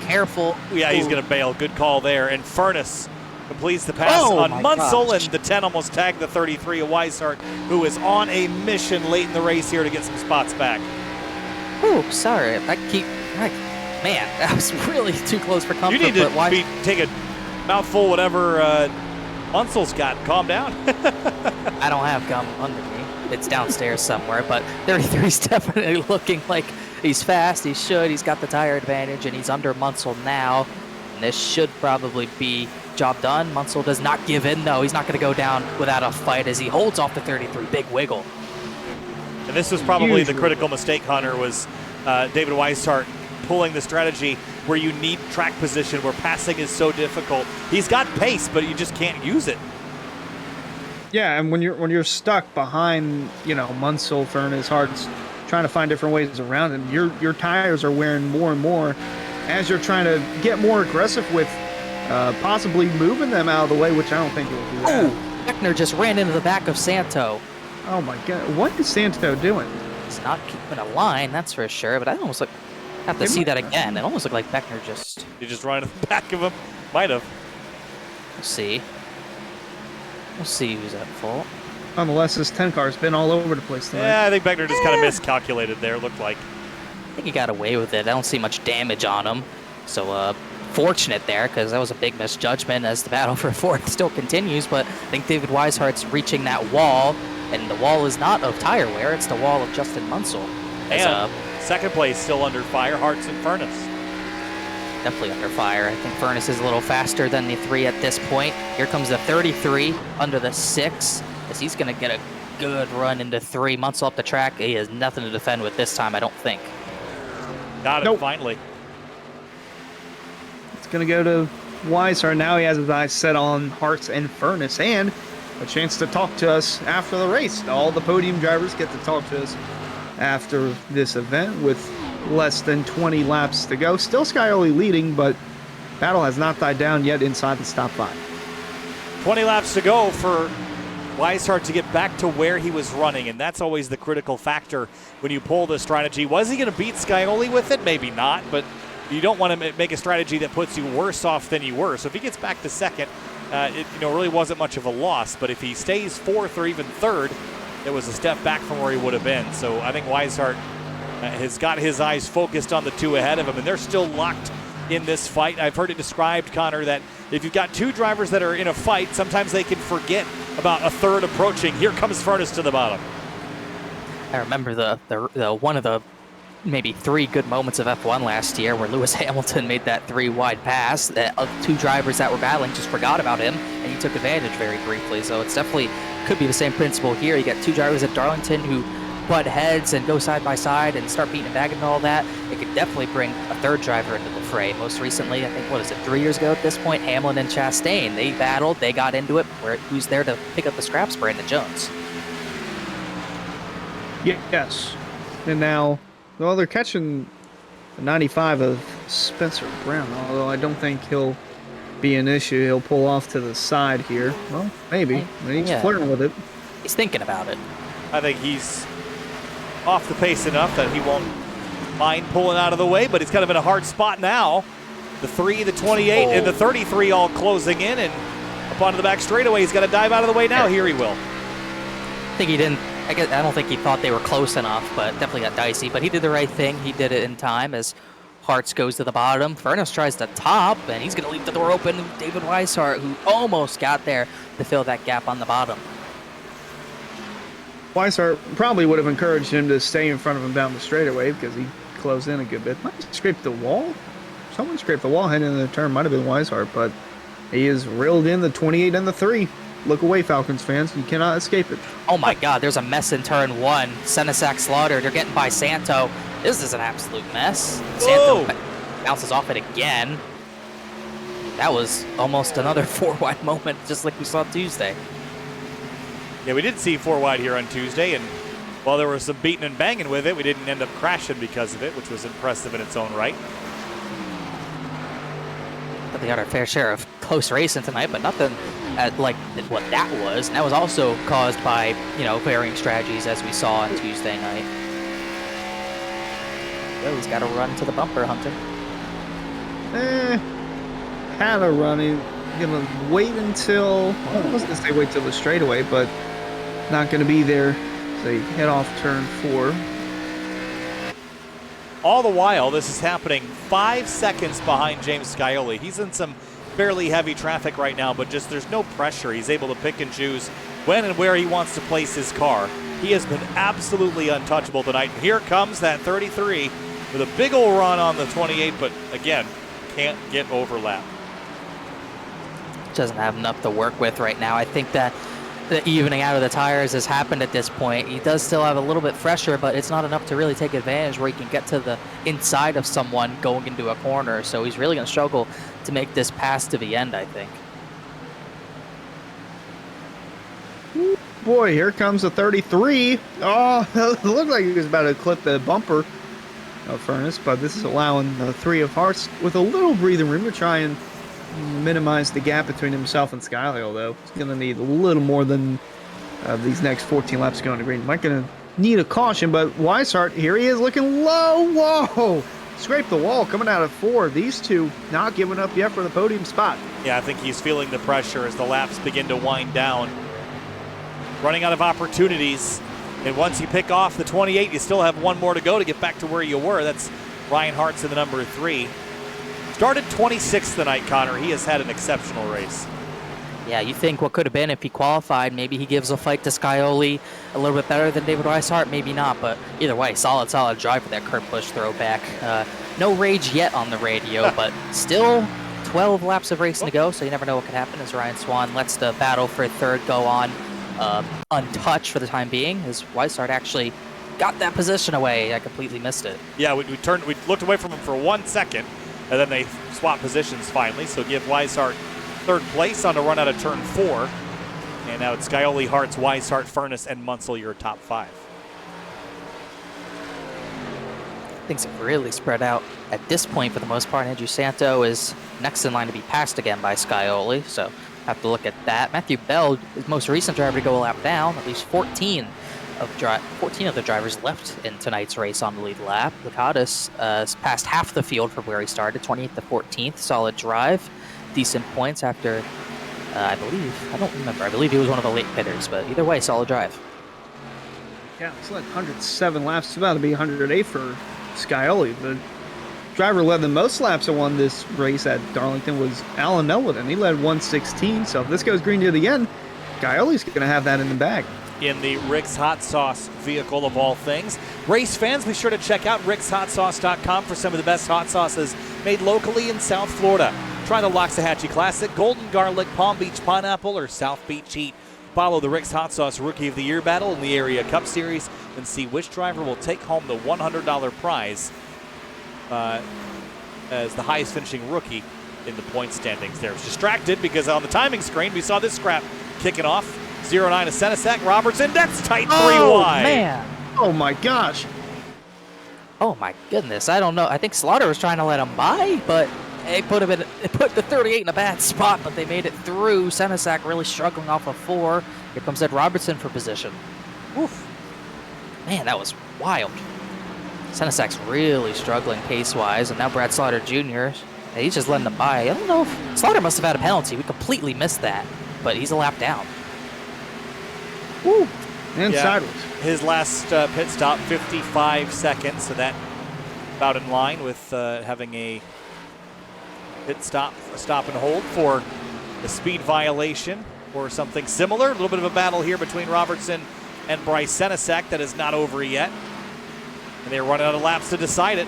careful. Yeah, he's gonna bail. Good call there. And Furness completes the pass on Munsell, and the 10 almost tagged the 33 of Weishart, who is on a mission late in the race here to get some spots back. Oh, sorry. Man, that was really too close for comfort. You need to take a mouthful, whatever Munsel's got calm down. I don't have gum under me. It's downstairs somewhere, but 33's definitely looking like he's fast. He should. He's got the tire advantage, and he's under Munsell now. And this should probably be job done. Munsell does not give in, though. He's not going to go down without a fight as he holds off the 33. Big wiggle. And this was probably the critical mistake, Hunter, was David Weishart pulling the strategy where you need track position, where passing is so difficult. He's got pace, but you just can't use it. Yeah, and when you're stuck behind, Munsell, Furness, Hart's trying to find different ways around him, your tires are wearing more and more as you're trying to get more aggressive with possibly moving them out of the way, which I don't think it will do that. Oh, Beckner just ran into the back of Santo. Oh my God, what is Santo doing? He's not keeping a line, that's for sure, but I almost have to see that again. It almost looked like Beckner just... You just run in the back of him? Might have. We'll see. We'll see who's at fault. Nonetheless, this 10 car's been all over the place tonight. Yeah, I think Beckner just kind of miscalculated there, looked like. I think he got away with it. I don't see much damage on him. So, fortunate there, because that was a big misjudgment as the battle for fourth still continues. But I think David Weishart's reaching that wall, and the wall is not of tire wear, it's the wall of Justin Munsell. And second place still under fire, Hartz and Furness. Definitely under fire. I think Furness is a little faster than the 3 at this point. Here comes the 33 under the 6, as he's going to get a good run into 3. Munsell up the track. He has nothing to defend with this time, I don't think. Got it, finally. It's going to go to Weishart. Now he has his eyes set on Hartz and Furness, and a chance to talk to us after the race. All the podium drivers get to talk to us after this event with less than 20 laps to go. Still Scioli leading, but battle has not died down yet inside the top 5. 20 laps to go for Weishart to get back to where he was running, and that's always the critical factor when you pull the strategy. Was he going to beat Scioli with it? Maybe not, but you don't want to make a strategy that puts you worse off than you were. So if he gets back to second, it really wasn't much of a loss, but if he stays fourth or even third, it was a step back from where he would have been. So I think Weishart has got his eyes focused on the 2 ahead of him, and they're still locked in this fight. I've heard it described, Connor, that if you've got 2 drivers that are in a fight, sometimes they can forget about a third approaching. Here comes Furness to the bottom. I remember the one of the maybe 3 good moments of F1 last year where Lewis Hamilton made that 3 wide pass that 2 drivers that were battling just forgot about him, and he took advantage very briefly. So it's definitely could be the same principle here. You got 2 drivers at Darlington who butt heads and go side by side and start beating and bagging and all that. It could definitely bring a 3rd driver into the fray. Most recently, I think, 3 years ago at this point, Hamlin and Chastain, they battled, they got into it. Who's there to pick up the scraps? Brandon Jones. Yes. And now, well, they're catching the 95 of Spencer Brown, although I don't think he'll be an issue. He'll pull off to the side here. Well, maybe. He's flirting with it. He's thinking about it. I think he's off the pace enough that he won't mind pulling out of the way, but he's kind of in a hard spot now. The 3, the 28, and the 33 all closing in, and up onto the back straightaway. He's got to dive out of the way now. Here he will. I think he didn't. I don't think he thought they were close enough, but definitely got dicey. But he did the right thing. He did it in time as Hartz goes to the bottom. Furness tries to top, and he's going to leave the door open to David Weishart, who almost got there to fill that gap on the bottom. Weishart probably would have encouraged him to stay in front of him down the straightaway because he closed in a good bit. Might have scraped the wall. Someone scraped the wall heading into the turn. Might have been Weishart, but he is reeled in the 28 and the 3. Look away, Falcons fans. You cannot escape it. Oh my God, there's a mess in turn 1. Senesac slaughtered. They're getting by Santo. This is an absolute mess. Santo bounces off it again. That was almost another 4-wide moment, just like we saw Tuesday. Yeah, we did see 4 wide here on Tuesday, and while there was some beating and banging with it, we didn't end up crashing because of it, which was impressive in its own right. But they got our fair share of close racing tonight, but nothing like what that was. And that was also caused by, varying strategies as we saw on Tuesday night. Well, he's got to run to the bumper, Hunter. Had a run. He's going to wait until, I was going to say wait till the straightaway, but not going to be there as they head off turn 4. All the while, this is happening 5 seconds behind James Scioli. He's in some fairly heavy traffic right now, but just there's no pressure. He's able to pick and choose when and where he wants to place his car. He has been absolutely untouchable tonight. And here comes that 33 with a big ol' run on the 28, but again, can't get overlap. Doesn't have enough to work with right now. I think that the evening out of the tires has happened at this point. He does still have a little bit fresher, but it's not enough to really take advantage where he can get to the inside of someone going into a corner. So he's really going to struggle to make this pass to the end, I think. Boy, here comes the 33. Oh, it looked like he was about to clip the bumper of Furnace, but this is allowing the 3 of Hearts with a little breathing room to try and minimize the gap between himself and Skyly, although he's going to need a little more than these next 14 laps going to green. Might going to need a caution, but Weishart, here he is looking low. Whoa! Scraped the wall coming out of 4. These two not giving up yet for the podium spot. Yeah, I think he's feeling the pressure as the laps begin to wind down. Running out of opportunities. And once you pick off the 28, you still have one more to go to get back to where you were. That's Ryan Hartz in the number 3. Started 26th tonight, Connor. He has had an exceptional race. Yeah, you think what could have been if he qualified, maybe he gives a fight to Scioli a little bit better than David Weishart, maybe not, but either way, solid drive for that Kurt Busch throwback. No rage yet on the radio, but still 12 laps of racing to go, so you never know what could happen as Ryan Swan lets the battle for third go on untouched for the time being, as Weishart actually got that position away. I completely missed it. Yeah, we looked away from him for 1 second, and then they swapped positions finally, so give Weishart third place on a run out of turn 4. And now it's Scioli, Hartz, Weishart, Furnace, and Munsell, your top 5. Things have really spread out at this point for the most part. Andrew Santo is next in line to be passed again by Scioli, so have to look at that. Matthew Bell, his most recent driver to go a lap down, at least 14 of the drivers left in tonight's race on the lead lap. Licatis passed half the field from where he started, 28th to 14th. Solid drive, decent points after, I believe he was one of the late pitters, but either way, solid drive. Yeah, it's like 107 laps. It's about to be 108 for Scioli. The driver led the most laps and won this race at Darlington was Alan Elwood, and he led 116. So if this goes green to the end, Scioli's going to have that in the bag. In the Rick's Hot Sauce vehicle of all things. Race fans, be sure to check out rickshotsauce.com for some of the best hot sauces made locally in South Florida. Try the Loxahatchee Classic, Golden Garlic, Palm Beach Pineapple, or South Beach Heat. Follow the Rick's Hot Sauce Rookie of the Year battle in the Area Cup Series and see which driver will take home the $100 prize as the highest finishing rookie in the point standings there. It's distracted because on the timing screen we saw this scrap kicking off. 0-9 to Senesac. Robertson, that's tight 3 wide. Man. Oh my gosh. Oh my goodness. I don't know. I think Slaughter was trying to let him by, but it put the 38 in a bad spot, but they made it through. Senesac really struggling off of 4. Here comes Ed Robertson for position. Oof. Man, that was wild. Senesac's really struggling pace-wise, and now Brad Slaughter Jr., he's just letting them by. I don't know if Slaughter must have had a penalty. We completely missed that, but he's a lap down. Woo! And sideways. His last pit stop, 55 seconds, so that about in line with having a pit stop, a stop and hold for the speed violation or something similar. A little bit of a battle here between Robertson and Bryce Senesac that is not over yet. And they're running out of laps to decide it.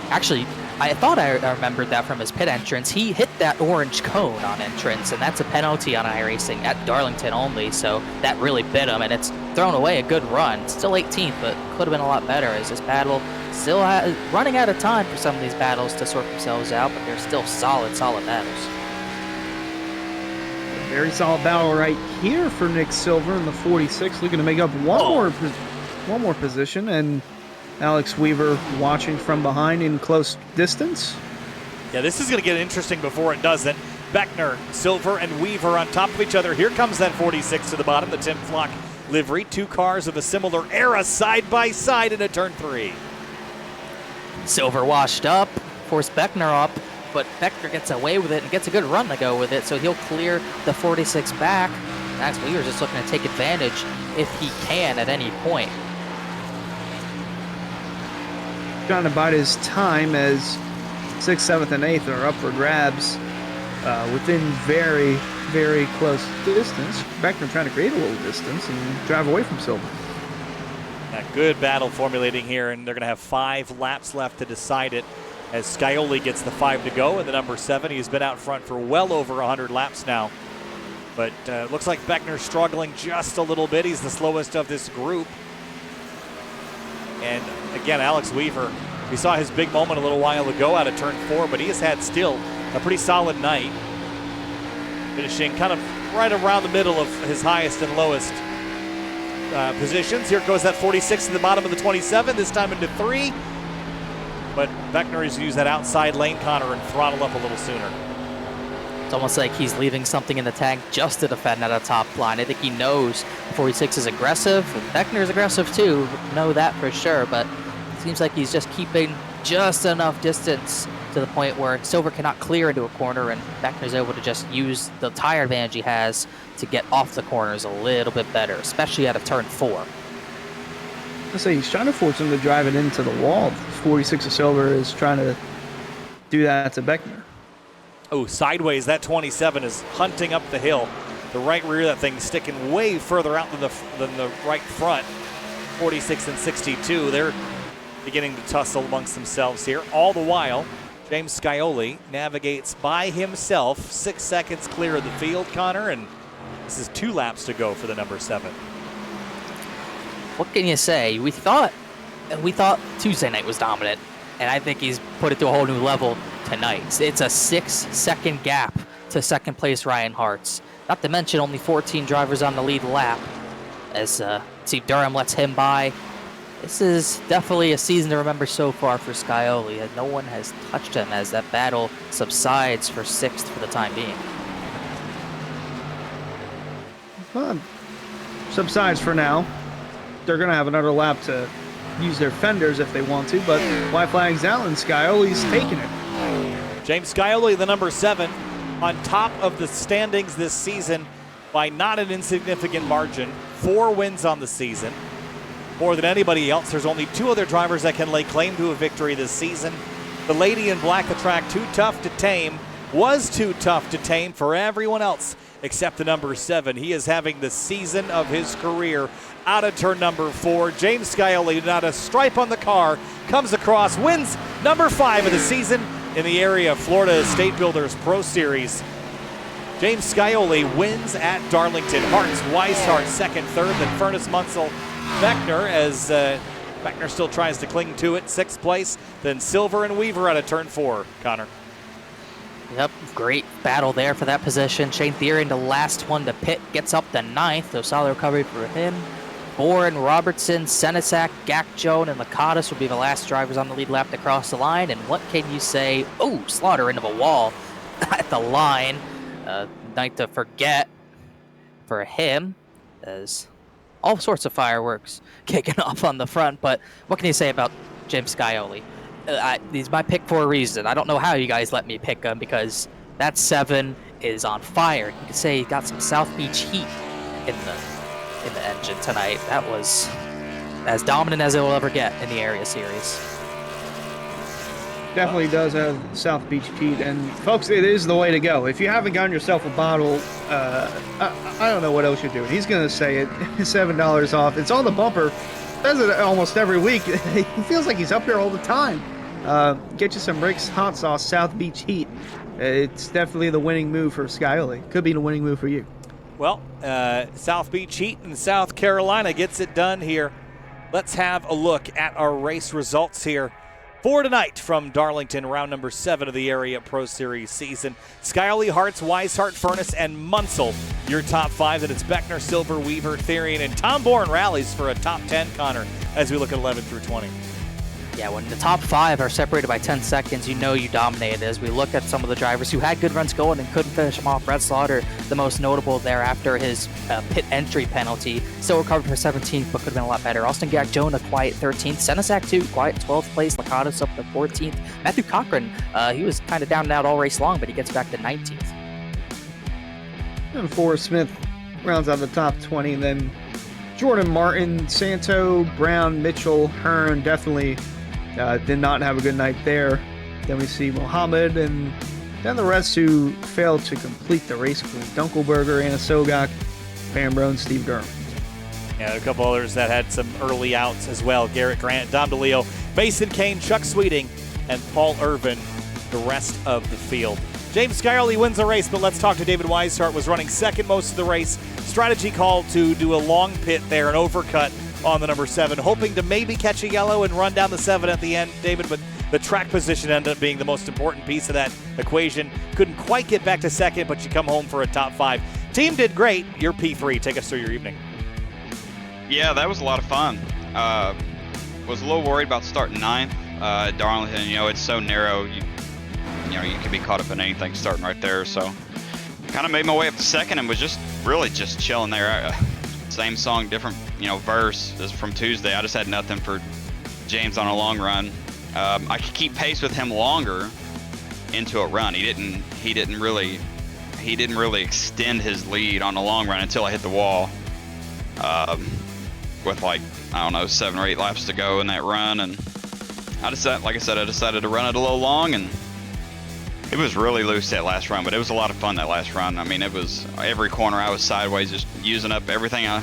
Actually, I thought I remembered that from his pit entrance. He hit that orange cone on entrance, and that's a penalty on iRacing at Darlington only, so that really bit him, and it's thrown away a good run. Still 18th, but could have been a lot better as this battle still running out of time for some of these battles to sort themselves out, but they're still solid battles. Very solid battle right here for Nick Silver in the 46, looking to make up one more position, and Alex Weaver watching from behind in close distance. Yeah, this is going to get interesting before it doesn't. Beckner, Silver, and Weaver on top of each other. Here comes that 46 to the bottom, the Tim Flock livery. 2 cars of a similar era side by side into turn 3. Silver washed up, forced Beckner up, but Beckner gets away with it and gets a good run to go with it, so he'll clear the 46 back. Max Weaver's just looking to take advantage if he can at any point. Trying to bide his time as 6th, 7th, and 8th are up for grabs within very, very close distance. Beckner trying to create a little distance and drive away from Silver. A good battle formulating here, and they're going to have 5 laps left to decide it as Scioli gets the 5 to go, and the number 7. He's been out front for well over 100 laps now. But looks like Beckner's struggling just a little bit. He's the slowest of this group. And again, Alex Weaver, we saw his big moment a little while ago out of turn 4, but he has had still a pretty solid night. Finishing kind of right around the middle of his highest and lowest positions. Here goes that 46 to the bottom of the 27, this time into 3. But Beckner has used that outside lane, Connor, and throttle up a little sooner. It's almost like he's leaving something in the tank just to defend at a top line. I think he knows 46 is aggressive, and Beckner's aggressive too, know that for sure, but it seems like he's just keeping just enough distance to the point where Silver cannot clear into a corner, and Beckner's able to just use the tire advantage he has to get off the corners a little bit better, especially out of turn 4. I say he's trying to force him to drive it into the wall. 46 of Silver is trying to do that to Beckner. Oh, sideways, that 27 is hunting up the hill. The right rear of that thing sticking way further out than the right front. 46 and 62, they're beginning to tussle amongst themselves here. All the while, James Scioli navigates by himself, 6 seconds clear of the field, Connor, and this is 2 laps to go for the number 7. What can you say? We thought Tuesday night was dominant, and I think he's put it to a whole new level tonight. It's a 6-second gap to second place Ryan Hartz. Not to mention only 14 drivers on the lead lap as Steve Durham lets him by. This is definitely a season to remember so far for Scioli, and no one has touched him as that battle subsides for 6th for the time being. Well, subsides for now. They're going to have another lap to use their fenders if they want to, but white flag's out and Scioli's taking it. James Scioli, the number 7, on top of the standings this season by not an insignificant margin. 4 wins on the season. More than anybody else, there's only 2 other drivers that can lay claim to a victory this season. The lady in black, the track too tough to tame, was too tough to tame for everyone else except the number 7. He is having the season of his career out of turn number 4. James Scioli, not a stripe on the car, comes across, wins number 5 of the season in the area of Florida State Builders Pro Series. James Scioli wins at Darlington. Hartz, Weishart, 2nd, 3rd, then Furness, Munsell, Beckner, as Beckner still tries to cling to it. 6th place, then Silver and Weaver out of turn 4. Connor. Yep, great battle there for that position. Shane Thiering, the last one to pit, gets up to 9th, so solid recovery for him. Bourne, Robertson, Senesac, Gakjone, and Lakatos will be the last drivers on the lead lap to cross the line. And what can you say? Oh, slaughter into the wall at the line. Night to forget for him, as all sorts of fireworks kicking off on the front. But what can you say about James Scioli? He's my pick for a reason. I don't know how you guys let me pick him, because that 7 is on fire. You could say he got some South Beach heat in the engine tonight. That was as dominant as it will ever get in the area series. Definitely does have South Beach heat, and folks, it is the way to go. If you haven't gotten yourself a bottle, I don't know what else you're doing. He's going to say it, $7 off. It's on the bumper. Does it almost every week. He feels like he's up here all the time. Get you some Rick's Hot Sauce South Beach Heat. It's definitely the winning move for Scioli. Could be the winning move for you. Well, South Beach Heat in South Carolina gets it done here. Let's have a look at our race results here for tonight from Darlington, round number 7 of the Area Pro Series season. Scioli, Hartz, Weishart, Furness, and Munsell, your top 5. Then it's Beckner, Silver, Weaver, Thiering, and Tom Bourne rallies for a top 10, Connor, as we look at 11 through 20. Yeah, when the top 5 are separated by 10 seconds, you know you dominated. As we look at some of the drivers who had good runs going and couldn't finish them off, Brett Slaughter, the most notable there after his pit entry penalty. Still recovered for 17th, but could have been a lot better. Austin Gakjone, a quiet 13th. Senesac, too, quiet 12th place. Lakatos up to 14th. Matthew Cochran, he was kind of down and out all race long, but he gets back to 19th. And Forrest Smith rounds out the top 20, and then Jordan Martin, Santo, Brown, Mitchell, Hearn definitely did not have a good night there. Then we see Mohammed, and then the rest who failed to complete the race include Dunkelberger, Anna Sogak, Pam Brown, Steve Gurm. Yeah, a couple others that had some early outs as well. Garrett Grant, Dom DeLeo, Mason Kane, Chuck Sweeting, and Paul Irvin, the rest of the field. James Skyerly wins the race, but let's talk to David Weishart. Was running second most of the race. Strategy call to do a long pit there, an overcut on the number 7, hoping to maybe catch a yellow and run down the 7 at the end, David, but the track position ended up being the most important piece of that equation. Couldn't quite get back to second, but you come home for a top 5. Team did great. You're P3. Take us through your evening. Yeah, that was a lot of fun. Was a little worried about starting 9th. Darlington, it's so narrow. You can be caught up in anything starting right there. So kind of made my way up to second and was just chilling there. Same song, different, verse as from Tuesday. I just had nothing for James on a long run. I could keep pace with him longer into a run. He didn't really extend his lead on the long run until I hit the wall. With 7 or 8 laps to go in that run, and I decided to run it a little long, and it was really loose that last run, but it was a lot of fun that last run. I mean, it was every corner I was sideways, just using up everything I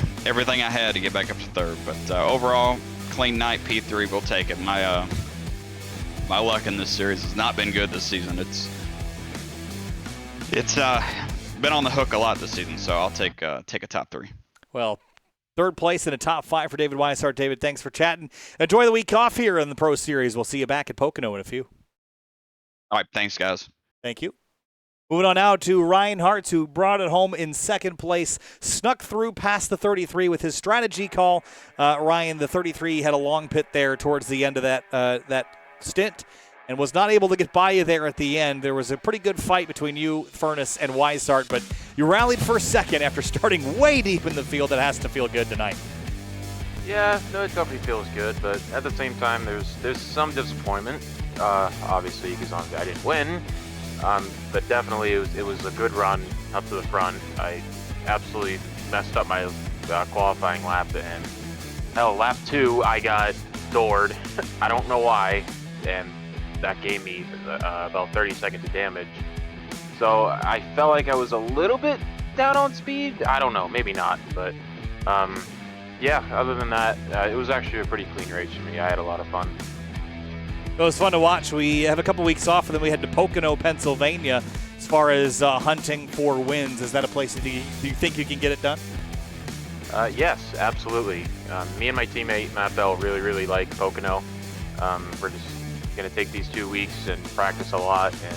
had to get back up to 3rd. But overall, clean night, P3. We'll take it. My luck in this series has not been good this season. It's been on the hook a lot this season, so I'll take a top 3. Well, 3rd place in a top 5 for David Weishart. David, thanks for chatting. Enjoy the week off here in the Pro Series. We'll see you back at Pocono in a few. All right, thanks, guys. Thank you. Moving on now to Ryan Hartz, who brought it home in 2nd place, snuck through past the 33 with his strategy call. Ryan, the 33, had a long pit there towards the end of that stint and was not able to get by you there at the end. There was a pretty good fight between you, Furness, and Weishart, but you rallied for 2nd after starting way deep in the field. That has to feel good tonight. Yeah, no, it definitely feels good, but at the same time, there's some disappointment, obviously, because I didn't win, but definitely it was a good run up to the front. I absolutely messed up my qualifying lap, and hell, lap 2, I got doored. I don't know why, and that gave me about 30 seconds of damage. So I felt like I was a little bit down on speed. I don't know, maybe not, but yeah, other than that, it was actually a pretty clean race for me. I had a lot of fun. It was fun to watch. We have a couple weeks off, and then we head to Pocono, Pennsylvania, as far as hunting for wins. Is that a place that do you think you can get it done? Yes, absolutely. Me and my teammate, Matt Bell, really like Pocono. We're just going to take these 2 weeks and practice a lot, and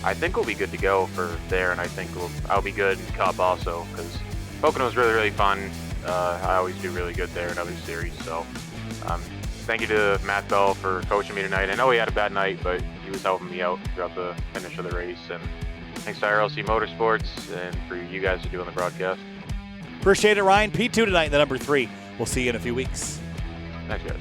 I think we'll be good to go for there, and I think I'll be good in Cup also, because Pocono is really fun. I always do really good there in other series, so thank you to Matt Bell for coaching me tonight. I know he had a bad night, but he was helping me out throughout the finish of the race, and thanks to RLC Motorsports and for you guys for doing the broadcast. Appreciate it, Ryan. P2 tonight, the number 3. We'll see you in a few weeks. Thanks, guys.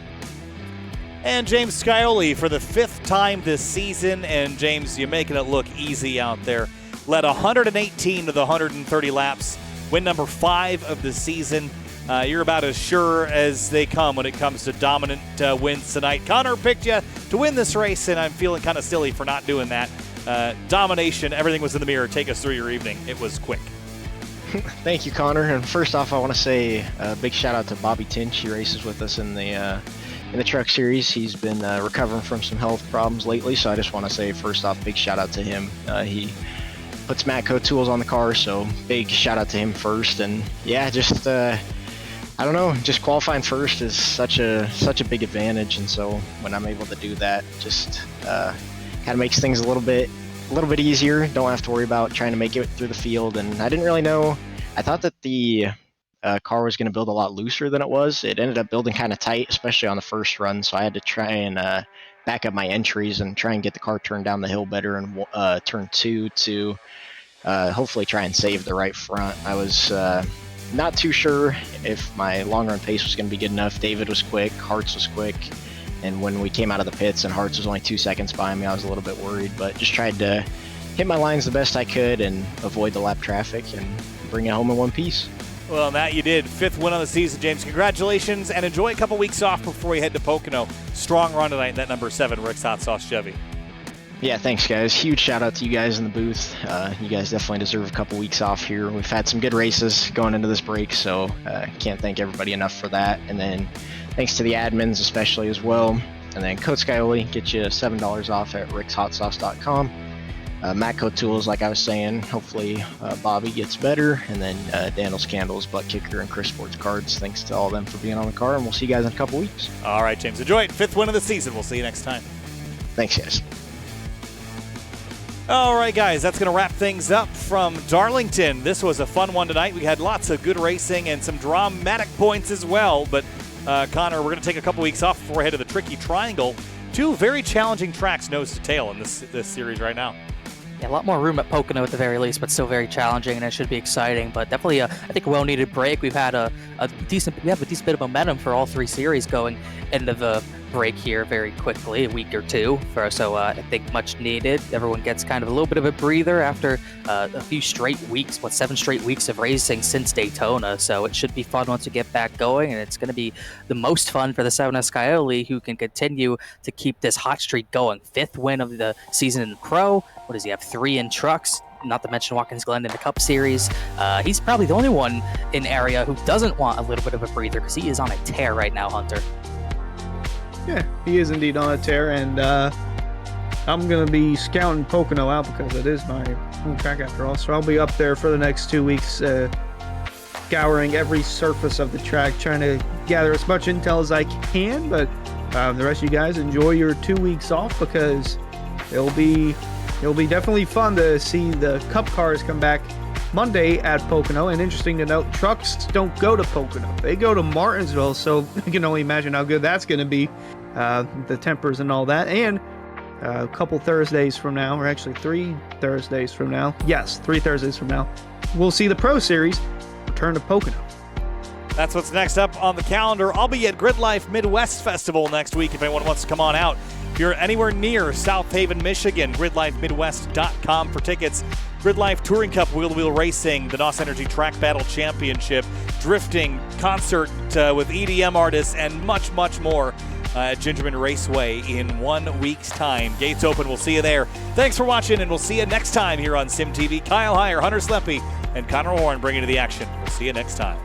And James Scioli for the 5th time this season. And James, you're making it look easy out there. Led 118 of the 130 laps. Win number 5 of the season. You're about as sure as they come when it comes to dominant wins tonight. Connor picked you to win this race, and I'm feeling kind of silly for not doing that. Domination, everything was in the mirror. Take us through your evening. It was quick. Thank you, Connor. And first off, I want to say a big shout out to Bobby Tinch. He races with us in the truck series. He's been recovering from some health problems lately, so I just want to say first off, big shout out to him. He puts Matco tools on the car, so big shout out to him first. And yeah, just I don't know, just qualifying first is such a big advantage, and so when I'm able to do that, just kind of makes things a little bit easier. Don't have to worry about trying to make it through the field. And I didn't really know. I thought that the car was going to build a lot looser than it was. It ended up building kind of tight, especially on the first run. So I had to try and back up my entries and try and get the car turned down the hill better in turn 2 to hopefully try and save the right front. I was not too sure if my long run pace was going to be good enough. David was quick, Hartz was quick, and when we came out of the pits and Hartz was only 2 seconds behind me, I was a little bit worried, but just tried to hit my lines the best I could and avoid the lap traffic and bring it home in one piece. Well, Matt, you did. 5th win on the season, James. Congratulations, and enjoy a couple weeks off before we head to Pocono. Strong run tonight in that number 7 Rick's Hot Sauce Chevy. Yeah, thanks, guys. Huge shout out to you guys in the booth. You guys definitely deserve a couple weeks off here. We've had some good races going into this break, so can't thank everybody enough for that. And then thanks to the admins especially as well. And then Code Skyoli, get you $7 off at rickshotsauce.com. Matco Tools, like I was saying, hopefully Bobby gets better. And then Daniel's Candles, Butt Kicker, and Chris Sports Cards. Thanks to all of them for being on the car, and we'll see you guys in a couple weeks. All right, James, enjoy it. 5th win of the season. We'll see you next time. Thanks, guys. All right, guys, that's going to wrap things up from Darlington. This was a fun one tonight. We had lots of good racing and some dramatic points as well. But, Connor, we're going to take a couple weeks off before we head to the Tricky Triangle. 2 very challenging tracks nose to tail in this series right now. Yeah, a lot more room at Pocono at the very least, but still very challenging, and it should be exciting. But definitely, I think, a well-needed break. We've had a decent bit of momentum for all 3 series going into the break here very quickly, a week or 2. So I think much needed. Everyone gets kind of a little bit of a breather after a few straight weeks, 7 straight weeks of racing since Daytona. So it should be fun once we get back going, and it's going to be the most fun for the 7S Skyoli, who can continue to keep this hot streak going. 5th win of the season in Pro. What does he have? 3 in trucks. Not to mention Watkins Glen in the Cup Series. He's probably the only one in area who doesn't want a little bit of a breather, because he is on a tear right now, Hunter. Yeah, he is indeed on a tear, and I'm going to be scouting Pocono out because it is my home track after all. So I'll be up there for the next 2 weeks, scouring every surface of the track, trying to gather as much intel as I can. But the rest of you guys, enjoy your 2 weeks off, because it'll be definitely fun to see the Cup cars come back Monday at Pocono. And interesting to note, trucks don't go to Pocono. They go to Martinsville, so you can only imagine how good that's going to be, the tempers and all that. And a couple Thursdays from now, or actually 3 Thursdays from now, yes, 3 Thursdays from now, we'll see the Pro Series return to Pocono. That's what's next up on the calendar. I'll be at Grid Life Midwest Festival next week if anyone wants to come on out. If you're anywhere near South Haven, Michigan, gridlifemidwest.com for tickets. Grid Life Touring Cup, wheel-to-wheel racing, the NOS Energy Track Battle Championship, drifting, concert with EDM artists, and much, much more at Gingerman Raceway in 1 week's time. Gates open. We'll see you there. Thanks for watching, and we'll see you next time here on Sim TV. Kyle Heyer, Hunter Sleppy, and Connor Warren bringing you the action. We'll see you next time.